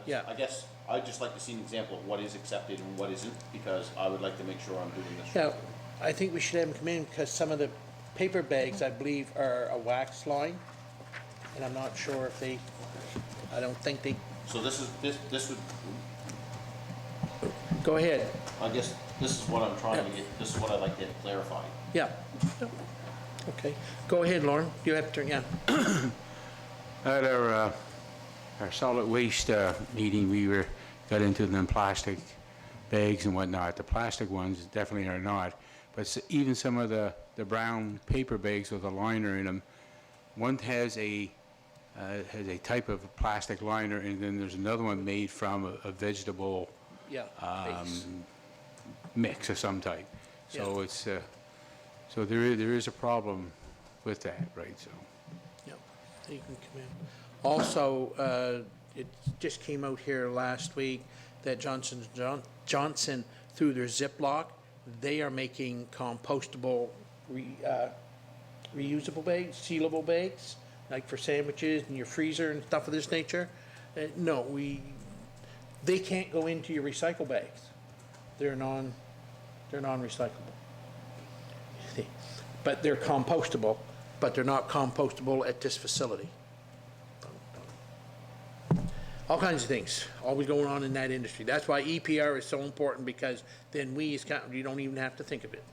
Speaker 1: Yeah.
Speaker 8: I guess I'd just like to see an example of what is accepted and what isn't, because I would like to make sure I'm doing this
Speaker 1: Yeah,
Speaker 8: right.
Speaker 1: I think we should have them come in because some of the paper bags, I believe, are a wax line. And I'm not sure if I don't think they,
Speaker 8: So this would,
Speaker 1: go ahead.
Speaker 8: I guess, this is what I'm trying to get, this is what I'd like to get clarified.
Speaker 1: Yeah. Okay, go ahead, Lauren. You have to, yeah.
Speaker 6: At our solid waste meeting, we got into them plastic bags and whatnot. The plastic ones definitely are not, but even some of the brown paper bags with a liner in them, one has a type of plastic liner, and then there's another one made from a vegetable
Speaker 1: Yeah. base.
Speaker 6: mix of some type. So
Speaker 1: Yeah.
Speaker 6: it's, so there is a problem with that, right, so.
Speaker 1: Yeah, you can come in. Also, it just came out here last week that Johnson, through their Ziploc, they are making compostable, reusable bags, sealable bags, like for sandwiches and your freezer and stuff of this nature. No, they can't go into your recycle bags. They're non-recyclable. But they're compostable, but they're not compostable at this facility. All kinds of things, always going on in that industry. That's why EPR is so important, because then we as county, you don't even have to think of it.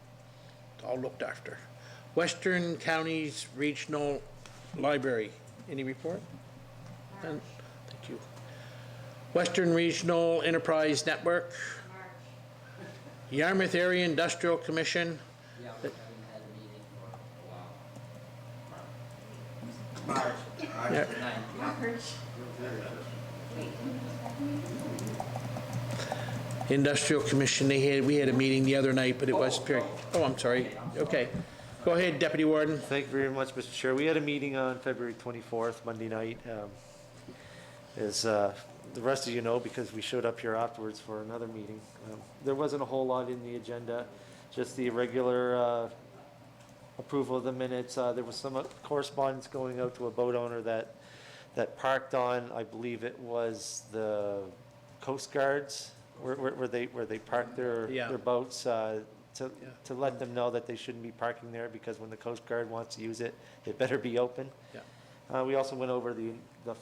Speaker 1: It's all looked after. Western Counties Regional Library, any report? None? Thank you. Western Regional Enterprise Network. Yarmouth Area Industrial Commission.
Speaker 3: Yeah, we haven't had a meeting for a while. March
Speaker 1: Yeah.
Speaker 3: the 9th.
Speaker 1: Industrial Commission, we had a meeting the other night, but it was, oh, I'm sorry. Okay. Go ahead, Deputy Warden.
Speaker 2: Thank you very much, Mr. Chair. We had a meeting on February 24th, Monday night. As the rest of you know, because we showed up here afterwards for another meeting. There wasn't a whole lot in the agenda, just the regular approval of the minutes. There was some correspondence going out to a boat owner that parked on, I believe it was the Coast Guards, where they parked their boats, to let them know that they shouldn't be parking there, because when the Coast Guard wants to use it, it better be open.
Speaker 1: Yeah.
Speaker 2: We also went over the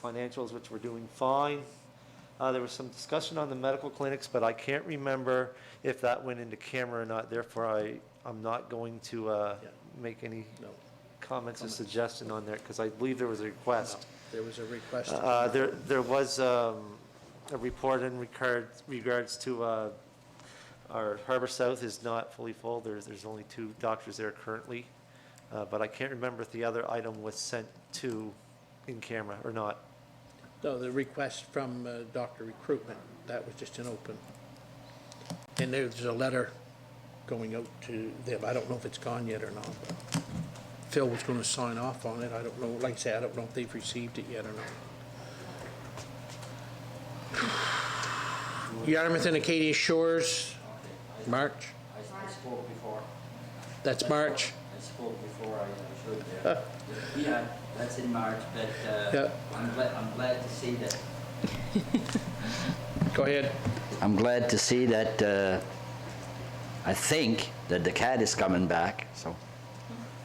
Speaker 2: financials, which were doing fine. There was some discussion on the medical clinics, but I can't remember if that went into camera or not. Therefore, I'm not going to make any
Speaker 1: No.
Speaker 2: comments or suggestion on there, because I believe there was a request.
Speaker 1: There was a request.
Speaker 2: There was a report in regards to our Harbor South is not fully full. There's only 2 doctors there currently. But I can't remember if the other item was sent to in camera or not.
Speaker 1: No, the request from Dr. Recruitment, that was just an open. And there's a letter going out to them. I don't know if it's gone yet or not, but Phil was going to sign off on it. I don't know, like I say, I don't know if they've received it yet or not. Yarmouth and Acadia Shores, March?
Speaker 3: I spoke before.
Speaker 1: That's March?
Speaker 3: I spoke before, I should, yeah. Yeah, that's in March, but
Speaker 1: Yeah.
Speaker 3: I'm glad to see that.
Speaker 1: Go ahead.
Speaker 3: I'm glad to see that, I think that the cat is coming back, so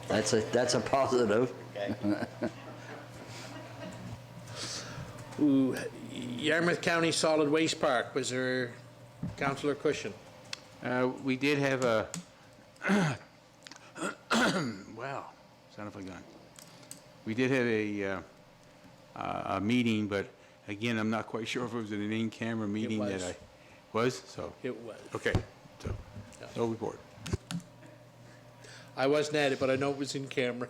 Speaker 3: that's a positive.
Speaker 1: Ooh, Yarmouth County Solid Waste Park, was there, Councillor Cushion?
Speaker 6: We did have a, wow, son of a gun. We did have a meeting, but again, I'm not quite sure if it was an in-camera meeting that
Speaker 1: was.
Speaker 6: I, was, so,
Speaker 1: It was.
Speaker 6: okay, so, no report.
Speaker 1: I wasn't at it, but I know it was in camera.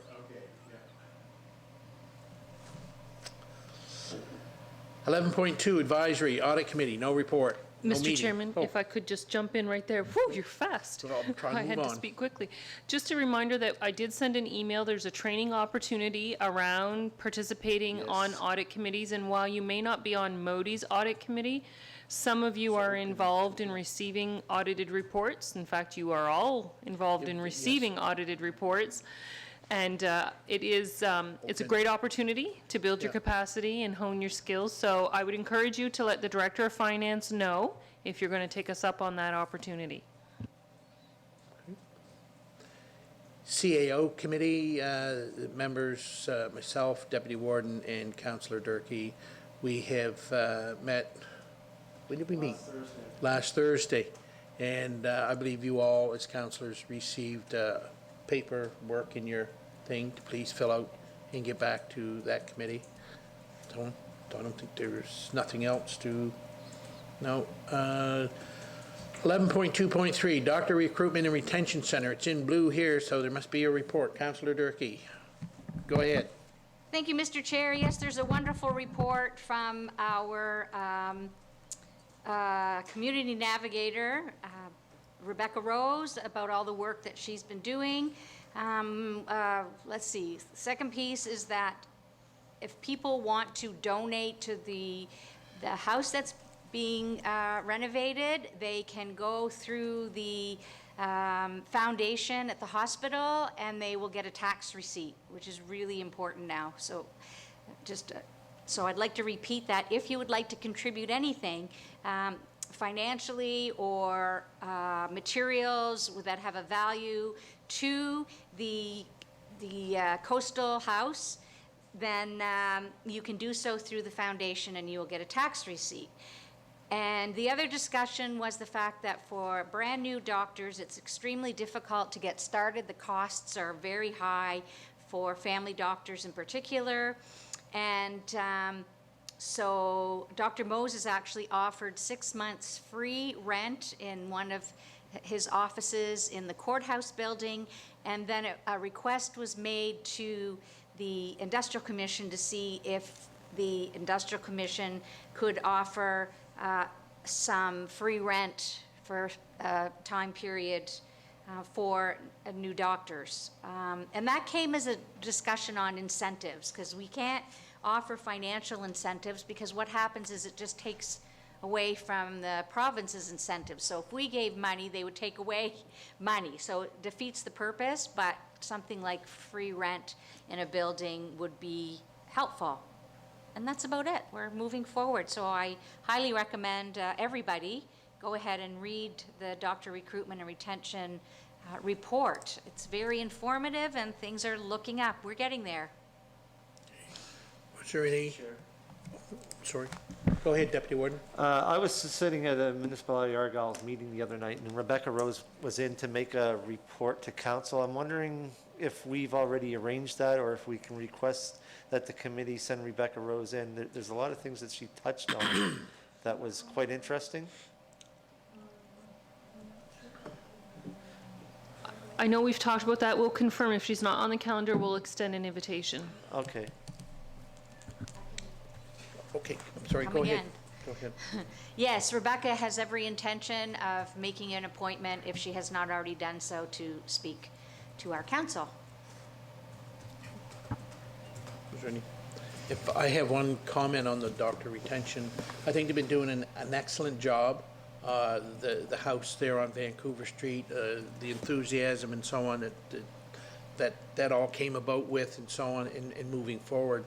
Speaker 1: 11.2 Advisory Audit Committee, no report. No
Speaker 7: Mr.
Speaker 1: meeting.
Speaker 7: Chairman,
Speaker 1: Oh,
Speaker 7: if I could just jump in right there. Whew, you're fast.
Speaker 1: Well, I'll try and
Speaker 7: I had
Speaker 1: move
Speaker 7: to
Speaker 1: on.
Speaker 7: speak quickly. Just a reminder that I did send an email. There's a training opportunity around participating on audit committees. And while you may not be on MODI's audit committee, some of you are involved in receiving audited reports. In fact, you are all involved in receiving audited reports. And it is, it's a great opportunity to build your
Speaker 1: Yeah.
Speaker 7: capacity and hone your skills. So I would encourage you to let the Director of Finance know if you're going to take us up on that opportunity.
Speaker 1: CAO Committee, members, myself, Deputy Warden, and Councillor Durkee, we have met, when did we meet? Last Thursday. And I believe you all, as councillors, received paperwork in your thing to please fill out and get back to that committee. I don't think there's nothing else to, no. 11.2.3, Doctor Recruitment and Retention Center. It's in blue here, so there must be a report. Councillor Durkee, go ahead.
Speaker 5: Thank you, Mr. Chair. Yes, there's a wonderful report from our community navigator, Rebecca Rose, about all the work that she's been doing. Let's see, the second piece is that if people want to donate to the house that's being renovated, they can go through the foundation at the hospital and they will get a tax receipt, which is really important now. So so I'd like to repeat that. If you would like to contribute anything, financially or materials that have a value to the coastal house, then you can do so through the foundation and you will get a tax receipt. And the other discussion was the fact that for brand new doctors, it's extremely difficult to get started. The costs are very high for family doctors in particular. And so Dr. Moses actually offered 6 months free rent in one of his offices in the courthouse building. And then a request was made to the Industrial Commission to see if the Industrial Commission could offer some free rent for a time period for new doctors. And that came as a discussion on incentives, because we can't offer financial incentives, because what happens is it just takes away from the province's incentives. So if we gave money, they would take away money. So it defeats the purpose, but something like free rent in a building would be helpful. And that's about it. We're moving forward. So I highly recommend everybody go ahead and read the Doctor Recruitment and Retention report. It's very informative and things are looking up. We're getting there.
Speaker 1: Was there any? Sorry. Go ahead, Deputy Warden.
Speaker 2: I was sitting at a Municipality Argyle meeting the other night, and Rebecca Rose was in to make a report to council. I'm wondering if we've already arranged that, or if we can request that the committee send Rebecca Rose in. There's a lot of things that she touched on that was quite interesting.
Speaker 7: I know we've talked about that. We'll confirm. If she's not on the calendar, we'll extend an invitation.
Speaker 2: Okay.
Speaker 1: Okay, I'm sorry, go
Speaker 5: Coming
Speaker 1: ahead.
Speaker 5: in.
Speaker 1: Go ahead.
Speaker 5: Yes, Rebecca has every intention of making an appointment, if she has not already done so, to speak to our council.
Speaker 1: Is there any? If I have one comment on the doctor retention, I think they've been doing an excellent job. The house there on Vancouver Street, the enthusiasm and so on that all came about with and so on in moving forward.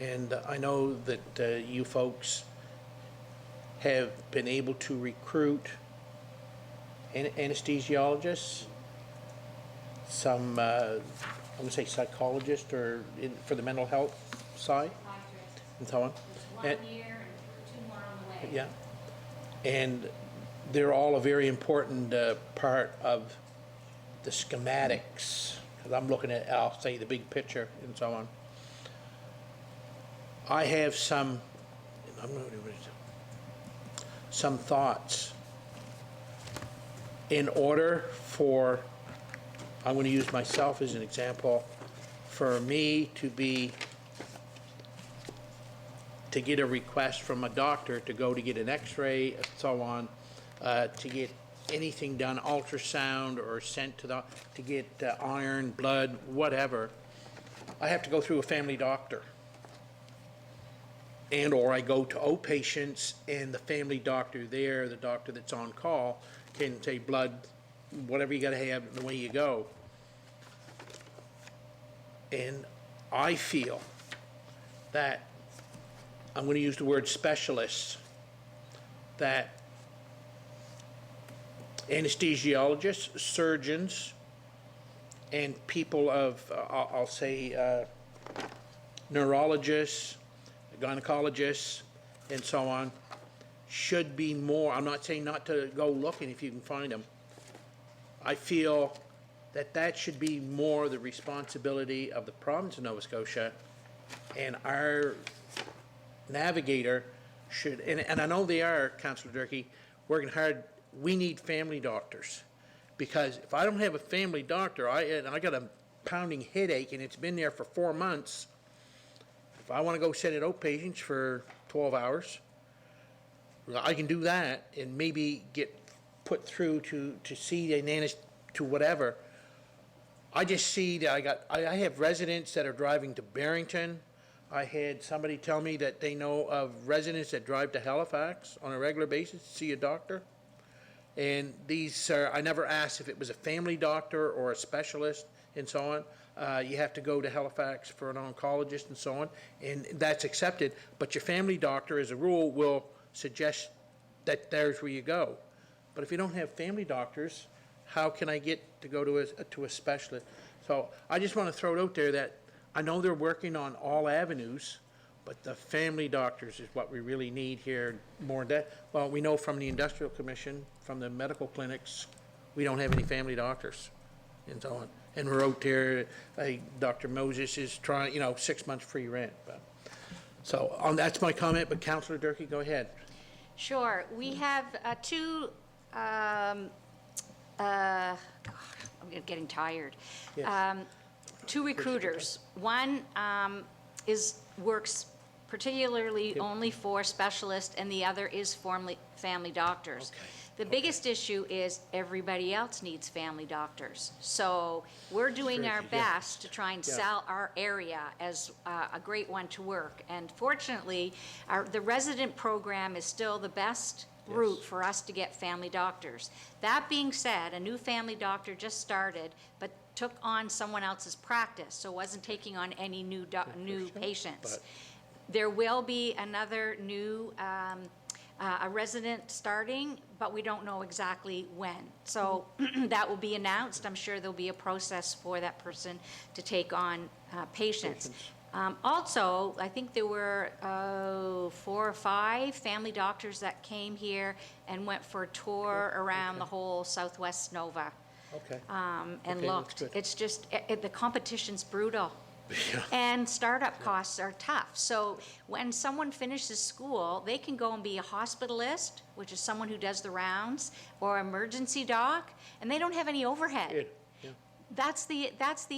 Speaker 1: And I know that you folks have been able to recruit anesthesiologists, some, I'm gonna say psychologists or for the mental health side and so on. And-
Speaker 5: here and 2 more on the way.
Speaker 1: Yeah. And they're all a very important part of the schematics, because I'm looking at, I'll say, the big picture and so on. I have some thoughts. In order for, I'm going to use myself as an example, for me to get a request from a doctor to go to get an x-ray and so on, to get anything done, ultrasound or sent to get iron, blood, whatever, I have to go through a family doctor. And/or I go to outpatients and the family doctor there, the doctor that's on call, can say blood, whatever you gotta have, and away you go. And I feel that, I'm gonna use the word specialists, that anesthesiologists, surgeons, and people of, I'll say, neurologists, gynecologists, and so on, should be more, I'm not saying not to go looking if you can find them. I feel that should be more the responsibility of the province of Nova Scotia, and our navigator should, and I know they are, Councillor Durkee, working hard. We need family doctors, because if I don't have a family doctor, and I got a pounding headache and it's been there for 4 months, if I want to go sit at outpatients for 12 hours, I can do that and maybe get put through to see an to whatever. I just see that I have residents that are driving to Barrington. I had somebody tell me that they know of residents that drive to Halifax on a regular basis to see a doctor. And these are, I never asked if it was a family doctor or a specialist and so on. You have to go to Halifax for an oncologist and so on, and that's accepted. But your family doctor, as a rule, will suggest that there's where you go. But if you don't have family doctors, how can I get to go to a specialist? So I just want to throw it out there that I know they're working on all avenues, but the family doctors is what we really need here more than that. Well, we know from the Industrial Commission, from the medical clinics, we don't have any family doctors and so on. And we're out there, Dr. Moses is trying, 6 months free rent. So that's my comment, but Councillor Durkee, go ahead.
Speaker 5: Sure. We have two, God, I'm getting tired.
Speaker 1: Yes.
Speaker 5: 2 recruiters. One works particularly only for specialists, and the other is family doctors.
Speaker 1: Okay.
Speaker 5: The biggest issue is everybody else needs family doctors. So we're doing our best to try and sell our area as a great one to work. And fortunately, the resident program is still the best route for us to get family doctors. That being said, a new family doctor just started, but took on someone else's practice, so wasn't taking on any new patients. There will be another new a resident starting, but we don't know exactly when. So that will be announced. I'm sure there'll be a process for that person to take on patients. Also, I think there were 4 or 5 family doctors that came here and went for a tour around the whole Southwest Nova.
Speaker 1: Okay.
Speaker 5: And
Speaker 1: Okay, that's
Speaker 5: looked.
Speaker 1: good.
Speaker 5: It's just, the competition's brutal. And startup costs are tough. So when someone finishes school, they can go and be a hospitalist, which is someone who does the rounds, or emergency doc, and they don't have any overhead.
Speaker 1: Good, yeah.
Speaker 5: that's the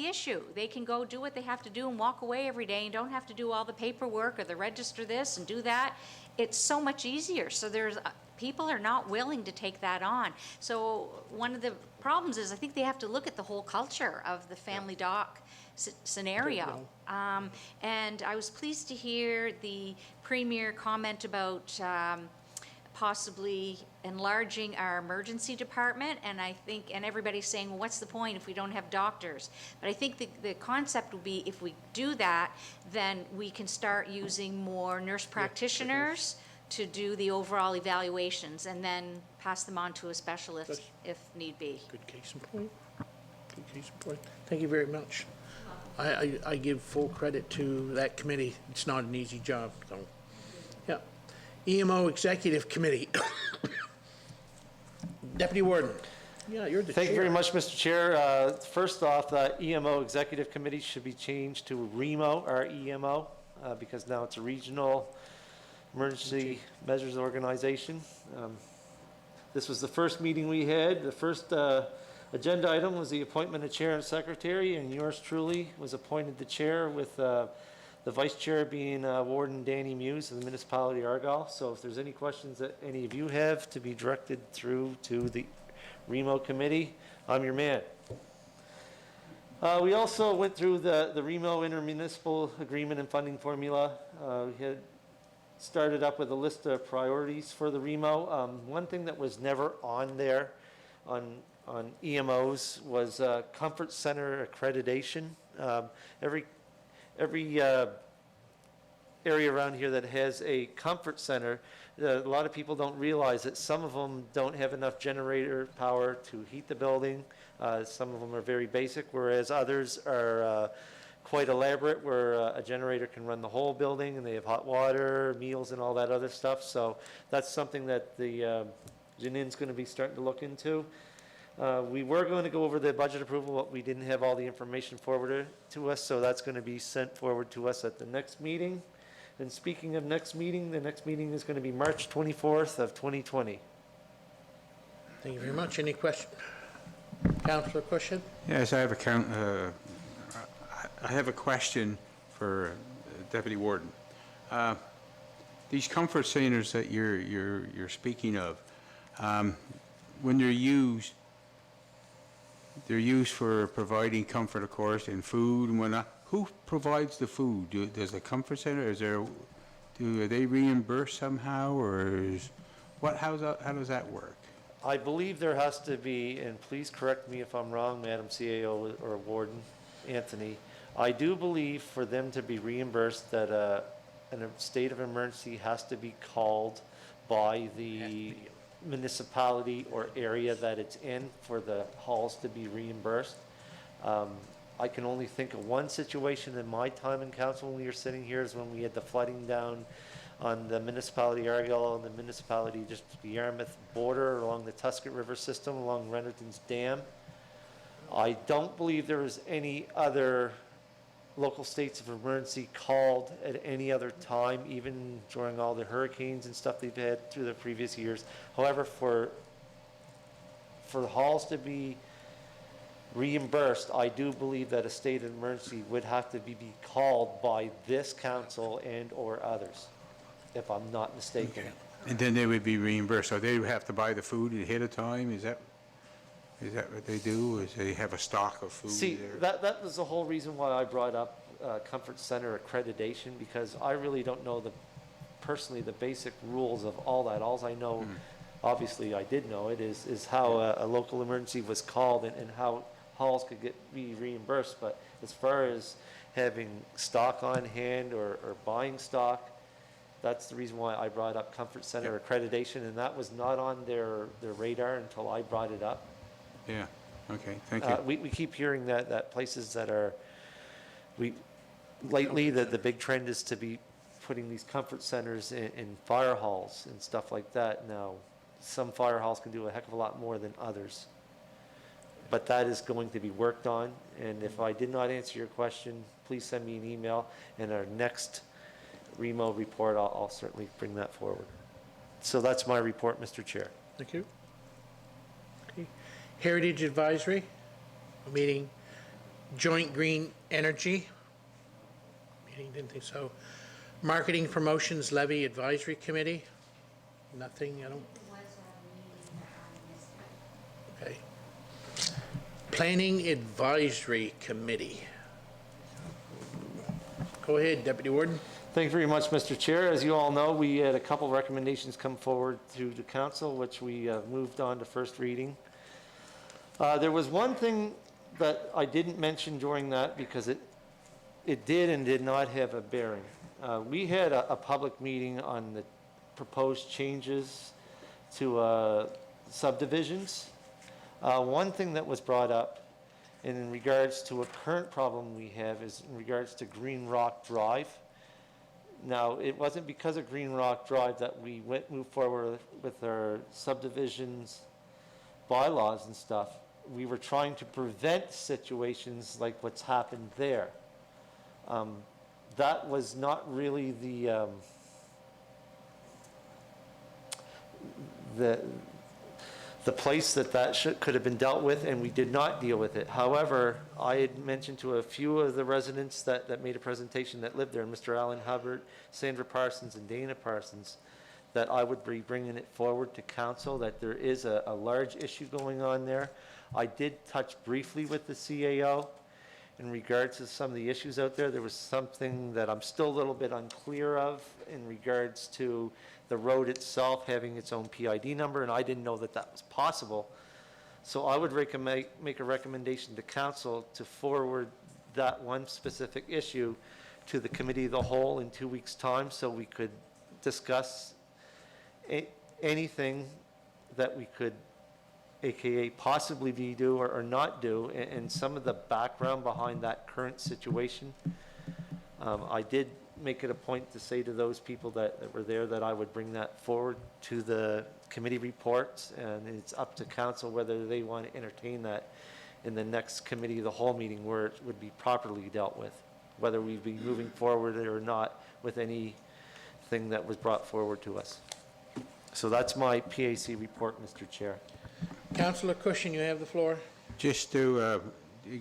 Speaker 5: issue. They can go do what they have to do and walk away every day and don't have to do all the paperwork or the register this and do that. It's so much easier. So people are not willing to take that on. So one of the problems is I think they have to look at the whole culture of the family doc scenario. And I was pleased to hear the Premier comment about possibly enlarging our emergency department, and I think, and everybody's saying, well, what's the point if we don't have doctors? But I think the concept would be, if we do that, then we can start using more nurse practitioners to do the overall evaluations, and then pass them on to a specialist if need be.
Speaker 1: Good case in point. Good case in point. Thank you very much. I give full credit to that committee. It's not an easy job, so, yeah. EMO Executive Committee. Deputy Warden. Yeah, you're the chair.
Speaker 2: Thank you very much, Mr. Chair. First off, the EMO Executive Committee should be changed to REMO, R-E-M-O, because now it's a Regional Emergency Measures Organization. This was the first meeting we had. The first agenda item was the appointment of chair and secretary, and yours truly was appointed the chair, with the vice chair being Warden Danny Muse of the Municipality of Argyle. So if there's any questions that any of you have, to be directed through to the REMO committee, I'm your man. We also went through the REMO intermunicipal agreement and funding formula. We had started up with a list of priorities for the REMO. One thing that was never on there on EMOs was comfort center accreditation. Every area around here that has a comfort center, a lot of people don't realize that some of them don't have enough generator power to heat the building. Some of them are very basic, whereas others are quite elaborate, where a generator can run the whole building, and they have hot water, meals, and all that other stuff. So that's something that the Janin's going to be starting to look into. We were going to go over the budget approval, but we didn't have all the information forwarded to us, so that's going to be sent forward to us at the next meeting. And speaking of next meeting, the next meeting is going to be March 24th of 2020.
Speaker 1: Thank you very much. Any question? Councillor Cushion?
Speaker 6: Yes, I have a question for Deputy Warden. These comfort centers that you're speaking of, when they're used for providing comfort, of course, and food and whatnot. Who provides the food? Does the comfort center? Are they reimbursed somehow, or how does that work?
Speaker 2: I believe there has to be, and please correct me if I'm wrong, Madam CAO or Warden Anthony, I do believe for them to be reimbursed that a state of emergency has to be called by the municipality or area that it's in for the halls to be reimbursed. I can only think of one situation in my time in council when we were sitting here, is when we had the flooding down on the municipality of Argyle and the municipality, just the Yarmouth border along the Tuscan River system, along Rennerton's Dam. I don't believe there was any other local states of emergency called at any other time, even during all the hurricanes and stuff they've had through the previous years. However, for the halls to be reimbursed, I do believe that a state of emergency would have to be called by this council and or others, if I'm not mistaken.
Speaker 6: Okay. And then they would be reimbursed, so they would have to buy the food ahead of time? Is that what they do? Is they have a stock of food
Speaker 2: See,
Speaker 6: there?
Speaker 2: that was the whole reason why I brought up Comfort Center accreditation, because I really don't know personally the basic rules of all that. All I know, obviously I did know it, is how a local emergency was called and how halls could be reimbursed. But as far as having stock on hand or buying stock, that's the reason why I brought up Comfort Center accreditation, and that was not on their radar until I brought it up.
Speaker 6: Yeah, okay, thank you.
Speaker 2: We keep hearing that places that are, lately, the big trend is to be putting these comfort centers in fire halls and stuff like that. Now, some fire halls can do a heck of a lot more than others. But that is going to be worked on, and if I did not answer your question, please send me an email, and our next REMO report, I'll certainly bring that forward. So that's my report, Mr. Chair.
Speaker 1: Thank you. Okay. Heritage Advisory, a meeting Joint Green Energy. Meeting, didn't think so. Marketing Promotions Levy Advisory Committee. Nothing, I don't. Okay. Planning Advisory Committee. Go ahead, Deputy Warden.
Speaker 2: Thank you very much, Mr. Chair. As you all know, we had a couple recommendations come forward to the council, which we moved on to first reading. There was one thing that I didn't mention during that because it did and did not have a bearing. We had a public meeting on the proposed changes to subdivisions. One thing that was brought up in regards to a current problem we have is in regards to Green Rock Drive. Now, it wasn't because of Green Rock Drive that we moved forward with our subdivisions bylaws and stuff. We were trying to prevent situations like what's happened there. That was not really the place that could have been dealt with, and we did not deal with it. However, I had mentioned to a few of the residents that made a presentation that lived there, Mr. Alan Hubbard, Sandra Parsons, and Dana Parsons, that I would be bringing it forward to council, that there is a large issue going on there. I did touch briefly with the CAO in regards to some of the issues out there. There was something that I'm still a little bit unclear of in regards to the road itself having its own PID number, and I didn't know that that was possible. So I would make a recommendation to council to forward that one specific issue to the committee of the whole in 2 weeks' time, so we could discuss anything that we could, AKA possibly do or not do, and some of the background behind that current situation. I did make it a point to say to those people that were there that I would bring that forward to the committee reports, and it's up to council whether they want to entertain that in the next committee of the whole meeting where it would be properly dealt with, whether we'd be moving forward or not with anything that was brought forward to us. So that's my PAC report, Mr. Chair.
Speaker 1: Councillor Cushion, you have the floor.
Speaker 6: Just to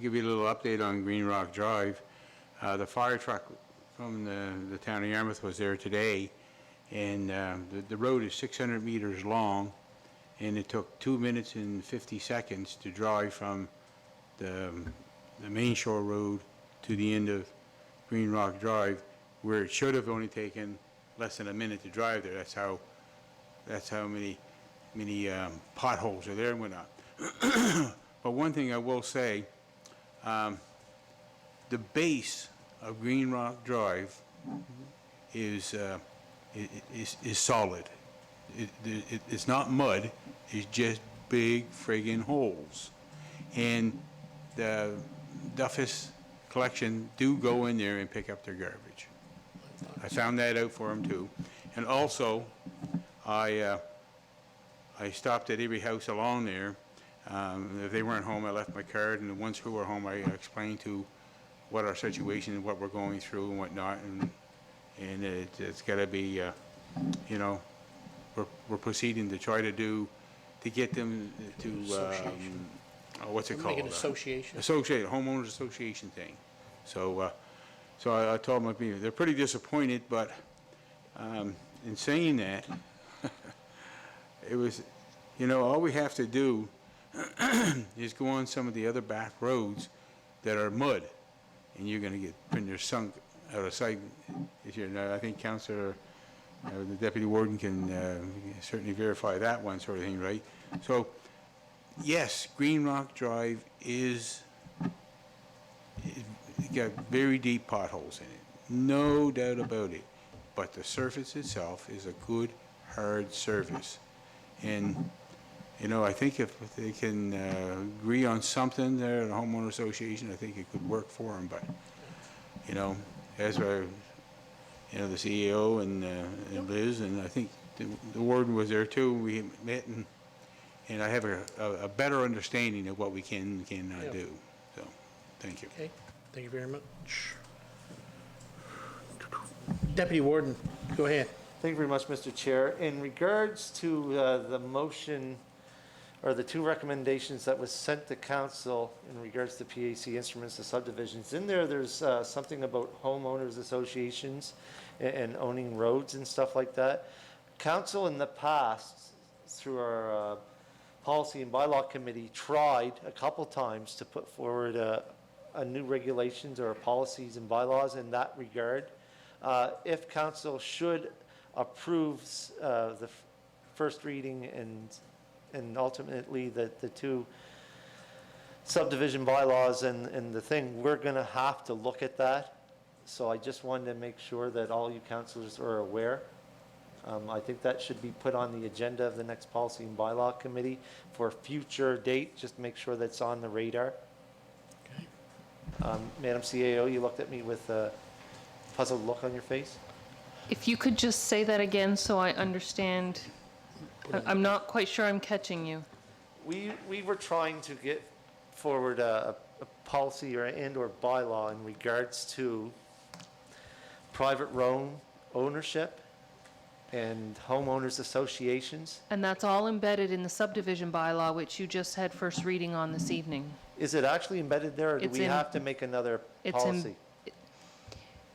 Speaker 6: give you a little update on Green Rock Drive, the fire truck from the town of Yarmouth was there today, and the road is 600 meters long, and it took 2 minutes and 50 seconds to drive from the main shore road to the end of Green Rock Drive, where it should have only taken less than a minute to drive there. That's how many potholes are there and whatnot. But one thing I will say, the base of Green Rock Drive is solid. It's not mud, it's just big friggin' holes. And the Duffus collection do go in there and pick up their garbage. I found that out for them too. And also, I stopped at every house along there. If they weren't home, I left my card, and the ones who were home, I explained to what our situation and what we're going through and whatnot, and it's got to be, we're proceeding to try to get them to, what's it called?
Speaker 1: Make an association.
Speaker 6: Homeowners association thing. So I told them, they're pretty disappointed, but in saying that, it was, all we have to do is go on some of the other back roads that are mud, and you're going to when you're sunk out of sight. I think Councillor, the Deputy Warden can certainly verify that one sort of thing, right? So, yes, Green Rock Drive it got very deep potholes in it, no doubt about it, but the surface itself is a good, hard surface. And, I think if they can agree on something there at the homeowner association, I think it could work for them. But, as the CEO and Liz, and I think the warden was there too, we met, and I have a better understanding of what we can and cannot do. So, thank you.
Speaker 1: Okay, thank you very much. Deputy Warden, go ahead.
Speaker 2: Thank you very much, Mr. Chair. In regards to the motion or the two recommendations that was sent to council in regards to PAC instruments to subdivisions. In there, there's something about homeowners associations and owning roads and stuff like that. Council in the past, through our policy and bylaw committee, tried a couple times to put forward a new regulations or policies and bylaws in that regard. If council should approve the first reading and ultimately the two subdivision bylaws and the thing, we're going to have to look at that. So I just wanted to make sure that all you councilors are aware. I think that should be put on the agenda of the next policy and bylaw committee for a future date, just make sure that's on the radar. Madam CAO, you looked at me with a puzzled look on your face?
Speaker 7: If you could just say that again so I understand. I'm not quite sure I'm catching you.
Speaker 2: We were trying to get forward a policy or bylaw in regards to private road ownership and homeowners associations.
Speaker 7: And that's all embedded in the subdivision bylaw, which you just had first reading on this evening.
Speaker 2: Is it actually embedded there, or do
Speaker 7: It's
Speaker 2: we
Speaker 7: in-
Speaker 2: have to make another
Speaker 7: It's in-
Speaker 2: policy?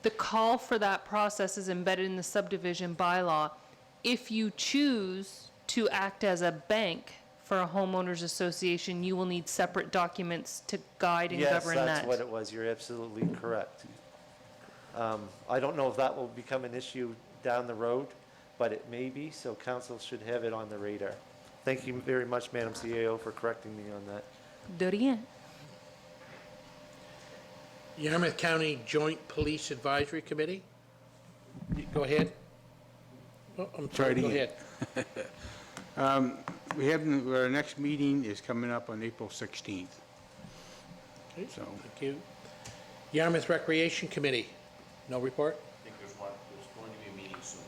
Speaker 7: The call for that process is embedded in the subdivision bylaw. If you choose to act as a bank for a homeowners association, you will need separate documents to guide and govern that.
Speaker 2: Yes, that's what it was. You're absolutely correct. I don't know if that will become an issue down the road, but it may be, so council should have it on the radar. Thank you very much, Madam CAO, for correcting me on that.
Speaker 7: De rien.
Speaker 1: Yarmouth County Joint Police Advisory Committee? Go ahead. Oh, I'm
Speaker 6: Try
Speaker 1: sorry,
Speaker 6: it
Speaker 1: go
Speaker 6: again.
Speaker 1: ahead.
Speaker 6: We have, our next meeting is coming up on April 16th.
Speaker 1: Okay,
Speaker 6: So-
Speaker 1: Thank you. Yarmouth Recreation Committee, no report?
Speaker 8: I think there's going to be a meeting soon.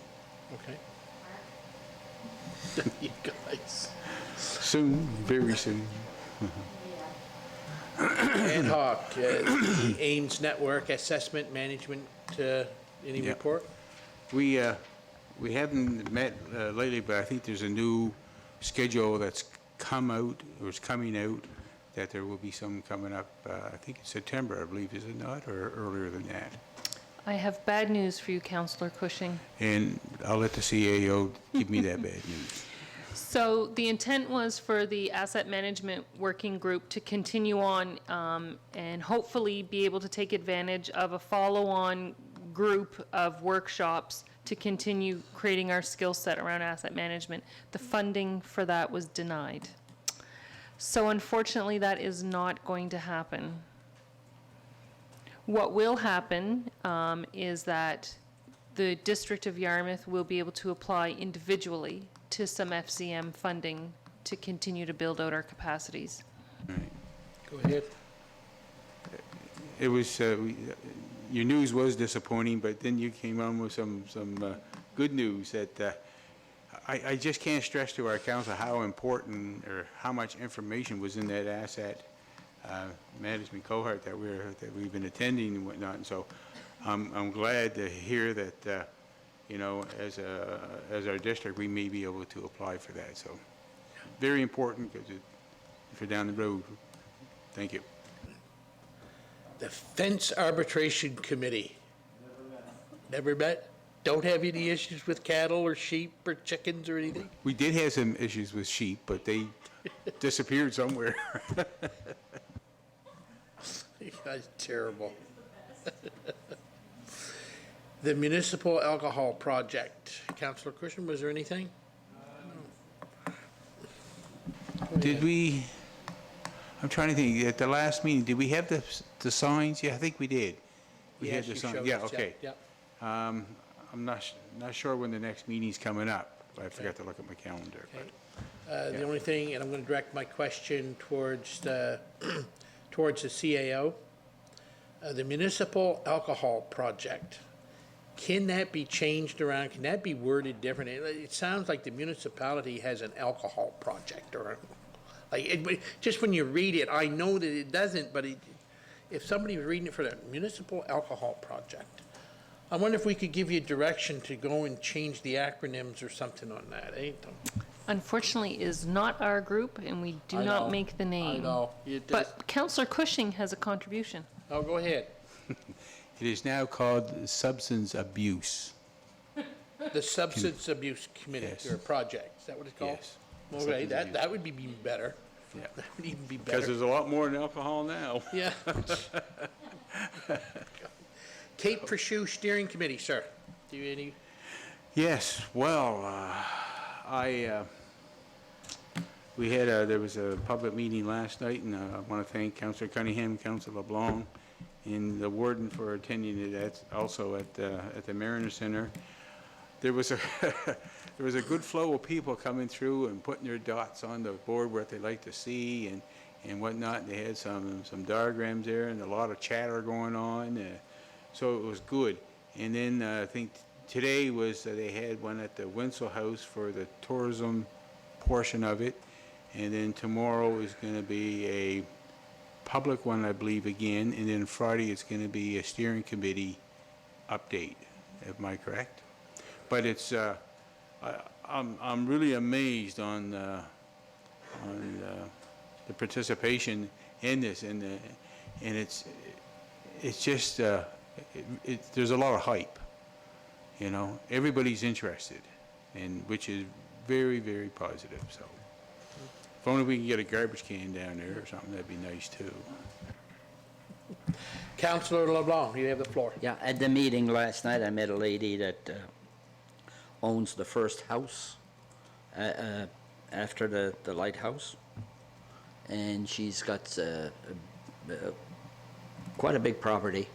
Speaker 1: Okay. You guys.
Speaker 6: Soon, very soon.
Speaker 1: Ad hoc, the Ames Network Assessment Management, any
Speaker 6: Yeah.
Speaker 1: report?
Speaker 6: We haven't met lately, but I think there's a new schedule that's come out, or is coming out, that there will be some coming up, I think in September, I believe, is it not, or earlier than that?
Speaker 7: I have bad news for you, Councillor Cushing.
Speaker 6: And I'll let the CAO give me that bad news.
Speaker 7: So the intent was for the Asset Management Working Group to continue on and hopefully be able to take advantage of a follow-on group of workshops to continue creating our skill set around asset management. The funding for that was denied. So unfortunately, that is not going to happen. What will happen is that the District of Yarmouth will be able to apply individually to some FCM funding to continue to build out our capacities.
Speaker 1: Go ahead.
Speaker 6: It was, your news was disappointing, but then you came on with some good news that I just can't stress to our council how important or how much information was in that asset management cohort that we've been attending and whatnot. And so I'm glad to hear that, you know, as our district, we may be able to apply for that. So very important because if you're down the road. Thank you.
Speaker 1: The Fence Arbitration Committee. Never met? Don't have any issues with cattle or sheep or chickens or anything?
Speaker 6: We did have some issues with sheep, but they disappeared somewhere.
Speaker 1: You guys are terrible. The Municipal Alcohol Project. Councillor Cushing, was there anything?
Speaker 6: Did we, I'm trying to think, at the last meeting, did we have the signs? Yeah, I think we did. We had
Speaker 1: Yes,
Speaker 6: the
Speaker 1: you
Speaker 6: sign-
Speaker 1: showed
Speaker 6: Yeah,
Speaker 1: us,
Speaker 6: okay.
Speaker 1: yeah.
Speaker 6: I'm not sure when the next meeting's coming up. I forgot to look at my calendar. but-
Speaker 1: The only thing, and I'm going to direct my question towards the, towards the CAO, the Municipal Alcohol Project, can that be changed around? Can that be worded different? It sounds like the municipality has an alcohol project, or, like, just when you read it, I know that it doesn't, but if somebody was reading it for the Municipal Alcohol Project, I wonder if we could give you direction to go and change the acronyms or something on that, eh?
Speaker 7: unfortunately is not our group, and we do
Speaker 1: I
Speaker 7: not
Speaker 1: know,
Speaker 7: make the name.
Speaker 1: I know. It is-
Speaker 7: But Counselor Cushing has a contribution.
Speaker 1: Oh, go ahead.
Speaker 6: It is now called substance abuse.
Speaker 1: The Substance Abuse Committee,
Speaker 6: Yes.
Speaker 1: or project, is that what it's called?
Speaker 6: Yes.
Speaker 1: Okay,
Speaker 6: Substance
Speaker 1: that,
Speaker 6: abuse.
Speaker 1: that would be even better.
Speaker 6: Yeah.
Speaker 1: That would even be
Speaker 6: Because
Speaker 1: better.
Speaker 6: there's a lot more than alcohol now.
Speaker 1: Yeah. Cape for Shoe Steering Committee, sir. Do you any,
Speaker 6: Yes, well, there was a public meeting last night, and I want to thank Councillor Cunningham, Councillor LeBlanc, and the warden for attending it, also at the Mariner Center. There was a, there was a good flow of people coming through and putting their dots on the board what they like to see and whatnot. They had some diagrams there and a lot of chatter going on, so it was good. And then I think today was, they had one at the Winslow House for the tourism portion of it, and then tomorrow is going to be a public one, I believe, again, and then Friday it's going to be a steering committee update. Am I correct? But it's, I'm really amazed on the participation in this, and it's just, there's a lot of hype, you know? Everybody's interested, and which is very, very positive, so. If only we can get a garbage can down there or something, that'd be nice too.
Speaker 1: Councillor LeBlanc, you have the floor.
Speaker 3: Yeah, at the meeting last night, I met a lady that owns the first house after the lighthouse, and she's got quite a big property,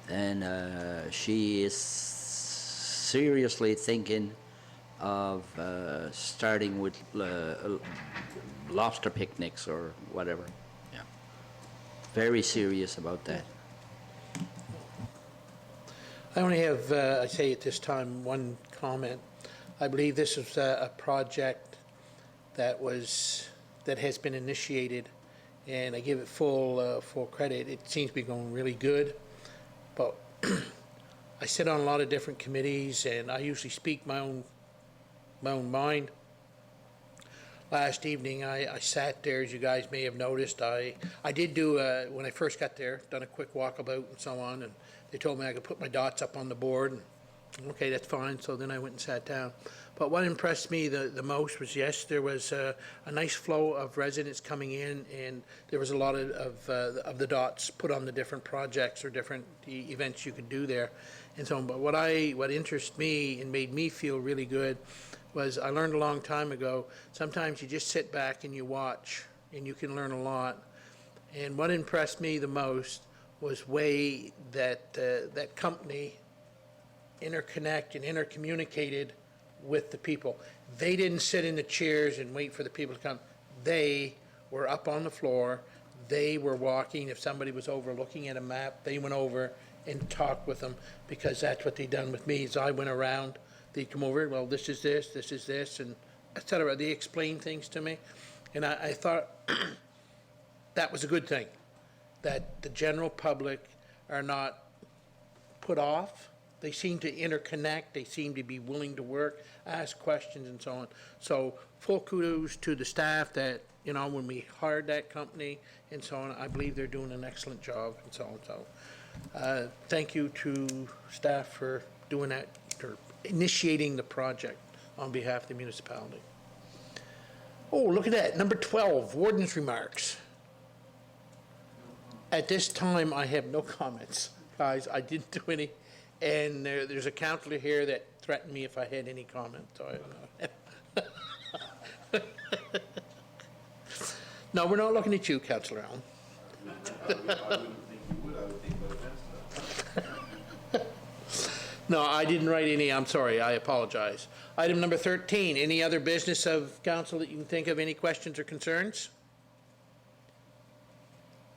Speaker 3: and she is seriously thinking of starting with lobster picnics or whatever. Yeah, very serious about that.
Speaker 1: I only have, I say at this time, one comment. I believe this is a project that has been initiated, and I give it full credit. It seems to be going really good, but I sit on a lot of different committees, and I usually speak my own mind. Last evening, I sat there, as you guys may have noticed. I did do, when I first got there, done a quick walkabout and so on, and they told me I could put my dots up on the board, and okay, that's fine, so then I went and sat down. But what impressed me the most was, yes, there was a nice flow of residents coming in, and there was a lot of the dots put on the different projects or different events you could do there, and so on. But what interested me and made me feel really good was I learned a long time ago, sometimes you just sit back and you watch, and you can learn a lot. And what impressed me the most was way that that company interconnect and intercommunicated with the people. They didn't sit in the chairs and wait for the people to come. They were up on the floor. They were walking. If somebody was over looking at a map, they went over and talked with them, because that's what they done with me. As I went around, they'd come over, well, this is this, and et cetera. They explained things to me, and I thought that was a good thing, that the general public are not put off. They seem to interconnect. They seem to be willing to work, ask questions, and so on. So full kudos to the staff that, you know, when we hired that company and so on, I believe they're doing an excellent job and so on. So thank you to staff for doing that, or initiating the project on behalf of the municipality. Oh, look at that, number 12, warden's remarks. At this time, I have no comments, guys. I didn't do any, and there's a counselor here that threatened me if I had any comment, so I don't know. No, we're not looking at you, Councillor Allen. No, I didn't write any, I'm sorry, I apologize. Item number 13, any other business of council that you can think of, any questions or concerns?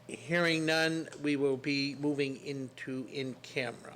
Speaker 1: Hearing none, we will be moving into in camera.